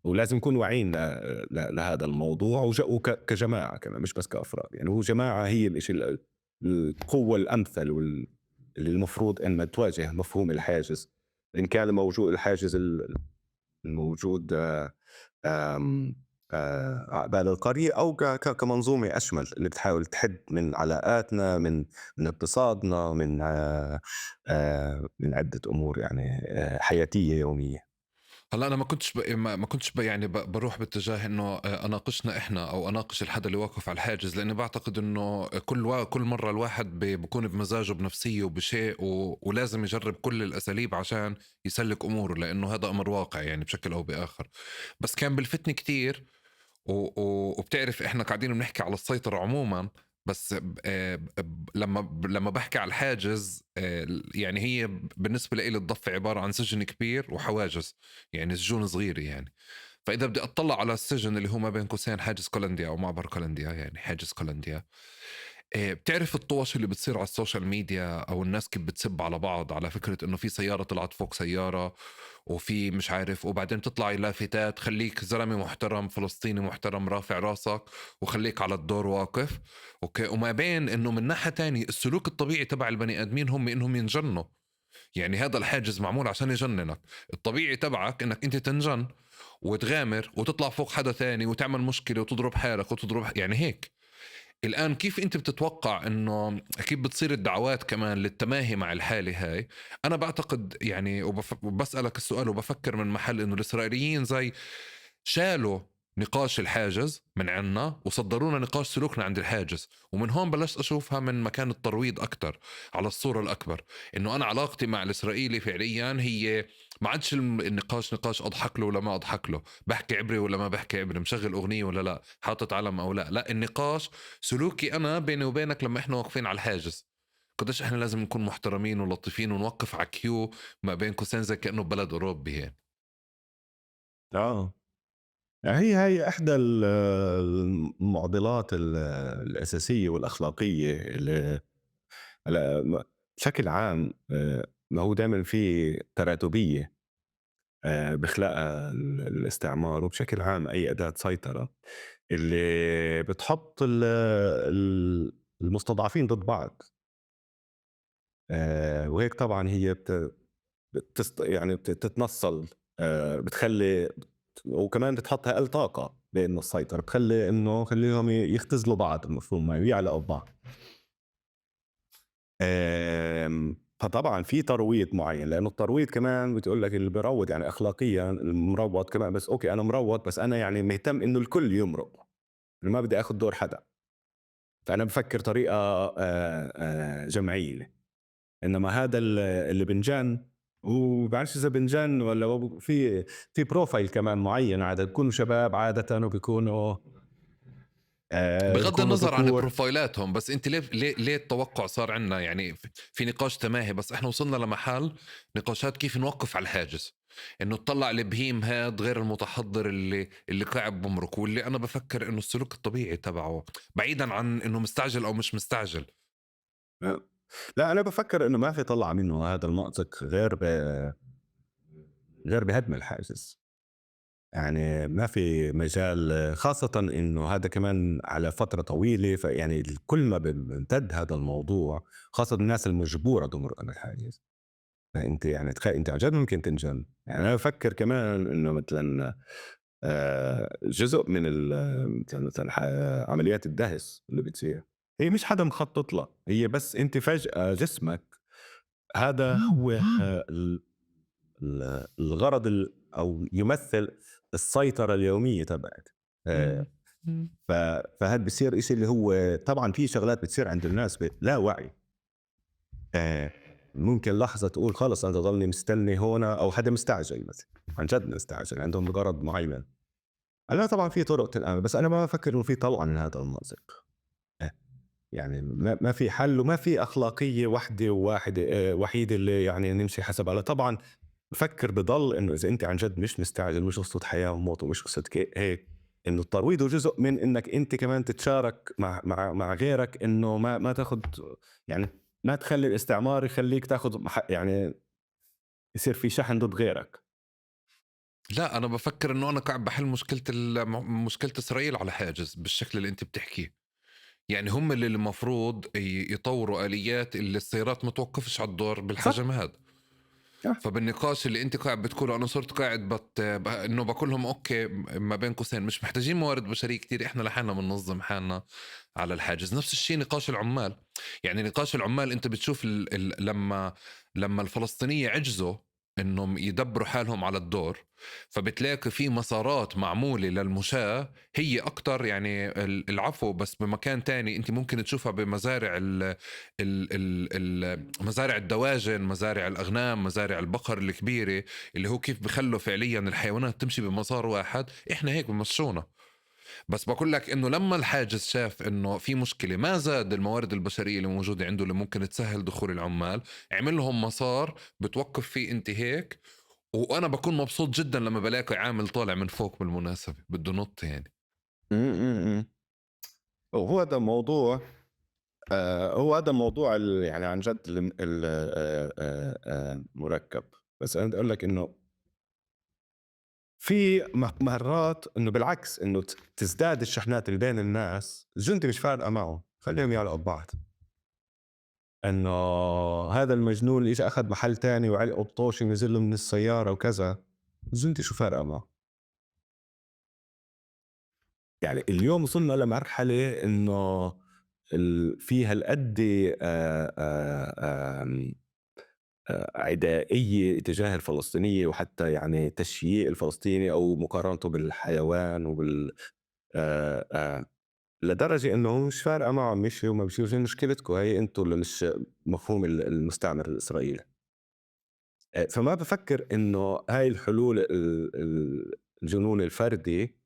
ولازم نكون واعيين لهذا الموضوع كجماعة كمان مش بس كأفراد، يعني هو جماعة هي الإشي القوة الأمثل اللي المفروض إنها تواجه مفهوم الحاجز، إن كان الحاجز الموجود آمم عقبال القرية أو كمنظومة أشمل اللي بتحاول تحد من علاقاتنا، من اقتصادنا، من عدة أمور يعني حياتية يومية. هلا انا ما كنتش يعني بروح باتجاه انه اناقشنا احنا او اناقش الحدا اللي واقف على الحاجز، لاني بعتقد انه كل مره الواحد بكون بمزاجه بنفسيه وبشيء ولازم يجرب كل الاساليب عشان يسلك اموره، لانه هذا امر واقع يعني بشكل او باخر. بس كان بلفتني كتير وبتعرف احنا قاعدين بنحكي على السيطرة عموما، بس لما بحكي على الحاجز يعني هي بالنسبة لي الضفة عبارة عن سجن كبير وحواجز، يعني سجون صغيرة يعني. فإذا بدي أطلع على السجن اللي هو ما بين قوسين حاجز كولنديا أو معبر كولنديا، يعني حاجز كولنديا، بتعرف الطوش اللي بتصير على السوشيال ميديا او الناس كيف بتسب على بعض على فكرة انه في سيارة طلعت فوق سيارة وفي مش عارف، وبعدين تطلع لافتات خليك زلمة محترم فلسطيني محترم رافع راسك وخليك على الدور واقف. اوكي، وما بين انه من ناحية تانية السلوك الطبيعي تبع البني ادمين هم انهم ينجنوا، يعني هذا الحاجز معمول عشان يجننك. الطبيعي تبعك انك انت تنجن وتغامر وتطلع فوق حدا تاني وتعمل مشكلة وتضرب حالك يعني هيك. الآن كيف أنت بتتوقع أنه كيف بتصير الدعوات كمان للتماهي مع الحالة هاي؟ أنا بعتقد يعني وبسألك السؤال وبفكر من محل أنه الإسرائيليين زي شالوا نقاش الحاجز من عنا وصدرونا نقاش سلوكنا عند الحاجز، ومن هون بلشت أشوفها من مكان الترويض أكتر على الصورة الأكبر. إنه أنا علاقتي مع الإسرائيلي فعليا هي ما عادش النقاش نقاش أضحك له ولا ما أضحك له، بحكي عبري ولا ما بحكي عبري، مشغل أغنية ولا لا، حاطط علم أو لا. لا، النقاش سلوكي أنا بيني وبينك لما إحنا واقفين على الحاجز، قديش إحنا لازم نكون محترمين ولطيفين ونوقف على كيو ما بين قوسين زي كأنه بلد أوروبي هيك. آه. هي إحدى المعضلات الأساسية والأخلاقية اللي هلأ بشكل عام ما هو دايمًا في تراتبية بيخلقها الاستعمار، وبشكل عام أي أداة سيطرة اللي بتحط المستضعفين ضد بعض. وهيك طبعًا هي يعني بتتنصل بتخلّي وكمان بتحط أقل طاقة بإنه السيطرة، بتخلّي إنه خلّيهم يختزلوا بعض المفهوم ما يعلقوا ببعض. فطبعًا في ترويض معيّن، لإنه الترويض كمان بتقول لك اللي بيروّض يعني أخلاقيًا المروّض كمان، بس أوكي أنا مروّض بس أنا يعني مهتم إنه الكل يمرق، أنا ما بدي آخُد دور حدا، فأنا بافكّر طريقة جمعية. إنما هذا اللي بنجان وبعرفش إذا بنجان والّا هو في profile كمان معيّن عادة بيكونوا شباب عادةً وبيكونوا بغض بيكونوا النظر عن ذكور. بروفايلاتهم، بس انت ليه التوقع صار عندنا يعني في نقاش تماهي، بس احنا وصلنا لمحل نقاشات كيف نوقف على الحاجز، انه تطلع البهيم هاد غير المتحضر اللي قاعد بمرك، واللي انا بفكر انه السلوك الطبيعي تبعه بعيدا عن انه مستعجل او مش مستعجل. أ لأ أنا بافكّر إنه ما في طلعة منه هذا المأزق غير بهدم الحاجز، يعني ما في مجال خاصةً إنه هذا كمان على فترة طويلة، فيعني كل ما بيمتد هذا الموضوع خاصةً الناس المجبورة تمرق من الحاجز. فأنتِ يعني أنتِ عن جد ممكن تنجن، يعني أنا بافكّر كمان إنه مثلًا جزء من مثلًا عمليات الدهس اللي بتصير، هي مش حدا مخطط لها، هي بس أنتِ فجأة جسمك هذا هو الغرض أو يمثّل السيطرة اليومية تبعك. آآ مم. مم. ف فهاد بصير إشي اللي هو طبعًا في شغلات بتصير عند الناس بلا وعي. آآ ممكن لحظة تقول خلص أنا ضلني مستني هون أو حدا مستعجل مثلًا، عن جد مستعجل عندهم غرض معيّن. هلأ طبعًا في طرق تنأمن، بس أنا ما بافكر إنه في طلعة من هذا المأزق. آه، يعني ما في حل وما في أخلاقية واحدة وواحدة وحيدة اللي يعني نمشي حسب على طبعًا بفكر بضل إنه إذا أنت عن جد مش مستعجل، مش قصة حياة وموت ومش قصة هيك، إنه الترويض هو جزء من إنك أنت كمان تتشارك مع غيرك، إنه ما تاخد يعني ما تخلي الاستعمار يخليك تاخد يعني يصير في شحن ضد غيرك. لا أنا بفكر إنه أنا قاعد بحل مشكلة مشكلة إسرائيل على حاجز بالشكل اللي أنت بتحكيه. يعني هم اللي المفروض يطوروا آليات اللي السيارات ما توقفش على الدور صح. بالحجم هذا. آه. فبالنقاش اللي انت قاعد بتقوله انا صرت قاعد انه بقول لهم اوكي ما بين قوسين مش محتاجين موارد بشريه كتير، احنا لحالنا بننظم حالنا على الحاجز. نفس الشيء نقاش العمال. يعني نقاش العمال انت بتشوف لما الفلسطينيه عجزوا انهم يدبروا حالهم على الدور، فبتلاقي في مسارات معموله للمشاة هي اكتر. يعني العفو بس بمكان تاني انت ممكن تشوفها بمزارع مزارع الدواجن، مزارع الأغنام، مزارع البقر الكبيرة، اللي هو كيف بخلوا فعليا الحيوانات تمشي بمسار واحد. إحنا هيك بمشونا. بس بقول لك إنه لما الحاجز شاف إنه في مشكلة، ما زاد الموارد البشرية اللي موجودة عنده اللي ممكن تسهل دخول العمال، عمل لهم مسار بتوقف فيه أنت هيك. وأنا بكون مبسوط جدا لما بلاقي عامل طالع من فوق بالمناسبة بده نط يعني. إمم. وهو ده موضوع هو هذا الموضوع يعني عن جد مركب. بس أنا بدي أقول لك إنه في مرات إنه بالعكس إنه تزداد الشحنات اللي بين الناس، الجندي مش فارقة معه، خليهم يعلقوا ببعض. إنه هذا المجنون اللي إجى أخذ محل تاني وعلقه بطوش ونزل له من السيارة وكذا، الجندي شو فارقة معه؟ يعني اليوم وصلنا لمرحلة إنه في هالقد آمم عدائية تجاه الفلسطينية، وحتى يعني تشييع الفلسطيني أو مقارنته بالحيوان لدرجة إنه مش فارقة معه مشي وما مشيش، مشكلتكم هي أنتم اللي مش مفهوم المستعمر الإسرائيلي. فما بفكر إنه هاي الحلول الجنون الفردي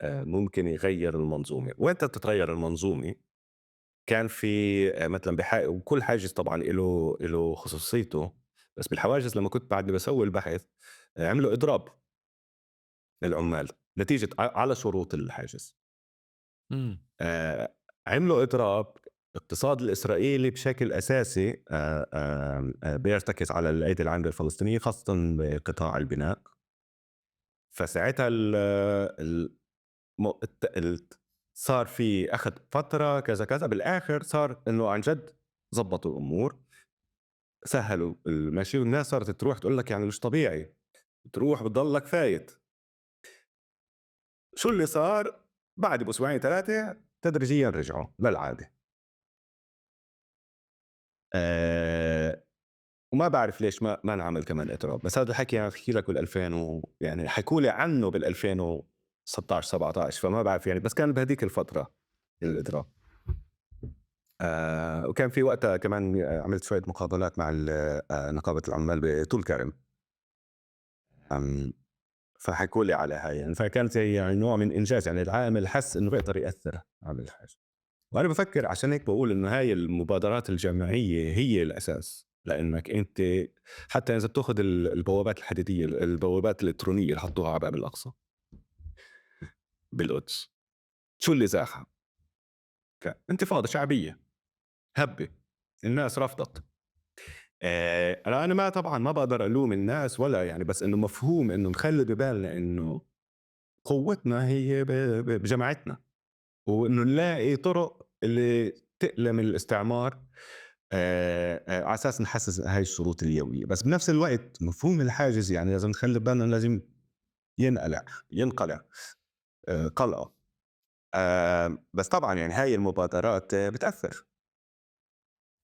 ممكن يغير المنظومة. وأنت بتتغير المنظومة كان في مثلًا وكل حاجز طبعًا إله خصوصيته. بس بالحواجز لمّا كنت بعدني باسوي البحث عملوا إضراب للعمال نتيجة على شروط الحاجز. امم عملوا إضراب. الاقتصاد الإسرائيلي بشكل أساسي بيرتكز على الأيدي العاملة الفلسطينية خاصةً بقطاع البناء. فساعتها ال ال م الت ال صار في أخد فترة كذا، بالآخر صار إنه عن جد ضبّطوا الأمور. سهّلوا المشي والناس صارت تروح تقول لك يعني مش طبيعي، تروح بتضلّك فايت. شو اللي صار؟ بعد بأسبوعين 3 تدريجيًا رجعوا للعادة. آآ وما باعرف ليش ما انعمل كمان إضراب. بس هذا الحكي أنا باحكي لك بال2000 يعني حكوا لي عنه بال2016 17، فما باعرف يعني، بس كان بهديك الفترة الإضراب. وكان في وقتها كمان عملت شوية مقابلات مع نقابة العمال بطول كرم. آمم فحكوا لي على هاي يعني، فكانت هي يعني نوع من إنجاز، يعني العامل حس إنه بيقدر يأثّر على الحاجة. وأنا بافكّر عشان هيك باقول إنه هاي المبادرات الجماعية هي الأساس، لإنّك أنت حتى إذا بتاخُد البوابات الحديدية البوابات الإلكترونية اللي حطّوها على باب الأقصى بالقدس، شو اللي زاحها؟ انتفاضة شعبية هبّة، الناس رفضت. أنا ما طبعًا ما باقدر ألوم الناس ولا يعني، بس إنه مفهوم إنه نخلّي ببالنا إنه قوتنا هي بجماعتنا، وإنه نلاقي طرق اللي تألم الاستعمار على أساس نحسّس هاي الشروط اليومية. بس بنفس الوقت مفهوم الحاجز يعني لازم نخلّي بالنا لازم ينقلع قلعه. بس طبعًا يعني هاي المبادرات بتأثّر.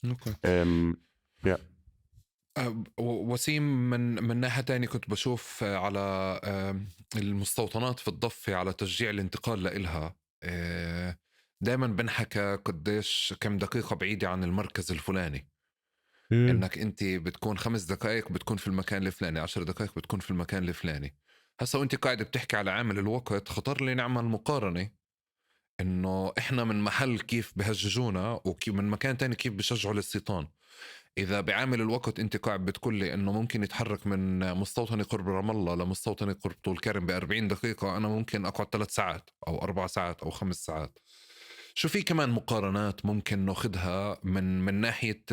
اوكي. آمم يا وسيم من ناحية تانية كنت بشوف على المستوطنات في الضفة على تشجيع الانتقال لإلها. دائما بنحكى قديش كم دقيقة بعيدة عن المركز الفلاني. إمم. انك انت بتكون 5 دقائق بتكون في المكان الفلاني، 10 دقائق بتكون في المكان الفلاني. هسا وانت قاعد بتحكي على عامل الوقت خطر لي نعمل مقارنة انه احنا من محل كيف بهججونا وكيف من مكان تاني كيف بشجعوا الاستيطان. إذا بعامل الوقت أنت قاعد بتقول لي إنه ممكن يتحرك من مستوطنة قرب رام الله لمستوطنة قرب طول كرم ب40 دقيقة، أنا ممكن أقعد 3 ساعات أو 4 ساعات أو 5 ساعات. شو في كمان مقارنات ممكن ناخدها من ناحية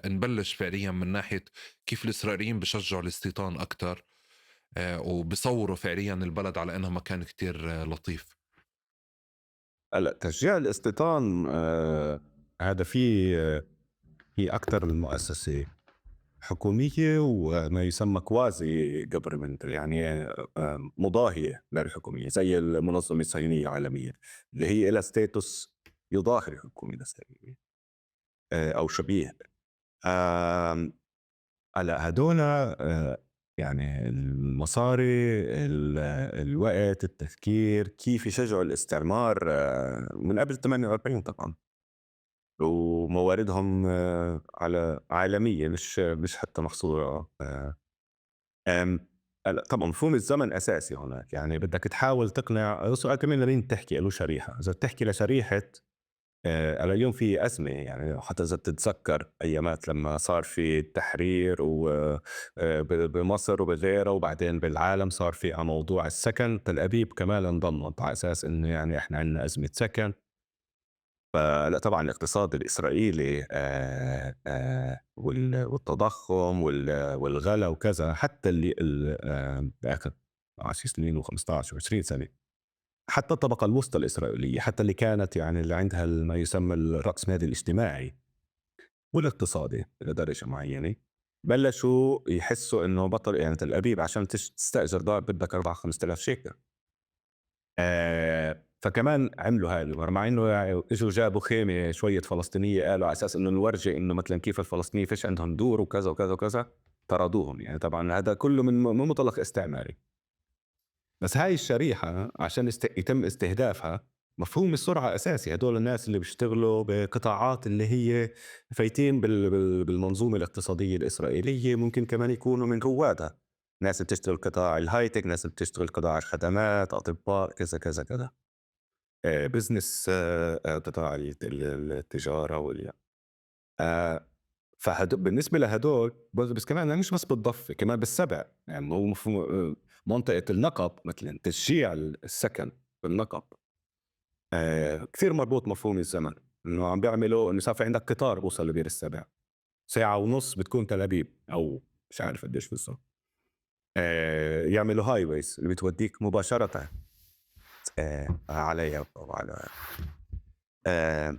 نبلش فعليا من ناحية كيف الإسرائيليين بشجعوا الاستيطان أكتر وبصوروا فعليا البلد على إنها مكان كتير لطيف. هلا تشجيع الاستيطان هذا في أكثر من مؤسسة حكومية وما يسمى كوازي governmental، يعني مضاهية للحكومية، زي المنظمة الصهيونية العالمية اللي هي لها ستاتوس يضاهي الحكومة الإسرائيلية أو شبيه. آم، هلا هدول يعني المصاري، الوقت، التفكير، كيف يشجعوا الاستعمار من قبل 48 طبعا، ومواردهم على عالمية، مش حتى محصورة. هلأ طبعًا مفهوم الزمن أساسي هناك، يعني بدك تحاول تقنع سؤال كمان لمين بتحكي له شريحة، إذا بتحكي لشريحة أنا اليوم في أزمة، يعني حتى إذا بتتذكر أيامات لمّا صار في التحرير و بمصر وبغيرها، وبعدين بالعالم صار في على موضوع السكن، تل أبيب كمان انضمت على أساس إنه يعني إحنا عندنا أزمة سكن. فلأ طبعًا الاقتصاد الإسرائيلي والتضخُّم والغلا وكذا، حتى اللي بآخر 10 سنين و15 و20 سنة، حتى الطبقة الوسطى الإسرائيلية، حتى اللي كانت يعني اللي عندها ما يسمى الرأسمالي الاجتماعي والاقتصادي إلى درجة معيّنة، بلشوا يحسّوا إنه بطل، يعني تل أبيب عشان تستأجر دار بدك 4-5000 شيكل. فكمان عملوا هاي المرة، مع إنه يعني إجوا جابوا خيمة شوية فلسطينية قالوا على أساس إنه نورجي إنه مثلًا كيف الفلسطينيين فيش عندهم دور وكذا وكذا وكذا، طردوهم. يعني طبعًا هذا كله من منطلق استعماري. بس هاي الشريحة عشان يتم استهدافها، مفهوم السرعة أساسي. هدول الناس اللي بيشتغلوا بقطاعات اللي هي فايتين بالمنظومة الاقتصادية الإسرائيلية، ممكن كمان يكونوا من روادها، ناس بتشتغل قطاع الهاي-تك، ناس بتشتغل قطاع الخدمات، أطباء، كذا، كذا، كذا. business، قطاع التجارة بالنسبة لهدول بس كمان مش بس بالضفة، كمان بالسبع، يعني هو مفهوم منطقة النقب مثلًا، تشجيع السكن بالنقب كثير مربوط مفهوم الزمن، إنه عم بيعملوا إنه صار في عندك قطار بوصل لبير السبع، ساعة ونُص بتكون تل أبيب، أو مش عارف قديش بالضبط. يعملوا highways اللي بتوديك مباشرةً عليها أو على آآ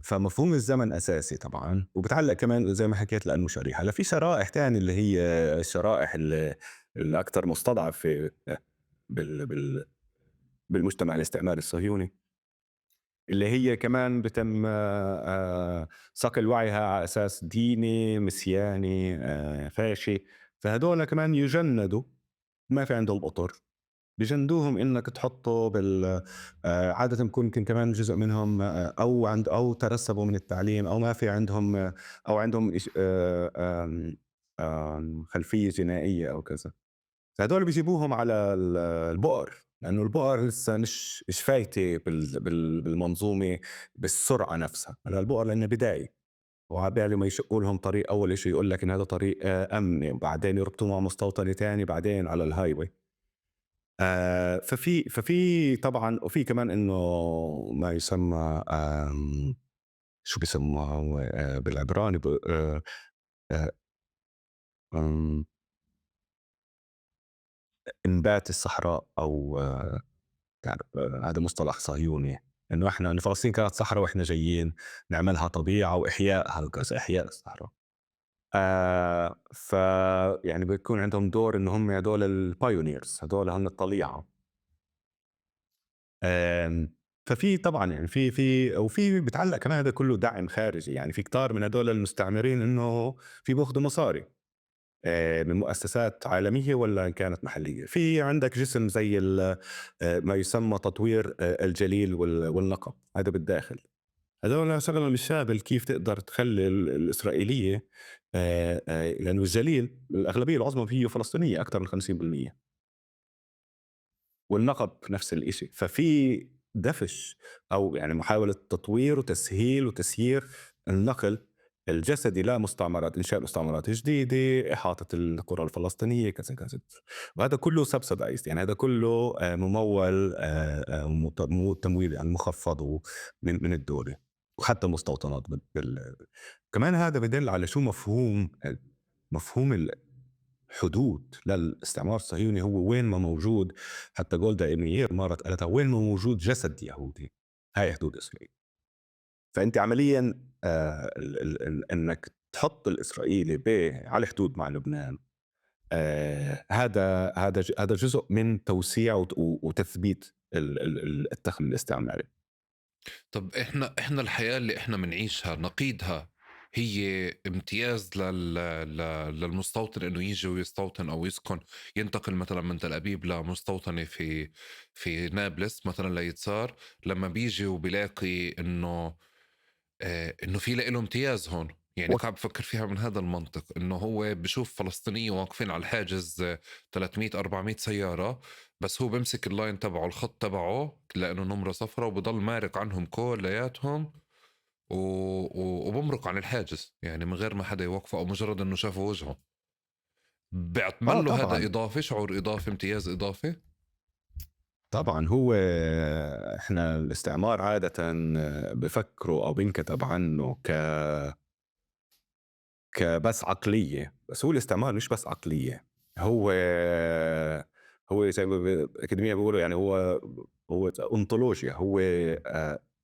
فمفهوم الزمن أساسي طبعًا، وبتعلّق كمان زي ما حكيت لأنه شريحة. هلأ في شرائح تانية اللي هي الشرائح الأكثر مستضعفة بالمجتمع الاستعماري الصهيوني، اللي هي كمان بتم صقل وعيها على أساس ديني، مسياني، فاشي. فهدول كمان يُجنّدوا، ما في عندهم أطر، بيجندوهم إنك تحطّه عادةً بيكون يمكن كمان جزء منهم أو ترسّبوا من التعليم، أو ما في عندهم أو عندهم خلفية جنائية أو كذا. فهدول بيجيبوهم على البؤر، لإنه البؤر لسه مش فايتة بالمنظومة بالسرعة نفسها. هلأ البؤر لإنها بداية، وعقبال ما يشقوا لهم طريق، أول إشي يقول لك إن هذا طريق أمني، وبعدين يربطوه مع مستوطنة تاني، بعدين على الhighway. ففي طبعًا، وفي كمان إنه ما يسمى شو بيسموها هو بالعبراني آآ آمم إنبات الصحراء، أو تعرف هذا مصطلح صهيوني، إنه فلسطين كانت صحرا وإحنا جايين نعملها طبيعة وإحيائها وكذا، إحياء الصحراء. فيعني بيكون عندهم دور إنه هم هدول الpioneers، هدول هن الطليعة. آمم، ففي طبعًا يعني وفي بيتعلّق كمان هذا كلّه دعم خارجي، يعني في كتار من هدول المستعمرين إنه بياخدوا مصاري من مؤسسات عالمية والّا إن كانت محلية. في عندك جسم زي ما يسمى تطوير الجليل والنقب، هذا بالداخل. هذول شغلهم الشاغل كيف تقدر تخلّي الإسرائيلية لأنه الجليل الأغلبية العظمى فيه فلسطينية أكتر من 50%، والنقب نفس الإشي. ففي دفش، أو يعني محاولة تطوير وتسهيل وتسيير النقل الجسدي لمستعمرات، إنشاء مستعمرات جديدة، إحاطة القرى الفلسطينية، كذا كذا. وهذا كله subsidized، يعني هذا كله ممول، تمويل يعني مخفض من الدولة وحتى المستوطنات كمان هذا بدل على شو مفهوم الحدود للاستعمار الصهيوني. هو وين ما موجود، حتى جولدا ميير مرت قالتها، وين ما موجود جسد يهودي هاي حدود إسرائيل. فأنت عمليا إنك تحط الإسرائيلي على الحدود مع لبنان، هذا جزء من توسيع وتثبيت التخم الاستعماري. طب إحنا الحياة اللي إحنا منعيشها نقيدها هي امتياز للمستوطن إنه يجي ويستوطن أو يسكن، ينتقل مثلا من تل أبيب لمستوطنة في نابلس مثلا ليتصار، لما بيجي وبيلاقي إنه في له امتياز هون. يعني قاعد بفكر فيها من هذا المنطق، إنه هو بشوف فلسطينية واقفين على الحاجز 300-400 سيارة، بس هو بمسك اللاين تبعه، الخط تبعه لأنه نمرة صفرة، وبضل مارق عنهم كلياتهم وبمرق عن الحاجز، يعني من غير ما حدا يوقفه أو مجرد إنه شافوا وجهه. بيعتمل له هذا طبعا إضافة، شعور إضافي، امتياز إضافي. طبعا. هو احنا الاستعمار عادة بفكروا او بينكتب عنه كبس عقلية، بس هو الاستعمار مش بس عقلية. هو زي ما الأكاديمية بيقولوا، يعني هو أنطولوجيا. هو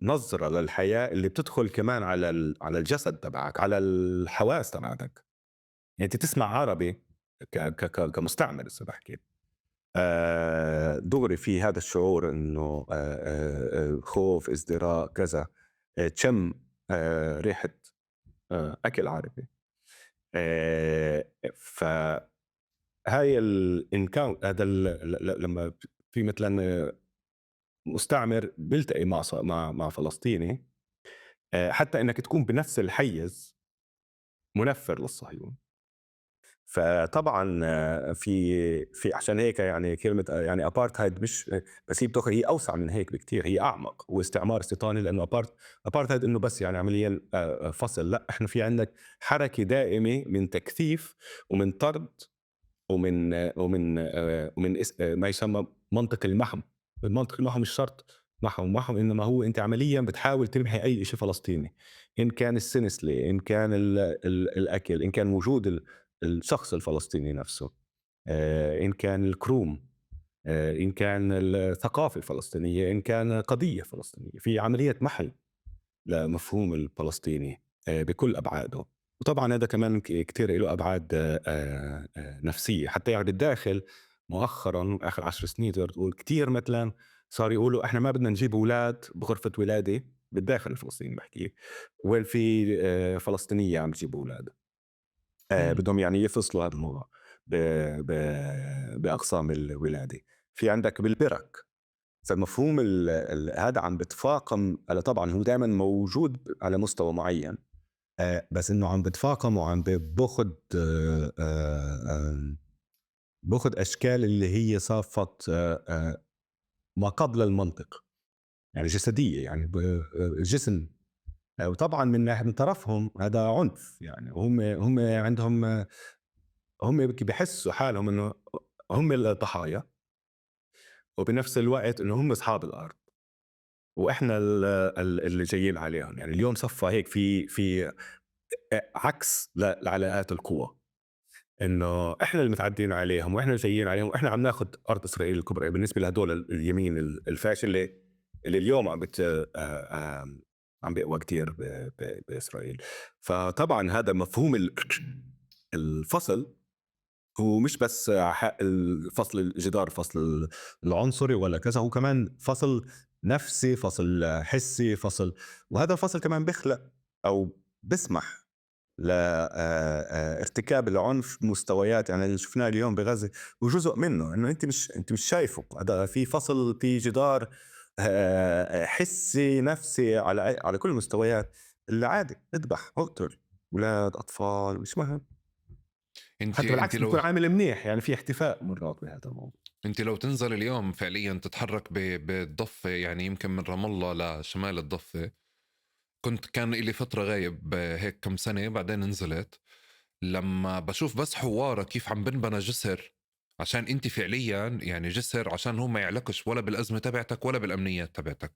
نظرة للحياة اللي بتدخل كمان على الجسد تبعك، على الحواس تبعتك. يعني انت تسمع عربي كمستعمر، هسه بحكي دغري في هذا الشعور انه خوف، ازدراء، كذا. تشم ريحة اكل عربي. فهاي الانكاونت هذا لما في مثلا مستعمر بيلتقي مع فلسطيني، حتى انك تكون بنفس الحيز منفر للصهيون. فطبعا في عشان هيك يعني كلمه يعني ابارتهايد مش بس، هي اوسع من هيك بكتير، هي اعمق. واستعمار استيطاني، لانه ابارتهايد انه بس يعني عمليا فصل. لا، احنا في عندك حركه دائمه من تكثيف ومن طرد ومن ما يسمى منطق المحو. المنطق المحو مش شرط محو، انما هو انت عمليا بتحاول تمحي اي شيء فلسطيني، ان كان السنسلي، ان كان الاكل، ان كان وجود الشخص الفلسطيني نفسه، ان كان الكروم، ان كان الثقافه الفلسطينيه، ان كان قضيه فلسطينيه. في عمليه محي لمفهوم الفلسطيني بكل أبعاده. وطبعا هذا كمان كتير له أبعاد نفسية حتى. يعني بالداخل مؤخرا آخر 10 سنين تقدر تقول كتير مثلا صار يقولوا إحنا ما بدنا نجيب أولاد بغرفة ولادة بالداخل الفلسطيني، بحكي وين في فلسطينية عم تجيب أولاد. بدهم يعني يفصلوا هذا الموضوع بأقسام الولادة. في عندك بالبرك، فمفهوم هذا عم بتفاقم. طبعا هو دائما موجود على مستوى معين، بس انه عم بتفاقم وعم باخذ باخذ اشكال اللي هي صافت ما قبل المنطق، يعني جسديه، يعني الجسم. وطبعا من طرفهم هذا عنف، يعني هم عندهم، هم بحسوا حالهم انه هم الضحايا، وبنفس الوقت انه هم اصحاب الارض واحنا اللي جايين عليهم. يعني اليوم صفى هيك في عكس لعلاقات القوى، انه احنا اللي متعدين عليهم واحنا جايين عليهم واحنا عم ناخذ ارض اسرائيل الكبرى بالنسبه لهدول اليمين الفاشل اللي اليوم عم بيقوى كتير باسرائيل. فطبعا هذا مفهوم الفصل هو مش بس الفصل الجدار، فصل العنصري ولا كذا، هو كمان فصل نفسي، فصل حسي، فصل. وهذا الفصل كمان بيخلق او بسمح لارتكاب العنف مستويات، يعني اللي شفناه اليوم بغزة وجزء منه انه انت مش شايفه. هذا في فصل، في جدار حسي نفسي على كل المستويات، اللي عادي اذبح اقتل اولاد اطفال مش مهم. انت حتى انت بالعكس لو بيكون عامل منيح، يعني في احتفاء مرات بهذا الموضوع. انت لو تنزل اليوم فعليا تتحرك بالضفة، يعني يمكن من رام الله لشمال الضفة، كان لي فترة غايب هيك كم سنة، بعدين نزلت. لما بشوف بس حوارة كيف عم بنبنى جسر عشان انت فعليا يعني جسر عشان هو ما يعلقش ولا بالأزمة تبعتك ولا بالأمنيات تبعتك.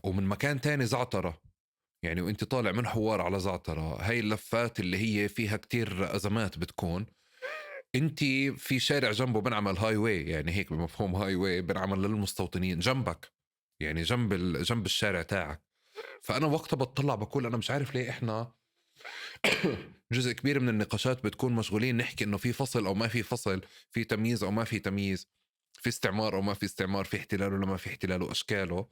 ومن مكان تاني زعترة، يعني وانت طالع من حوار على زعترة، هاي اللفات اللي هي فيها كتير أزمات بتكون. انت في شارع جنبه بنعمل هاي واي، يعني هيك بمفهوم هاي واي بنعمل للمستوطنين جنبك، يعني جنب الشارع تاعك. فأنا وقتها بتطلع بقول أنا مش عارف ليه إحنا جزء كبير من النقاشات بتكون مشغولين نحكي إنه في فصل أو ما في فصل، في تمييز أو ما في تمييز، في استعمار أو ما في استعمار، في احتلال ولا ما في احتلال وأشكاله.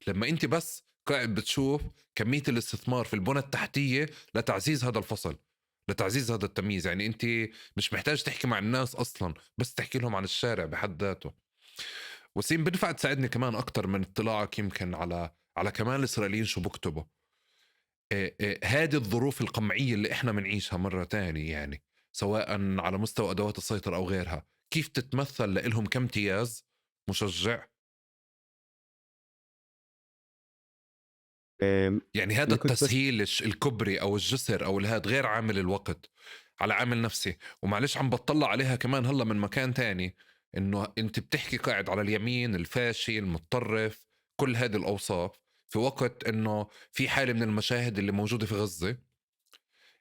لما أنت بس قاعد بتشوف كمية الاستثمار في البنى التحتية لتعزيز هذا الفصل، لتعزيز هذا التمييز، يعني أنت مش محتاج تحكي مع الناس أصلا، بس تحكي لهم عن الشارع بحد ذاته. وسيم بنفع تساعدني كمان أكتر من اطلاعك يمكن على كمان الإسرائيليين شو بكتبوا. هذه الظروف القمعية اللي إحنا منعيشها مرة تانية، يعني سواء على مستوى أدوات السيطرة أو غيرها، كيف تتمثل لإلهم كامتياز مشجع؟ آمم، يعني هذا اللي كنت بس التسهيل الكبري أو الجسر أو الهاد غير عامل الوقت، على عامل نفسي. ومعلش عم بطلع عليها كمان هلا من مكان تاني، إنه أنت بتحكي قاعد على اليمين الفاشي المتطرف، كل هذه الأوصاف، في وقت إنه في حالة من المشاهد اللي موجودة في غزة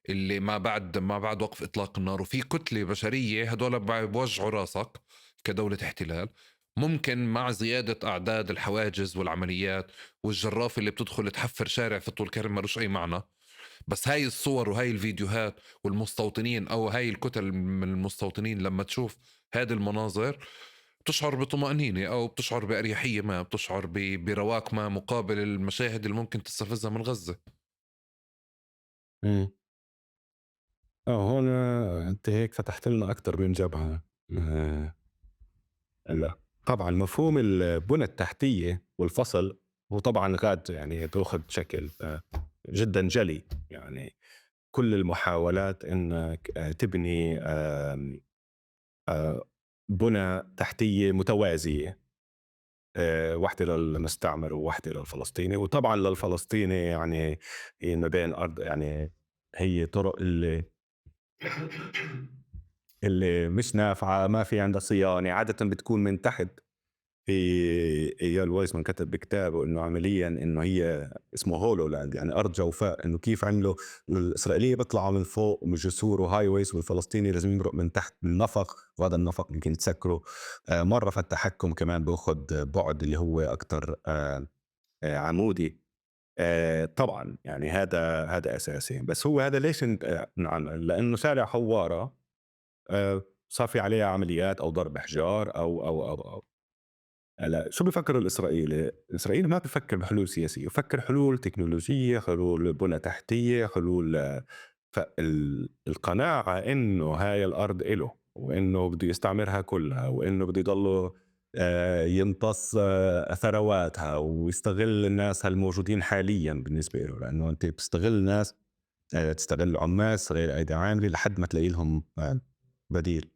اللي ما بعد وقف إطلاق النار، وفي كتلة بشرية هدول بوجعوا راسك كدولة احتلال. ممكن مع زيادة أعداد الحواجز والعمليات والجراف اللي بتدخل تحفر شارع في طول كرم ملوش أي معنى، بس هاي الصور وهاي الفيديوهات والمستوطنين أو هاي الكتل من المستوطنين لما تشوف هذه المناظر بتشعر بطمأنينة أو بتشعر بأريحية، ما بتشعر برواق ما مقابل المشاهد اللي ممكن تستفزها من غزة. إمم، هون أنت هيك فتحت لنا أكتر من جبهة. آآ هلأ طبعًا مفهوم البُنى التحتية والفصل هو طبعًا غاد يعني بياخُد شكل جدًا جَلي، يعني كل المحاولات إنّك تبني آآ بُنى تحتية متوازية، واحدة للمستعمر وواحدة للفلسطيني، وطبعًا للفلسطيني يعني هي ما بين أرض يعني هي طُرق اللي مش نافعة، ما في عندها صيانة، عادةً بتكون من تحت. في ايال وايزمان كتب بكتابه انه عمليا انه هي اسمه هولو لاند، يعني ارض جوفاء، انه كيف عملوا الاسرائيليه بيطلعوا من فوق من جسور وهاي ويز، والفلسطيني لازم يمرق من تحت النفق، وهذا النفق يمكن تسكره. مره فالتحكم كمان باخذ بعد اللي هو اكثر عمودي. طبعا يعني هذا اساسي، بس هو هذا ليش انعمل؟ لانه شارع حواره صار في عليها عمليات او ضرب احجار أو. هلا شو بفكر الإسرائيلي؟ الإسرائيلي ما بفكر بحلول سياسية، بفكر حلول تكنولوجية، حلول بنى تحتية، حلول القناعة إنه هاي الأرض إله، وإنه بده يستعمرها كلها، وإنه بده يضله يمتص ثرواتها ويستغل الناس الموجودين حاليا بالنسبة له، لأنه أنت بتستغل ناس، تستغل عمال، تستغل أيدي عاملة لحد ما تلاقي لهم بديل.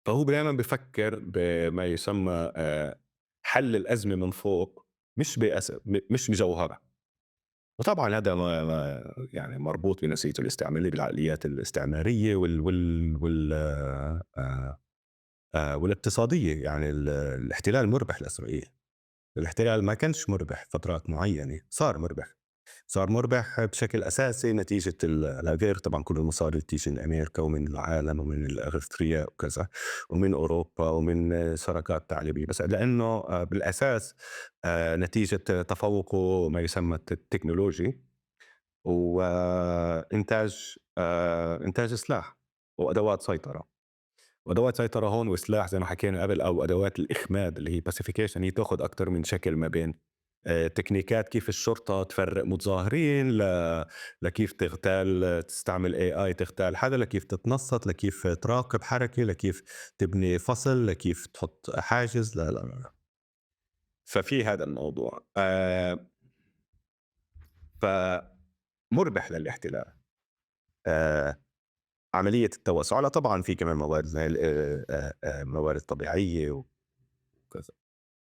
فهو دايمًا بيفكّر بما يسمى حل الأزمة من فوق، مش مش بجوهرها. وطبعًا هذا يعني مربوط بنسيجه الاستعمارية، بالعقليات الاستعمارية والاقتصادية. يعني الاحتلال مربح لإسرائيل، الاحتلال ما كانش مربح فترات معيّنة، صار مربح. صار مربح بشكل أساسي نتيجة غير طبعًا كل المصاري اللي بتيجي من أمريكا ومن العالم ومن الأثرياء وكذا، ومن أوروبا ومن شراكات تعليمية، بس لإنه بالأساس نتيجة تفوقه ما يسمى التكنولوجي، وإنتاج إنتاج سلاح وأدوات سيطرة. وأدوات سيطرة هون وسلاح زي ما حكينا قبل، أو أدوات الإخماد اللي هي pacification، هي تاخد أكتر من شكل، ما بين تكنيكات كيف الشرطة تفرق متظاهرين لكيف تغتال، تستعمل AI تغتال حدا، لكيف تتنصت، لكيف تراقب حركة، لكيف تبني فصل، لكيف تحط حاجز. لا لا لا. ففي هذا الموضوع فمربح للاحتلال عملية التوسع. لا طبعا في كمان موارد زي موارد طبيعية وكذا،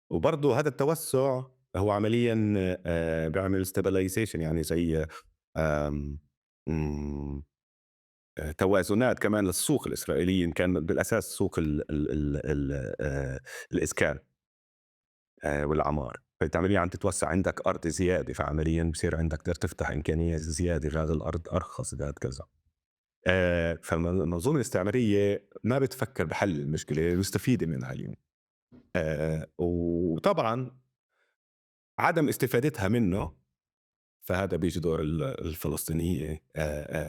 وبرضه هذا التوسع هو عمليًا بيعمل stabilization يعني زي آمم، إمم، توازنات كمان للسوق الإسرائيلي، إن كان بالأساس سوق الإسكان والعمار. فأنت عمليًا عم تتوسّع، عندك أرض زيادة، فعمليًا بصير عندك تقدر تفتح إمكانيات زيادة، فهذا الأرض أرخص، فهذا كذا. فالمنظومة الاستعمارية ما بتفكّر بحل المشكلة، مستفيدة منها اليوم. وطبعًا عدم استفادتها منّه، فهذا بيجي دور الفلسطينية،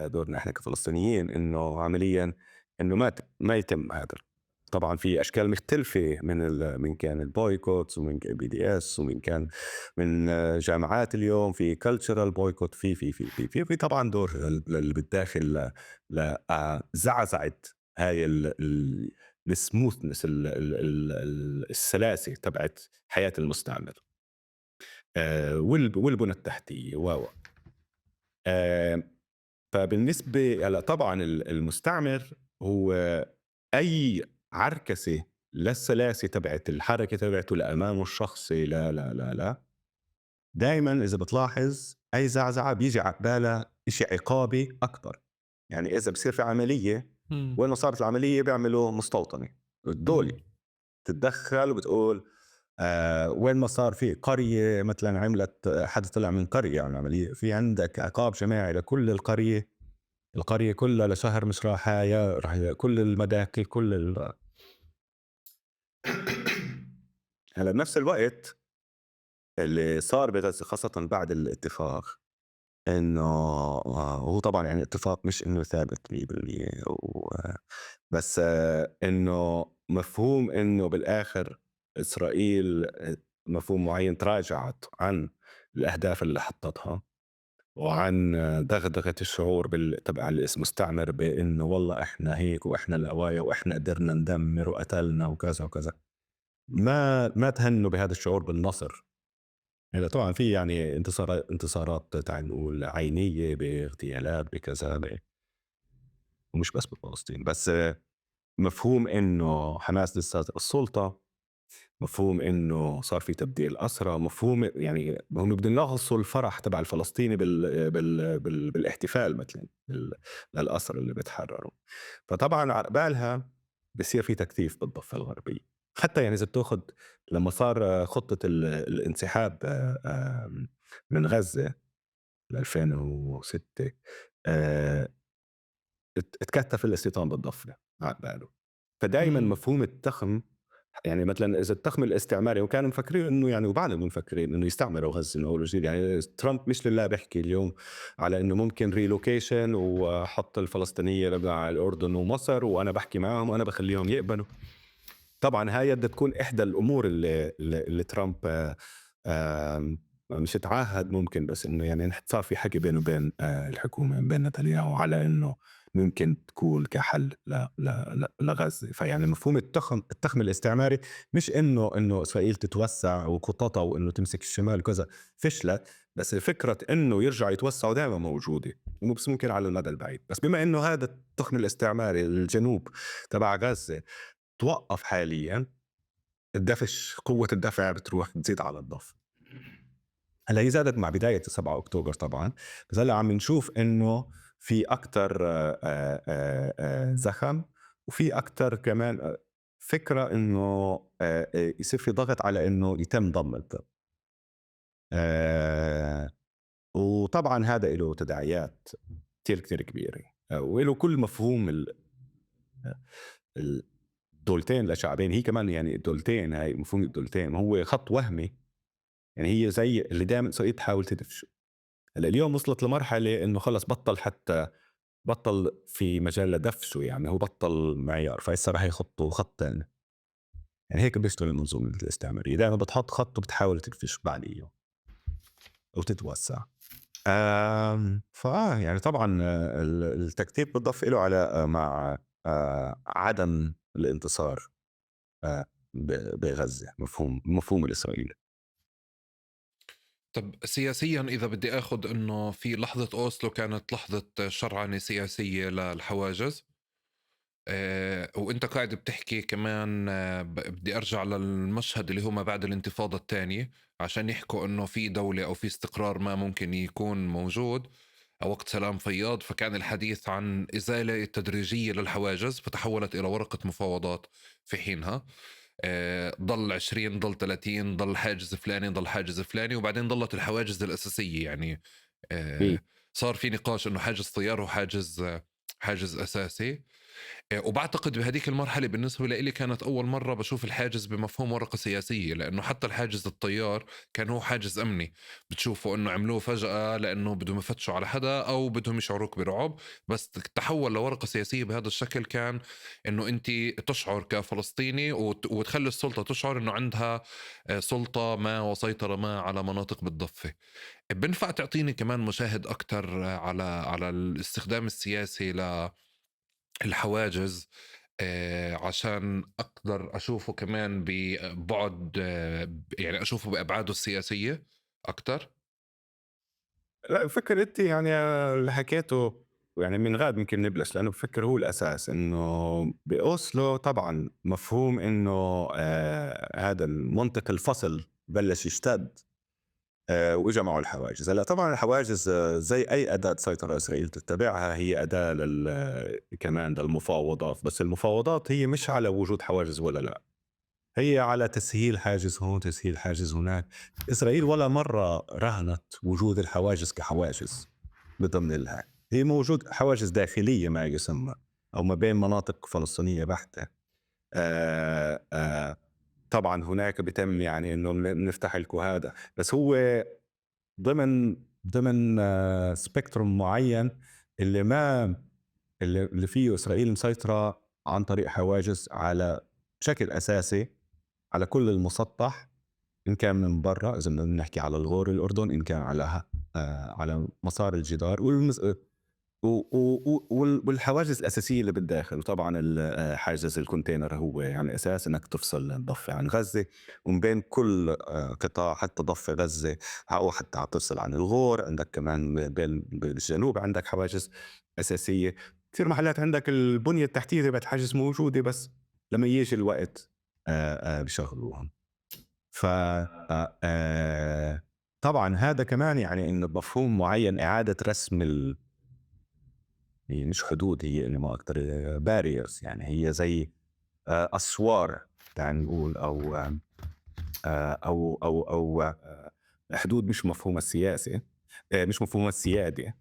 دورنا إحنا كفلسطينيين إنه عمليًا إنه ما يتم هذا. طبعًا في أشكال مختلفة من كان الboycotts ومن BDS ومن كان من جامعات اليوم في cultural boycott، في طبعًا دور بالداخل زعزعة هاي الsmoothness السلاسة تبعة حياة المستعمر والبنى التحتية آآ فبالنسبة هلأ طبعًا المستعمر هو أي عركسة للسلاسة تبعة الحركة تبعته لأمانه الشخصي، لا، دايمًا إذا بتلاحظ أي زعزعة بييجي على بالها إشي عقابي أكتر. يعني إذا بصير في عملية، إمم، وين ما صارت العملية بيعملوا مستوطنة، الدولة إمم، تتدخّل وبتقول وين ما صار في قرية مثلًا عملت حدا طلع من قرية عمل عملية، في عندك عقاب جماعي لكل القرية، القرية كلها لشهر مش راحة، راح كل المداخل كل هلأ بنفس الوقت اللي صار بغزة خاصةً بعد الاتفاق، إنه هو طبعًا يعني اتفاق مش إنه ثابت 100% بس إنه مفهوم إنه بالآخر إسرائيل مفهوم معين تراجعت عن الأهداف اللي حطتها، وعن دغدغة الشعور تبع المستعمر بإنه والله إحنا هيك وإحنا القوايا وإحنا قدرنا ندمر وقتلنا وكذا وكذا. ما تهنّوا بهذا الشعور بالنصر. هلأ طبعًا في يعني انتصارات تعال نقول عينية باغتيالات بكذا ومش بس بفلسطين، بس مفهوم إنه حماس لسه السلطة، مفهوم إنه صار في تبديل أسرى، مفهوم يعني هم بدهم ينغصوا الفرح تبع الفلسطيني بالاحتفال مثلًا للأسرى اللي بيتحرروا. فطبعًا عقبالها بصير في تكثيف بالضفة الغربية. حتى يعني إذا بتاخد لمّا صار خطة الانسحاب من غزة 2006 آآ اتكثّف الاستيطان بالضفة عقباله. فدايمًا إمم. مفهوم التخم، يعني مثلًا إذا التخم الاستعماري وكانوا مفكرين إنه يعني وبعدهم مفكرين إنه يستعمروا غزة من أول وجديد، يعني ترامب مش لله بيحكي اليوم على إنه ممكن relocation وحط الفلسطينية مع الأردن ومصر وأنا باحكي معاهم وأنا باخلّيهم يقبلوا. طبعًا هاي بدها تكون إحدى الأمور اللي ترامب مش اتعهد ممكن، بس إنه يعني صار في حكي بينه وبين الحكومة بين نتنياهو على إنه ممكن تكون كحل ل ل ل لغزة. فيعني مفهوم التخم الاستعماري مش إنه إسرائيل تتوسّع وخططها وإنه تمسك الشمال وكذا فشلت، بس فكرة إنه يرجعوا يتوسّعوا دايمًا موجودة، بس ممكن على المدى البعيد. بس بما إنه هذا التخم الاستعماري الجنوب تبع غزة توقّف حاليًا، قوة الدفع بتروح تزيد على الضفة. هلأ هي زادت مع بداية 7 أكتوبر طبعًا، بس هلأ عم نشوف إنه في أكتر زخم، وفي أكتر كمان فكرة إنه يصير في ضغط على إنه يتم ضم آآ وطبعًا هذا إله تداعيات كتير، كتير كبيرة، وإله كل مفهوم الدولتين لشعبين. هي كمان يعني الدولتين، هاي مفهوم الدولتين هو خط وهمي، يعني هي زي اللي دايمًا إسرائيل تحاول تدفشه. هلأ اليوم وصلت لمرحلة إنه خلص بطّل في مجال لدفشه، يعني هو بطّل معيار، فهسه راح يحطوا خط تاني. يعني هيك بيشتغل المنظومة الاستعمارية، دايمًا بتحط خط وبتحاول تكفش بعديه وتتوسع. يعني طبعًا التكتيك بتضاف له على مع عدم الانتصار بغزة، المفهوم الإسرائيلي. طب سياسيًا إذا بدي آخُد إنه في لحظة أوسلو كانت لحظة شرعنة سياسية للحواجز، وانت قاعد بتحكي كمان بدي ارجع للمشهد اللي هو ما بعد الانتفاضة الثانية، عشان يحكوا انه في دولة او في استقرار ما ممكن يكون موجود وقت سلام فياض. فكان الحديث عن إزالة تدريجية للحواجز، فتحولت إلى ورقة مفاوضات في حينها. ضل 20، ضل 30، ضل حاجز فلاني، ضل حاجز فلاني، وبعدين ضلت الحواجز الأساسية. يعني إيه. صار في نقاش انه حاجز طيار وحاجز حاجز اساسي. وبعتقد بهذيك المرحلة بالنسبة لي كانت أول مرة بشوف الحاجز بمفهوم ورقة سياسية، لأنه حتى الحاجز الطيار كان هو حاجز أمني، بتشوفوا أنه عملوه فجأة لأنه بدهم يفتشوا على حدا أو بدهم يشعروك برعب. بس تحول لورقة سياسية بهذا الشكل كان أنه أنت تشعر كفلسطيني وتخلي السلطة تشعر أنه عندها سلطة ما وسيطرة ما على مناطق بالضفة. بنفع تعطيني كمان مشاهد أكتر على الاستخدام السياسي للحواجز، عشان أقدر أشوفه كمان ببعد، يعني أشوفه بأبعاده السياسية أكتر. لأ بافكّر أنتِ يعني اللي حكيته يعني من غاد ممكن نبلش، لإنه بافكّر هو الأساس إنه بأوسلو طبعًا مفهوم إنه هذا المنطق الفصل بلّش يشتد وإجا معه الحواجز. هلأ طبعًا الحواجز زي أي أداة سيطرة إسرائيل تتبعها هي أداة كمان للمفاوضات، بس المفاوضات هي مش على وجود حواجز والّا لأ، هي على تسهيل حاجز هون، تسهيل حاجز هناك. إسرائيل ولا مرّة رهنت وجود الحواجز كحواجز بضمن الهاي، هي موجود حواجز داخلية ما يُسمى أو ما بين مناطق فلسطينية بحتة. آآ طبعًا هناك بيتم يعني إنه نفتح لكم هذا، بس هو ضمن spectrum معيّن اللي ما اللي فيه إسرائيل مسيطرة عن طريق حواجز على بشكل أساسي على كل المسطح، إن كان من برّا إذا بدنا نحكي على الغور الأردن، إن كان على مسار الجدار و و و والحواجز الأساسية اللي بالداخل. وطبعًا حاجز الكونتينر هو يعني أساس إنك تفصل الضفة عن غزة، ومن بين كل قطاع حتى ضفة غزة أو حتى تفصل عن الغور. عندك كمان بالجنوب عندك حواجز أساسية. كثير محلات عندك البنية التحتية تبعت حاجز موجودة، بس لما يجي الوقت بيشغلوهم. ف طبعًا هذا كمان يعني إنه بمفهوم معين إعادة رسم هي مش حدود، هي ما أكتر barriers، يعني هي زي أسوار تعال نقول أو حدود مش مفهومها السياسي، مش مفهومها السيادة.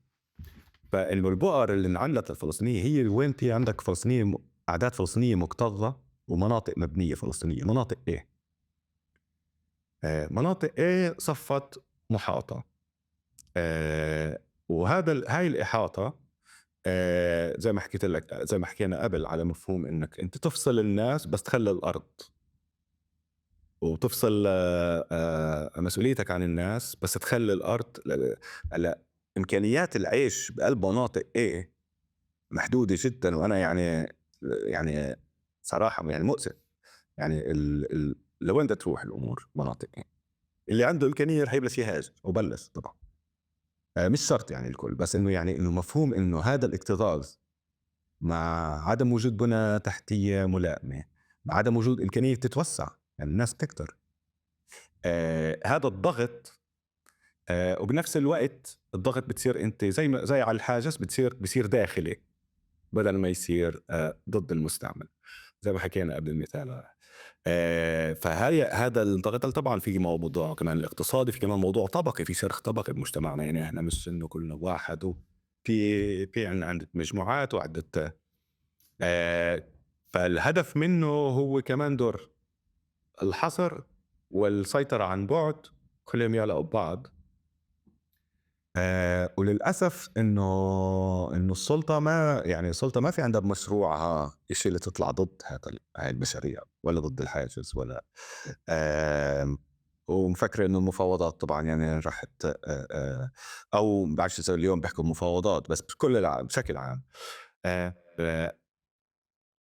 فإنه البؤر اللي انعملت للفلسطينية هي وين في عندك فلسطينية أعداد فلسطينية مكتظة ومناطق مبنية فلسطينية. مناطق إيه؟ مناطق إيه صفت محاطة. هاي الإحاطة زي ما حكيت لك، زي ما حكينا قبل، على مفهوم إنك أنت تفصل الناس بس تخلي الأرض، وتفصل مسؤوليتك عن الناس بس تخلي الأرض. هلا إمكانيات العيش بقلب مناطق إيه محدودة جدا. وأنا يعني صراحة يعني مؤسف، يعني لوين بدها تروح الأمور مناطق إيه؟ اللي عنده إمكانية رح يبلش يهاجر وبلش طبعا. مش شرط يعني الكل، بس إنه يعني إنه مفهوم إنه هذا الاكتظاظ مع عدم وجود بنى تحتية ملائمة، مع عدم وجود إمكانية تتوسع يعني الناس تكتر، هذا الضغط. وبنفس الوقت الضغط بتصير أنت زي على الحاجز بصير داخلي بدل ما يصير ضد المستعمر زي ما حكينا قبل المثال. هذا الضغط طبعا في موضوع كمان الاقتصادي، في كمان موضوع طبقي، في شرخ طبقي بمجتمعنا. يعني احنا مش انه كلنا واحد، وفي عندنا مجموعات وعدة. فالهدف منه هو كمان دور الحصر والسيطرة عن بعد، كلهم يلاقوا ببعض. وللأسف إنه السلطة ما يعني السلطة ما في عندها بمشروعها إشي اللي تطلع ضد هاي البشرية ولا ضد الحاجز ولا ومفكرة إنه المفاوضات طبعا يعني راحت أو بعرفش إذا اليوم بيحكوا مفاوضات، بس بشكل عام.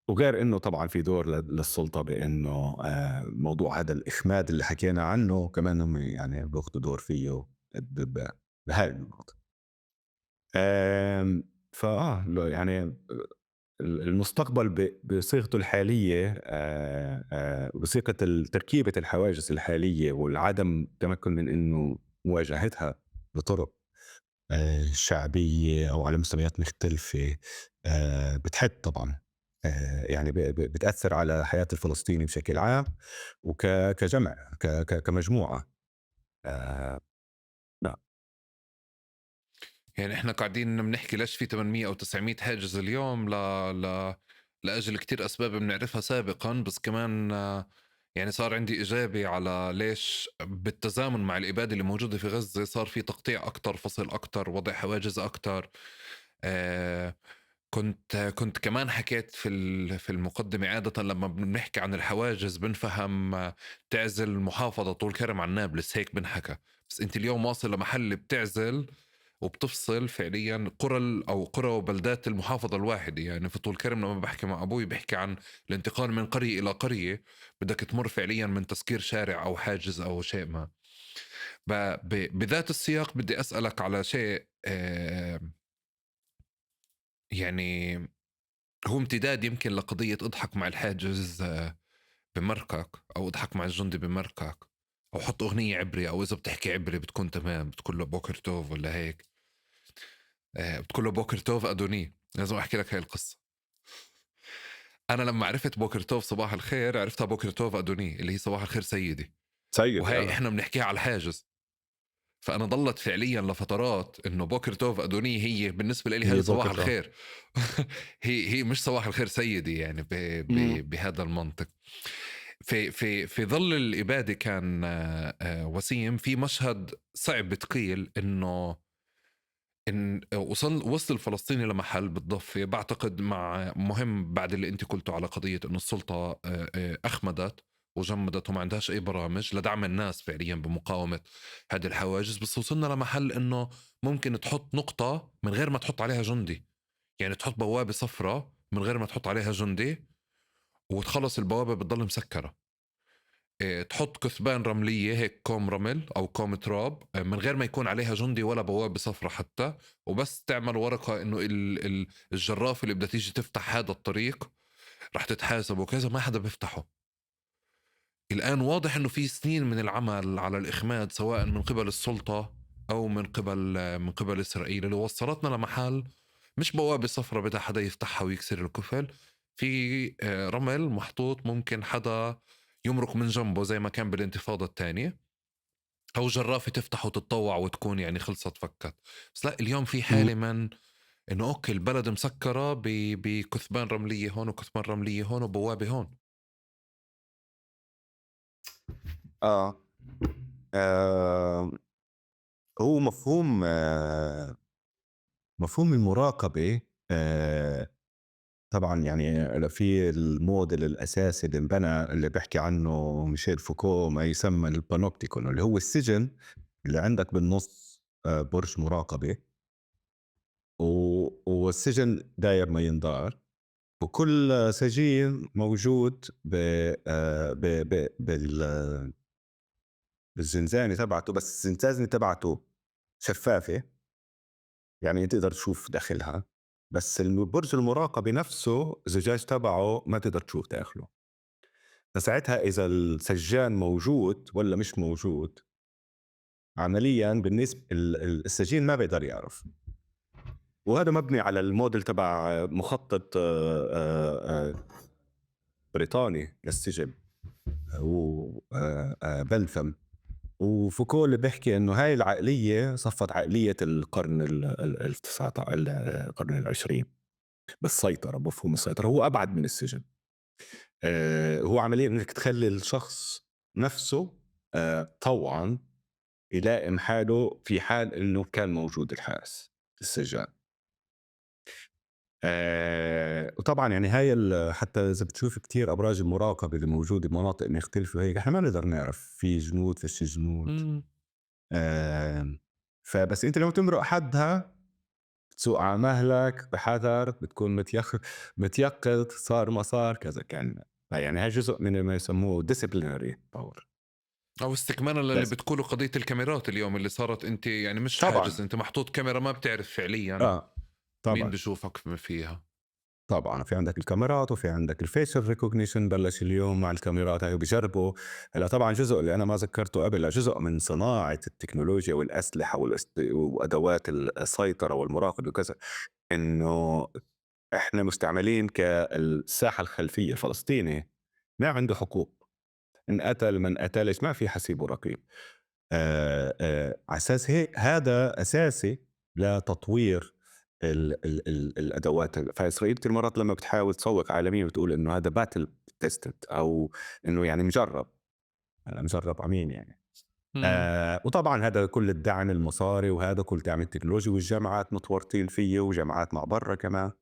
وغير إنه طبعا في دور للسلطة بإنه موضوع هذا الإخماد اللي حكينا عنه كمان هم يعني بياخدوا دور فيه بهاي النقطة. يعني المستقبل بصيغته الحالية، بصيغة تركيبة الحواجز الحالية والعدم تمكن من إنه مواجهتها بطرق شعبية أو على مستويات مختلفة، بتحد طبعًا، يعني بتأثّر على حياة الفلسطيني بشكل عام كجمع كمجموعة. آآ نعم. يعني إحنا قاعدين بنحكي ليش في 800 أو 900 حاجز اليوم لأجل كتير أسباب بنعرفها سابقا، بس كمان يعني صار عندي إجابة على ليش بالتزامن مع الإبادة اللي موجودة في غزة صار في تقطيع أكتر، فصل أكتر، وضع حواجز أكتر. آه، كنت كمان حكيت في المقدمة، عادة لما بنحكي عن الحواجز بنفهم تعزل محافظة طول كرم عن نابلس، هيك بنحكى. بس انت اليوم واصل لمحل بتعزل وبتفصل فعليا او قرى وبلدات المحافظة الواحدة. يعني في طول كرم لما بحكي مع ابوي بحكي عن الانتقال من قرية الى قرية، بدك تمر فعليا من تسكير شارع او حاجز او شيء ما. بذات السياق بدي اسألك على شيء، يعني هو امتداد يمكن لقضية اضحك مع الحاجز بمركك، أو اضحك مع الجندي بمركك، أو حط أغنية عبري، أو إذا بتحكي عبري بتكون تمام، بتقول له بوكر توف ولا هيك. بتقول له بوكر توف أدوني. لازم أحكي لك هاي القصة. أنا لما عرفت بوكر توف صباح الخير عرفتها بوكر توف أدوني، اللي هي صباح الخير سيدي. سيدي وهاي إحنا بنحكيها على الحاجز. فأنا ضلت فعليا لفترات إنه بوكر توف أدوني هي بالنسبة لي هذا هي صباح بوكر. الخير. هي مش صباح الخير سيدي، يعني إمم. بهذا المنطق. في ظل الإبادة كان وسيم في مشهد صعب تقيل إنه إن وصل الفلسطيني لمحل بالضفة، بعتقد مع مهم بعد اللي أنت قلته على قضية إنه السلطة أخمدت وجمدت وما عندهاش أي برامج لدعم الناس فعليا بمقاومة هذه الحواجز. بس وصلنا لمحل إنه ممكن تحط نقطة من غير ما تحط عليها جندي، يعني تحط بوابة صفراء من غير ما تحط عليها جندي، وتخلص البوابة بتضل مسكرة. تحط كثبان رملية هيك، كوم رمل أو كوم تراب، من غير ما يكون عليها جندي ولا بوابة صفرة حتى، وبس تعمل ورقة إنه الجراف اللي بدها تيجي تفتح هذا الطريق رح تتحاسب وكذا، ما حدا بيفتحه. الآن واضح إنه في سنين من العمل على الإخماد سواء من قبل السلطة أو من قبل إسرائيل، اللي وصلتنا لمحل مش بوابة صفرة بدها حدا يفتحها ويكسر الكفل، في رمل محطوط ممكن حدا يمرق من جنبه زي ما كان بالانتفاضة الثانية، أو جرافة تفتح وتتطوع وتكون يعني خلصت فكت. بس لا، اليوم في إمم. حالة من إنه أوكي البلد مسكرة بكثبان رملية هون وكثبان رملية هون وبوابة هون. آه. آمم هو مفهوم المراقبة، طبعًا يعني في الموديل الأساسي اللي انبنى اللي بيحكي عنه ميشيل فوكو، ما يسمى الpanopticon، اللي هو السجن اللي عندك بالنُص برج مراقبة، والسجن داير ما ينضار، وكل سجين موجود ب ب ب بالزنزانة تبعته، بس الزنزانة تبعته شفافة، يعني تقدر تشوف داخلها، بس برج المراقبة نفسه الزجاج تبعه ما تقدر تشوف داخله. فساعتها إذا السجّان موجود والّا مش موجود، عمليًا السجين ما بيقدر يعرف، وهذا مبني على الmodel تبع مخطط بريطاني للسجن، هو بنثم. وفوكو اللي بيحكي إنه هاي العقلية صفت عقلية القرن القرن العشرين بالسيطرة، مفهوم السيطرة هو أبعد من السجن. هو عمليًا إنك تخلّي الشخص نفسه طوعًا يلائم حاله في حال إنه كان موجود الحارس السجّان. وطبعًا يعني هاي حتى إذا بتشوف كتير أبراج المراقبة اللي موجودة بمناطق مختلفة وهيك، إحنا ما بنقدر نعرف في جنود فيش جنود. مم. فبس أنت لو تمرق حدها بتسوق على مهلك بحذر، بتكون متيقظ، صار ما صار كذا كان. يعني هاي جزء من ما يسموه disciplinary power. أو استكمالا للي بس بتقوله قضية الكاميرات اليوم اللي صارت، أنت يعني مش طبعًا. حاجز، أنت محطوط كاميرا ما بتعرف فعليا مين طبعًا. بشوفك فيها. طبعا في عندك الكاميرات وفي عندك الفيشل ريكوجنيشن، بلش اليوم مع الكاميرات هاي بيجربوا. هلا طبعا جزء اللي انا ما ذكرته قبل، جزء من صناعه التكنولوجيا والاسلحه وادوات السيطره والمراقبه وكذا، انه احنا مستعملين كالساحه الخلفيه. الفلسطيني ما عنده حقوق، ان قتل من قتلش ما في حسيب ورقيب. على اساس هيك هذا اساسي لتطوير الادوات. فاسرائيل كثير مرات لما بتحاول تسوق عالميا بتقول انه هذا باتل تيستد، او انه يعني مجرب. هلا مجرب عمين يعني. إمم. وطبعا هذا كل الدعم المصاري وهذا كل دعم التكنولوجي، والجامعات متورطين فيه، وجامعات مع برا كمان.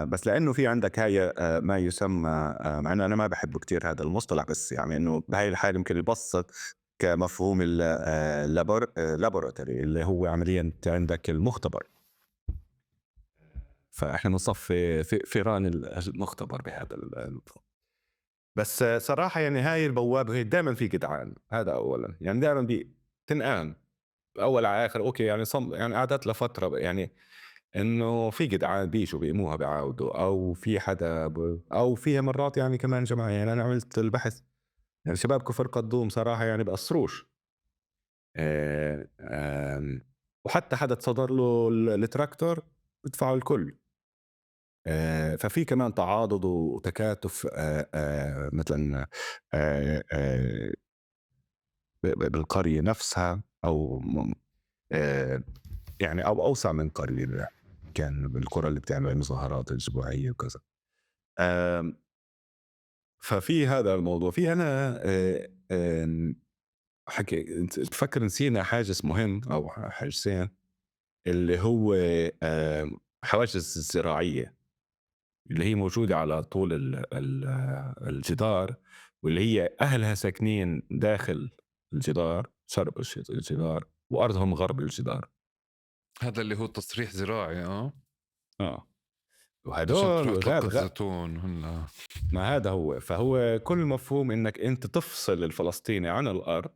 بس لانه في عندك هاي ما يسمى، مع انه انا ما بحبه كتير هذا المصطلح، بس يعني انه بهاي الحاله يمكن يبسط كمفهوم اللابوراتوري، اللي هو عمليا انت عندك المختبر. فاحنا بنصفي في فيران المختبر بهذا المفهوم. بس صراحه يعني هاي البوابه هي دائما في جدعان، هذا اولا، يعني دائما بتنقان اول على اخر. اوكي يعني يعني قعدت لفتره يعني انه في جدعان بيجوا بيقيموها بيعاودوا، او في حدا او فيها مرات يعني كمان جماعه. يعني انا عملت البحث، يعني شباب كفر قدوم صراحه يعني بقصروش. وحتى حدا تصدر له التراكتور بدفعوا الكل. ففي كمان تعاضد وتكاتف، مثلا بالقريه نفسها، او آه، يعني او اوسع من قريه، كان بالقرى اللي بتعمل المظاهرات الاسبوعيه وكذا. آمم، ففي هذا الموضوع. في أنا حكي أنت بافكر نسينا حاجز مهم أو حاجزين، اللي هو حواجز الزراعية، اللي هي موجودة على طول الجدار، واللي هي أهلها ساكنين داخل الجدار، شرق الجدار، وأرضهم غرب الجدار. هذا اللي هو تصريح زراعي آه، عشان تروح وهدول تلقّط زيتون ما هذا هو. فهو كل مفهوم انك انت تفصل الفلسطيني عن الارض،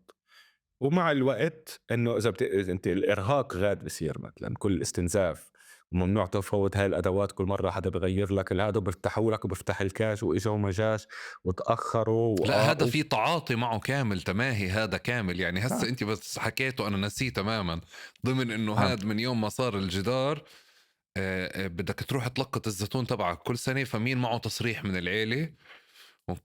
ومع الوقت انه اذا انت الارهاق غاد بصير، مثلا كل استنزاف، وممنوع تفوت هاي الادوات. كل مره حدا بغير لك هذا، بيفتحوا لك وبيفتح الكاش واجا وما جاش وتاخروا لأ، هذا في تعاطي معه كامل، تماهي هذا كامل. يعني هسه آه. أنت بس حكيته أنا نسيه تمامًا، ضمن إنه آه. هاد من يوم ما صار الجدار بدك تروح تلقّط الزيتون تبعك كل سنة، فمين معه تصريح من العيلة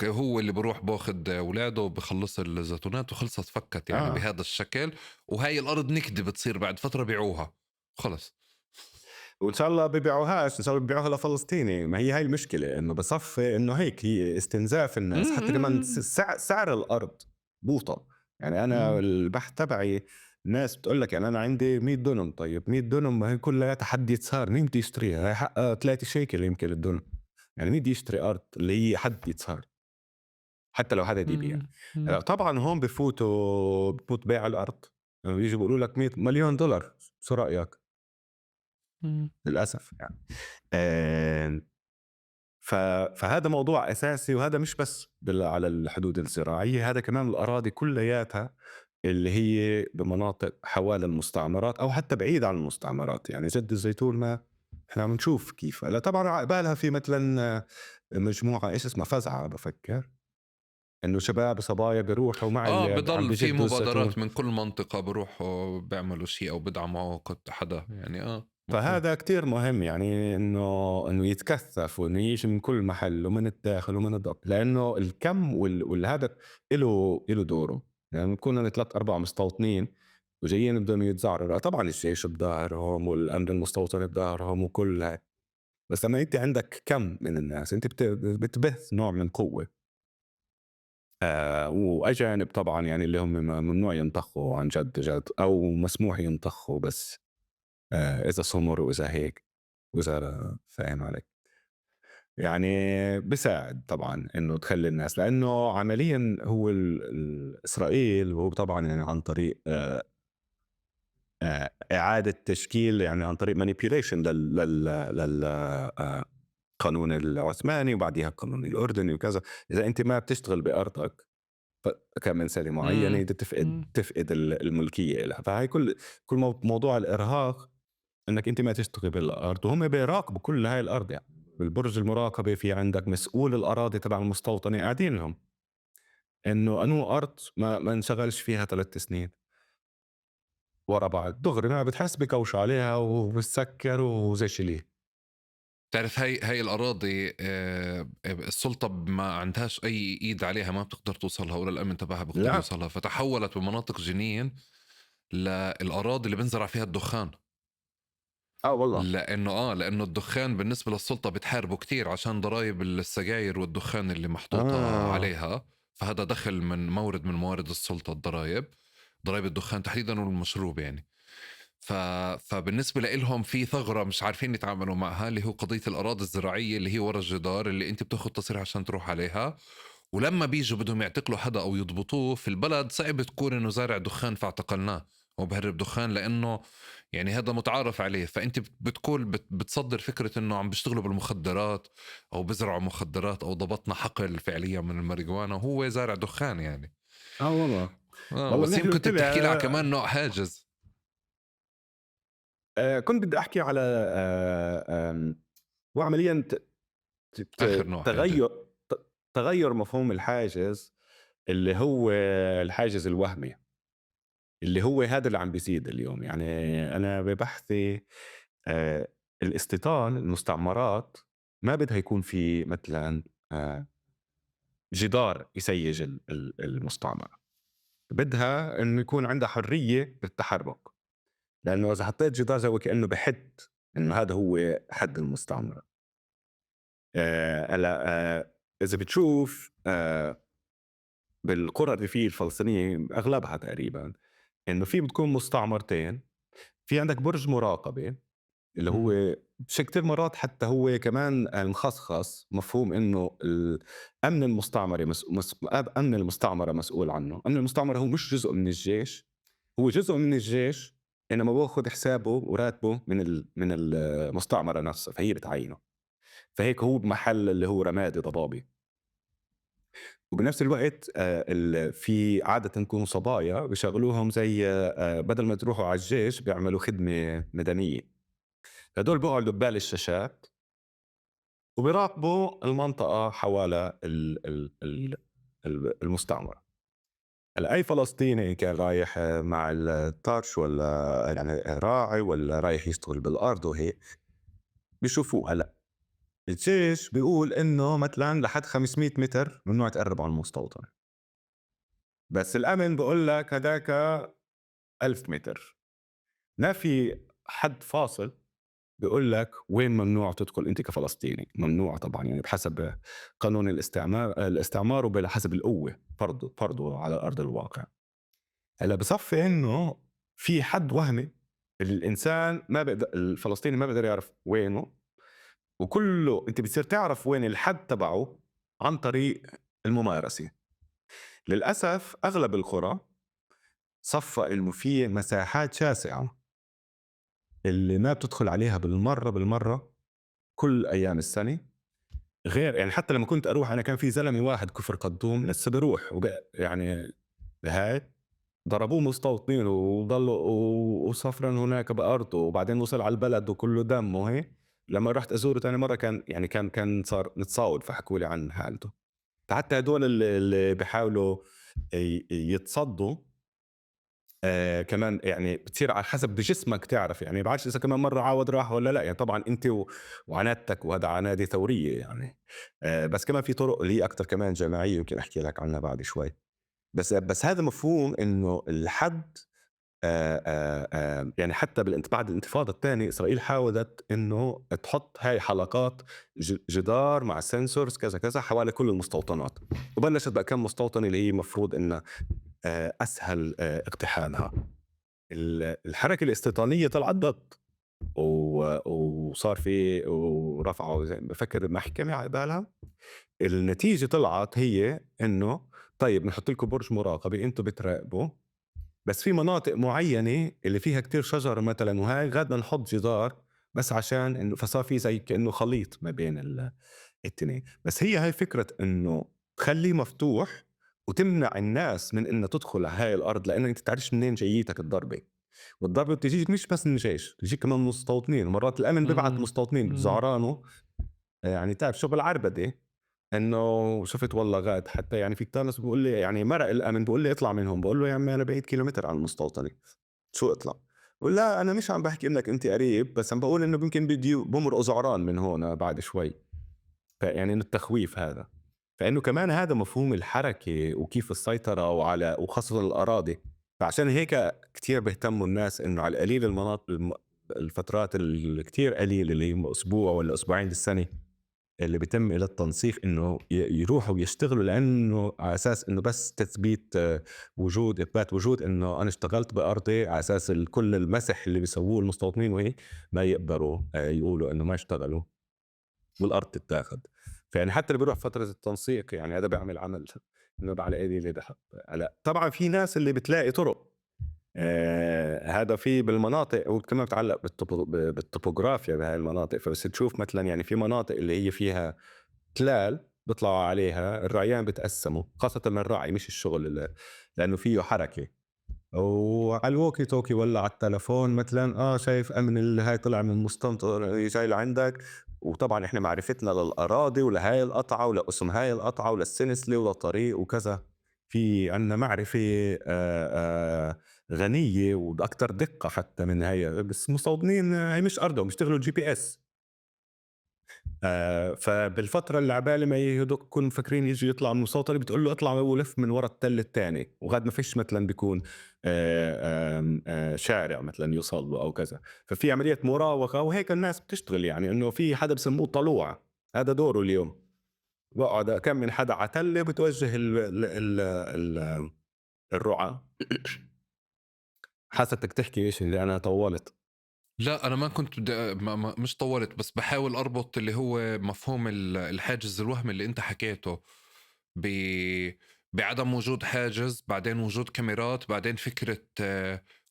هو اللي بروح باخد أولاده وبخلّص الزيتونات وخلصت فكّت يعني اه، بهذا الشكل. وهاي الأرض نكدة بتصير بعد فترة بيعوها وخلص. وان شاء الله بيبيعوهاش، ان شاء الله بيبيعوها لفلسطيني. ما هي هاي المشكله، انه بصفي انه هيك هي استنزاف الناس. إمم، حتى كمان إمم، سعر الارض بوطه. يعني انا إمم. البحث تبعي ناس بتقول لك يعني انا عندي 100 دنم. طيب 100 دنم ما هي كلها تحدي صار، مين بده يشتريها؟ هي حقها 3 شيكل يمكن الدنم. يعني مين بده يشتري ارض اللي هي حد صار، حتى لو حدا بده يبيع؟ إمم، إمم، هلا طبعا هون بفوت بيع الارض. يعني بيجوا بيقولوا لك 100 مليون دولار، شو رايك؟ إمم. للاسف يعني. آه، فهذا موضوع أساسي. وهذا مش بس على الحدود الزراعية، هذا كمان الأراضي كلياتها اللي هي بمناطق حوالي المستعمرات أو حتى بعيد عن المستعمرات. يعني جد الزيتون ما احنا عم نشوف كيف. لا طبعا عقبالها في مثلا مجموعة ايش اسمها فزعة، بفكر انه شباب صبايا بيروحوا مع اللي عم بضل في بجدوا الزيتون. مبادرات من كل منطقة بيروحوا بيعملوا شيء أو بيدعموا قد حدا يعني فهذا مفروض. كتير مهم، يعني انه يتكثف وانه يجي من كل محل ومن الداخل ومن الضغط، لانه الكم والهدف له دوره. يعني كنا 3 4 مستوطنين وجايين بدهم يتزعرروا، طبعا الجيش بظهرهم والامن المستوطن بظهرهم وكل هاي. بس لما انت عندك كم من الناس، انت بتبث نوع من قوه. واجانب طبعا، يعني اللي هم ممنوع ينطخوا عن جد جد، او مسموح ينطخوا بس اذا سمر واذا هيك، وإذا فاهم علي. يعني بيساعد طبعًا إنه تخلّي الناس، لإنه عمليًا هو إسرائيل هو طبعًا يعني عن طريق إعادة تشكيل، يعني عن طريق manipulation لل القانون العثماني وبعديها القانون الأردني وكذا. إذا أنت ما بتشتغل بأرضك كم من سنة معيّنة، إمم، أنت إمم. تفقد الملكية إلها. فهي كل موضوع الإرهاق إنك أنت ما تشتغل بالأرض، وهم بيراقبوا كل هاي الأرض يعني. بالبرج المراقبة في عندك مسؤول الأراضي تبع المستوطنة قاعدين لهم إنه أنو أرض ما انشغلش فيها 3 سنين ورا بعض، دغري ما بتحس بكوش عليها وبتسكر وزي شيليه. تعرف هاي الأراضي السلطة ما عندهاش أي إيد عليها، ما بتقدر توصلها ولا الأمن تبعها بيقدر لأ، يوصلها، فتحولت بمناطق جنين للأراضي اللي بنزرع فيها الدخان. والله، لأنه الدخان بالنسبة للسلطة بتحاربه كتير عشان ضرائب السجاير والدخان اللي محطوطة آه، عليها. فهذا دخل من مورد من موارد السلطة، ضرائب الدخان تحديدا والمشروب يعني. فبالنسبة لإلهم في ثغرة مش عارفين يتعاملوا معها، اللي هو قضية الأراضي الزراعية اللي هي ورا الجدار اللي أنت بتاخد تصريح عشان تروح عليها. ولما بيجوا بدهم يعتقلوا حدا أو يضبطوه في البلد، صعب تكون إنه زارع دخان فاعتقلناه أو بهرب دخان، لأنه يعني هذا متعارف عليه. فأنت بتكون بتصدر فكرة إنه عم بيشتغلوا بالمخدرات أو بزرعوا مخدرات أو ضبطنا حقل فعليا من الماريجوانا وهو زارع دخان يعني. والله، والله بس منيح اللي يمكن قُلت لي. بتحكي لي على كمان نوع حاجز. كنت بدي أحكي على هو عمليًا ت ت آخر نوع حاجز. تغيُّر تغيُّر مفهوم الحاجز، اللي هو الحاجز الوهمي، اللي هو هذا اللي عم بيزيد اليوم. يعني أنا ببحثي آآ الاستيطان، المستعمرات ما بدها يكون في مثلًا آآ جدار يسيّج المستعمرة، بدها إنه يكون عندها حرية بالتحرُّك، لإنه إذا حطيت جدار زي وكإنه بيحد إنه هذا هو حد المستعمرة. هلأ إذا بتشوف بالقرى الريفية الفلسطينية أغلبها تقريبًا، إنه في بتكون مستعمرتين، في عندك برج مراقبة اللي إمم. هو كتير مرات حتى هو كمان مخصص مفهوم إنه أمن المستعمرة أمن المستعمرة مسؤول عنه. أمن المستعمرة هو مش جزء من الجيش، هو جزء من الجيش إنما بياخد حسابه وراتبه من المستعمرة نفسها، فهي بتعينه، فهيك هو بمحل اللي هو رمادي ضبابي. وبنفس الوقت في عادةً يكونوا صبايا بيشغلوهم زي بدل ما تروحوا على الجيش بيعملوا خدمة مدنية، هدول بيقعدوا ببال الشاشات وبيراقبوا المنطقة حوالى المستعمرة. هلأ أي فلسطيني كان رايح مع الطرش والّا يعني راعي والّا رايح يشتغل بالأرض وهيك بيشوفوه. هلأ الجيش بيقول إنه مثلًا لحد 500 متر ممنوع تقرّب على المستوطنة، بس الأمن بيقول لك هداك 1000 متر. ما في حد فاصل بيقول لك وين ممنوع تدخل أنت كفلسطيني. ممنوع طبعًا يعني بحسب قانون الاستعمار وبحسب القوة فرضه على أرض الواقع. هلأ بصفي إنه في حد وهمي الإنسان ما الفلسطيني ما بيقدر يعرف وينه، وكلّه أنت بتصير تعرف وين الحد تبعه عن طريق الممارسة. للأسف أغلب القرى صفّى إنه في مساحات شاسعة اللي ما بتدخل عليها بالمرّة كل أيام السنة. غير يعني حتى لمّا كنت أروح أنا كان في زلمة واحد كفر قدّوم لسه بيروح يعني بهاي ضربوه مستوطنين وضلوا وصفرًا هناك بأرضه، وبعدين وصل على البلد وكلّه دم وهيك. لمّا رُحت أزوره تاني مرّة كان يعني كان صار متصاوب، فحكوا لي عن حالته. فحتى هدول اللي بيحاولوا يتصدّوا كمان يعني بتصير على حسب بجسمك تعرف، يعني ما بعرفش إذا كمان مرّة عاود راح والّا لأ. يعني طبعًا أنت وعنادتك وهذا عنادة ثورية يعني. بس كمان في طرق اللي هي أكتر كمان جماعية يمكن أحكي لك عنها بعد شوي. بس هذا مفهوم إنه الحد يعني حتى بعد الانتفاضة الثانية إسرائيل حاولت إنه تحط هاي حلقات جدار مع sensors كذا كذا حوالي كل المستوطنات، وبلشت بقى كم مستوطنة اللي هي مفروض إنها أسهل اقتحامها. الحركة الاستيطانية طلعت ضد وصار في ورفعوا زي بفكر محكمة على بالها. النتيجة طلعت هي إنه طيب بنحط لكم برج مراقبة أنتم بتراقبوا، بس في مناطق معينة اللي فيها كتير شجر مثلًا وهاي غادنا نحط جدار بس عشان إنه فصار في زي كإنه خليط ما بين التنين. بس هي هاي فكرة إنه تخلّيه مفتوح وتمنع الناس من إنها تدخل على هاي الأرض، لإنه أنت بتعرفش منين جاييتك الضربة. والضربة بتجيك مش بس من الجيش، بتجيك كمان من المستوطنين، ومرات الأمن بيبعت إمم. مستوطنين إمم. بزعرانه يعني تعرف شغل عربدة، إنه شُفت والله غاد حتى يعني في كتار ناس بيقول لي يعني مرق الأمن بيقول لي اطلع من هون، باقول له: "يا عمي أنا بعيد كيلومتر عن المستوطنة، شو أطلع؟" بيقول: "لأ أنا مش عم باحكي إنك أنت قريب، بس عم باقول إنه يمكن بيمرقوا زعران من هون بعد شوي." فيعني إنه التخويف هذا، فإنه كمان هذا مفهوم الحركة وكيف السيطرة وخاصةً الأراضي، فعشان هيك كتير بيهتموا الناس إنه على القليل الفترات الكتير قليلة اللي هم أسبوع والّا أسبوعين بالسنة اللي بيتم إلى التنسيق إنه يروحوا ويشتغلوا، لإنه على أساس إنه بس تثبيت وجود إثبات وجود إنه أنا اشتغلت بأرضي، على أساس كل المسح اللي بيسووه المستوطنين وهيك ما يقدروا يقولوا إنه ما اشتغلوا والأرض تتاخد. فيعني حتى اللي بيروح فترة التنسيق يعني هذا بيعمل عمل إنه على قليل ذهب. هلأ طبعًا في ناس اللي بتلاقي طرق، هذا في بالمناطق وكمان بتعلق بالطبوغرافيا بهاي المناطق، فبس تشوف مثلًا يعني في مناطق اللي هي فيها تلال بيطلعوا عليها الرعيان بيتقسّموا، خاصةً الرعي مش الشغل لإنه فيه حركة، وعلى الووكي توكي والّا على التلفون مثلًا شايف أمن هاي طلع من المستنطر جاي لعندك، وطبعًا إحنا معرفتنا للأراضي ولهاي القطعة ولاسم هاي القطعة وللسنسلة وللطريق وكذا، في عندنا معرفة غنية وأكتر دقة حتى من هاي، بس المستوطنين هي مش أرضهم بيشتغلوا GPS. فبالفترة اللي عبالي ما هدوك يكونوا مفكرين ييجي يطلع من المستوطنة بتقول له اطلع ولف من ورا التل التاني، وغاد ما فيش مثلًا بيكون شارع مثلًا يوصل له أو كذا، ففي عملية مراوغة وهيك الناس بتشتغل، يعني إنه في حدا بسموه طلوعة، هذا دوره اليوم، بيقعد كم من حدا على تلة بتوجه ال الرُّعى. حاسّتك تحكي إشي اللي أنا طوّلت. لا أنا ما كنت بدي مش طولت، بس بحاول أربط اللي هو مفهوم الحاجز الوهمي اللي أنت حكيته ب... بعدم وجود حاجز، بعدين وجود كاميرات، بعدين فكرة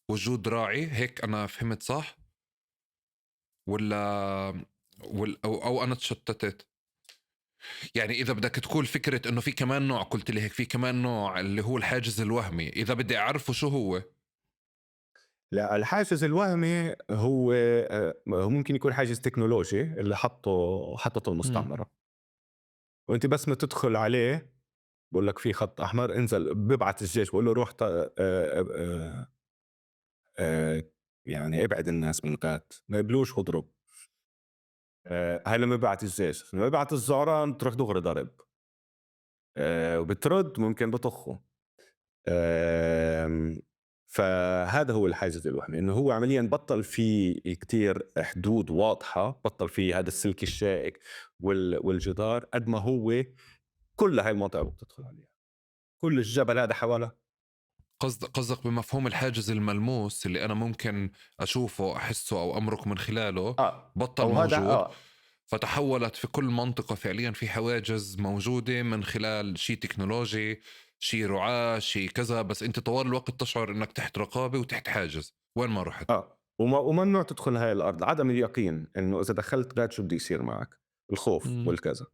وجود راعي. هيك أنا فهمت صح ولا أو أنا تشتتت؟ يعني إذا بدك تقول فكرة إنه في كمان نوع، قلت لي هيك في كمان نوع اللي هو الحاجز الوهمي، إذا بدي أعرفه شو هو. لأ، الحاجز الوهمي هو ممكن يكون حاجز تكنولوجي اللي حطّته مم. المستعمرة، وأنت بس ما تدخل عليه بيقول لك في خط أحمر انزل، بيبعت الجيش بيقول له روح آآ يعني ابعد الناس من الغاد، ما يقبلوش واضرب. هاي لمّا يبعت الجيش، لمّا يبعت الزعران تروح دغري ضرب، وبترد ممكن بطخه. آمم، فهذا هو الحاجز الوهمي، إنه هو عمليًا بطّل في كتير حدود واضحة، بطّل في هذا السلك الشائك والجدار، قد ما هو كل هاي المنطقة بتدخل عليها، كل الجبل هذا حوالي. قصدك بمفهوم الحاجز الملموس اللي أنا ممكن أشوفه أحسه أو أمرق من خلاله، بطل أو هذا موجود، فتحولت في كل منطقة فعليا في حواجز موجودة من خلال شيء تكنولوجي، شيء رعاة، شيء كذا، بس أنت طوال الوقت تشعر أنك تحت رقابة وتحت حاجز وين ما رحت. وممنوع تدخل هاي الأرض، عدم اليقين إنه إذا دخلت غاد شو بده يصير معك، الخوف مم. والكذا.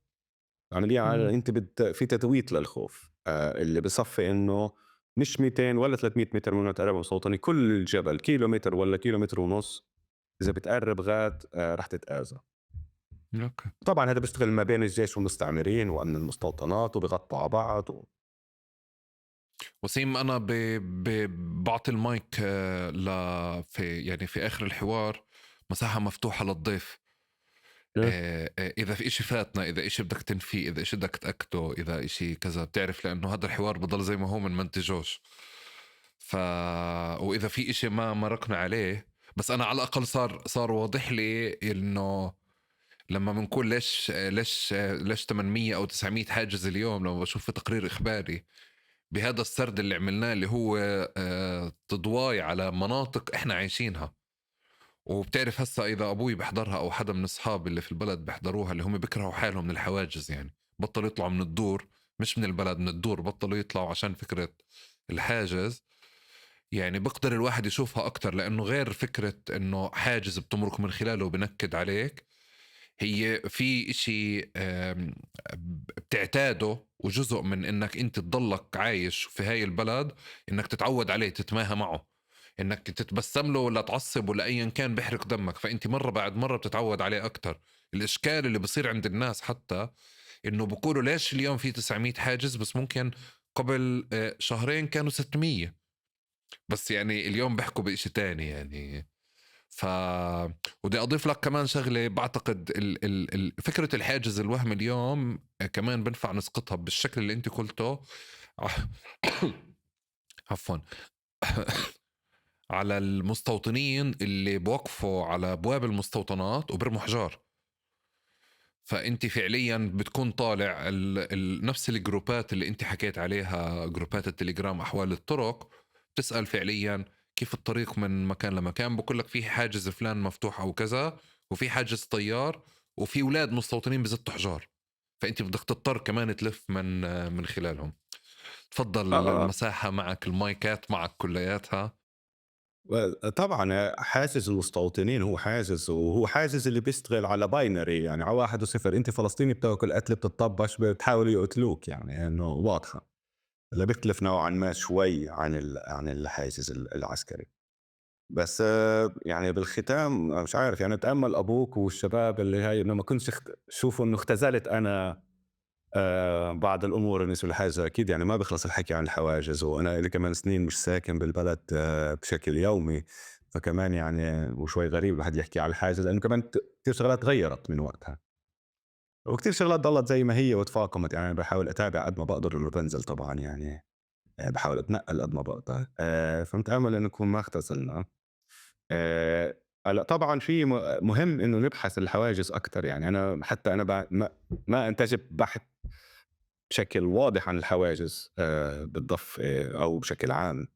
عمليًا مم. أنت في تتويت للخوف، اللي بصفي إنه مش 200 ولا 300 متر من تقرب مستوطنة، كل الجبل كيلومتر والّا كيلومتر ونص إذا بتقرب غاد رح تتآذى. أوكي. طبعًا هذا بيشتغل ما بين الجيش والمستعمرين وأمن المستوطنات وبيغطوا على بعض وسيم أنا بعطي المايك في يعني في آخر الحوار مساحة مفتوحة للضيف. إذا في إشي فاتنا، إذا إشي بدك تنفيه، إذا إشي بدك تأكده، إذا إشي كذا، بتعرف لأنه هذا الحوار بضل زي ما هو من منتجوش. ف وإذا في إشي ما مرقنا عليه، بس أنا على الأقل صار واضح لي إنه لما بنقول ليش 800 أو 900 حاجز اليوم، لما بشوف في تقرير إخباري بهذا السرد اللي عملناه اللي هو تضواي على مناطق إحنا عايشينها. وبتعرف هسا إذا أبوي بحضرها أو حدا من أصحابي اللي في البلد بحضروها، اللي هم بيكرهوا حالهم من الحواجز، يعني بطلوا يطلعوا من الدور، مش من البلد، من الدور بطلوا يطلعوا عشان فكرة الحاجز. يعني بقدر الواحد يشوفها أكتر، لأنه غير فكرة إنه حاجز بتمرق من خلاله وبنكد عليك، هي في إشي بتعتاده وجزء من إنك أنت تضلك عايش في هاي البلد، إنك تتعود عليه، تتماهى معه. إنك تتبسم له ولا تعصب ولا أيًا كان بيحرق دمك، فأنت مرّة بعد مرّة بتتعود عليه أكتر. الإشكال اللي بصير عند الناس حتى إنه بيقولوا ليش اليوم في 900 حاجز بس ممكن قبل شهرين كانوا 600، بس يعني اليوم بيحكوا بإشي تاني يعني. ف ودي أضيف لك كمان شغلة، باعتقد فكرة الحاجز الوهمي اليوم كمان بنفع نسقطها بالشكل اللي أنت قلته. عفوا. على المستوطنين اللي بوقفوا على أبواب المستوطنات وبرموا حجار. فأنت فعليا بتكون طالع نفس الجروبات اللي أنت حكيت عليها، جروبات التليجرام أحوال الطرق، بتسأل فعليا كيف الطريق من مكان لمكان، بقول لك في حاجز فلان مفتوح أو كذا، وفي حاجز طيار، وفي أولاد مستوطنين بزتوا حجار. فأنت بدك تضطر كمان تلف من خلالهم. تفضل، آه المساحة معك، المايكات معك كلياتها. طبعا حاجز المستوطنين هو حاجز، وهو حاجز اللي بيشتغل على باينري، يعني على واحد وصفر. انت فلسطيني بتاكل قتل، بتطبش، بتحاولوا يقتلوك، يعني انه واضحه. اللي بيختلف نوعا ما شوي عن عن الحاجز العسكري. بس يعني بالختام مش عارف، يعني اتامل ابوك والشباب اللي هاي انه ما كنتش شوفوا انه اختزلت انا بعض الأمور بالنسبة للحاجة. أكيد يعني ما بيخلص الحكي عن الحواجز، وأنا إلي كمان سنين مش ساكن بالبلد بشكل يومي. فكمان يعني وشوي غريب الواحد يحكي على الحاجة، لأنه كمان كتير شغلات غيرت من وقتها، وكتير شغلات ضلت زي ما هي وتفاقمت. يعني بحاول أتابع قد ما بقدر لما بنزل طبعا، يعني بحاول أتنقل قد ما بقدر. فمتأمل إنه نكون ما اختزلنا. هلا طبعا في مهم إنه نبحث الحواجز أكتر. يعني أنا حتى أنا ما أنتجب بحث بشكل واضح عن الحواجز بالضفة أو بشكل عام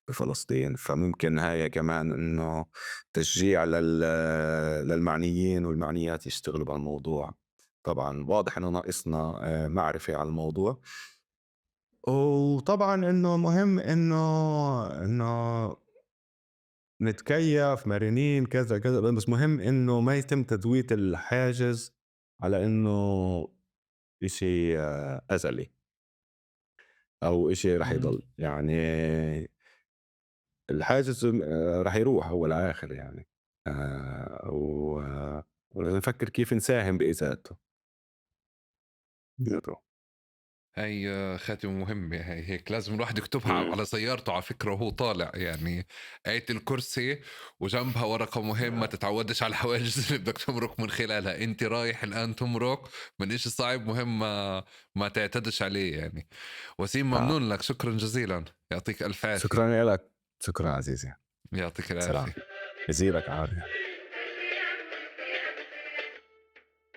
بفلسطين. فممكن هاي كمان إنه تشجيع للمعنيين والمعنيات يشتغلوا بهالموضوع. طبعا واضح إنه ناقصنا معرفة على الموضوع. وطبعا إنه مهم إنه نتكيف مرنين كذا كذا، بس مهم إنه ما يتم تدويت الحاجز على إنه إشي أزلي أو إشي رح مم. يضل. يعني الحاجز رح يروح هو الآخر يعني. و ونفكر كيف نساهم بإزالته. هاي خاتمة مهمة، هاي هيك لازم الواحد يكتبها إمم. على سيارته على فكرة وهو طالع يعني. آية الكرسي وجنبها ورقة مهمة، تتعودش على الحواجز اللي بدك تمرق من خلالها. انت رايح الآن تمرق من إشي صعب، مهم ما تعتدش عليه يعني. وسيم، آه. ممنون لك، شكرا جزيلا، يعطيك ألف عافية. شكرًا لك، شكرًا عزيزي. يعطيك سلام. العافية. يزيدك عافية.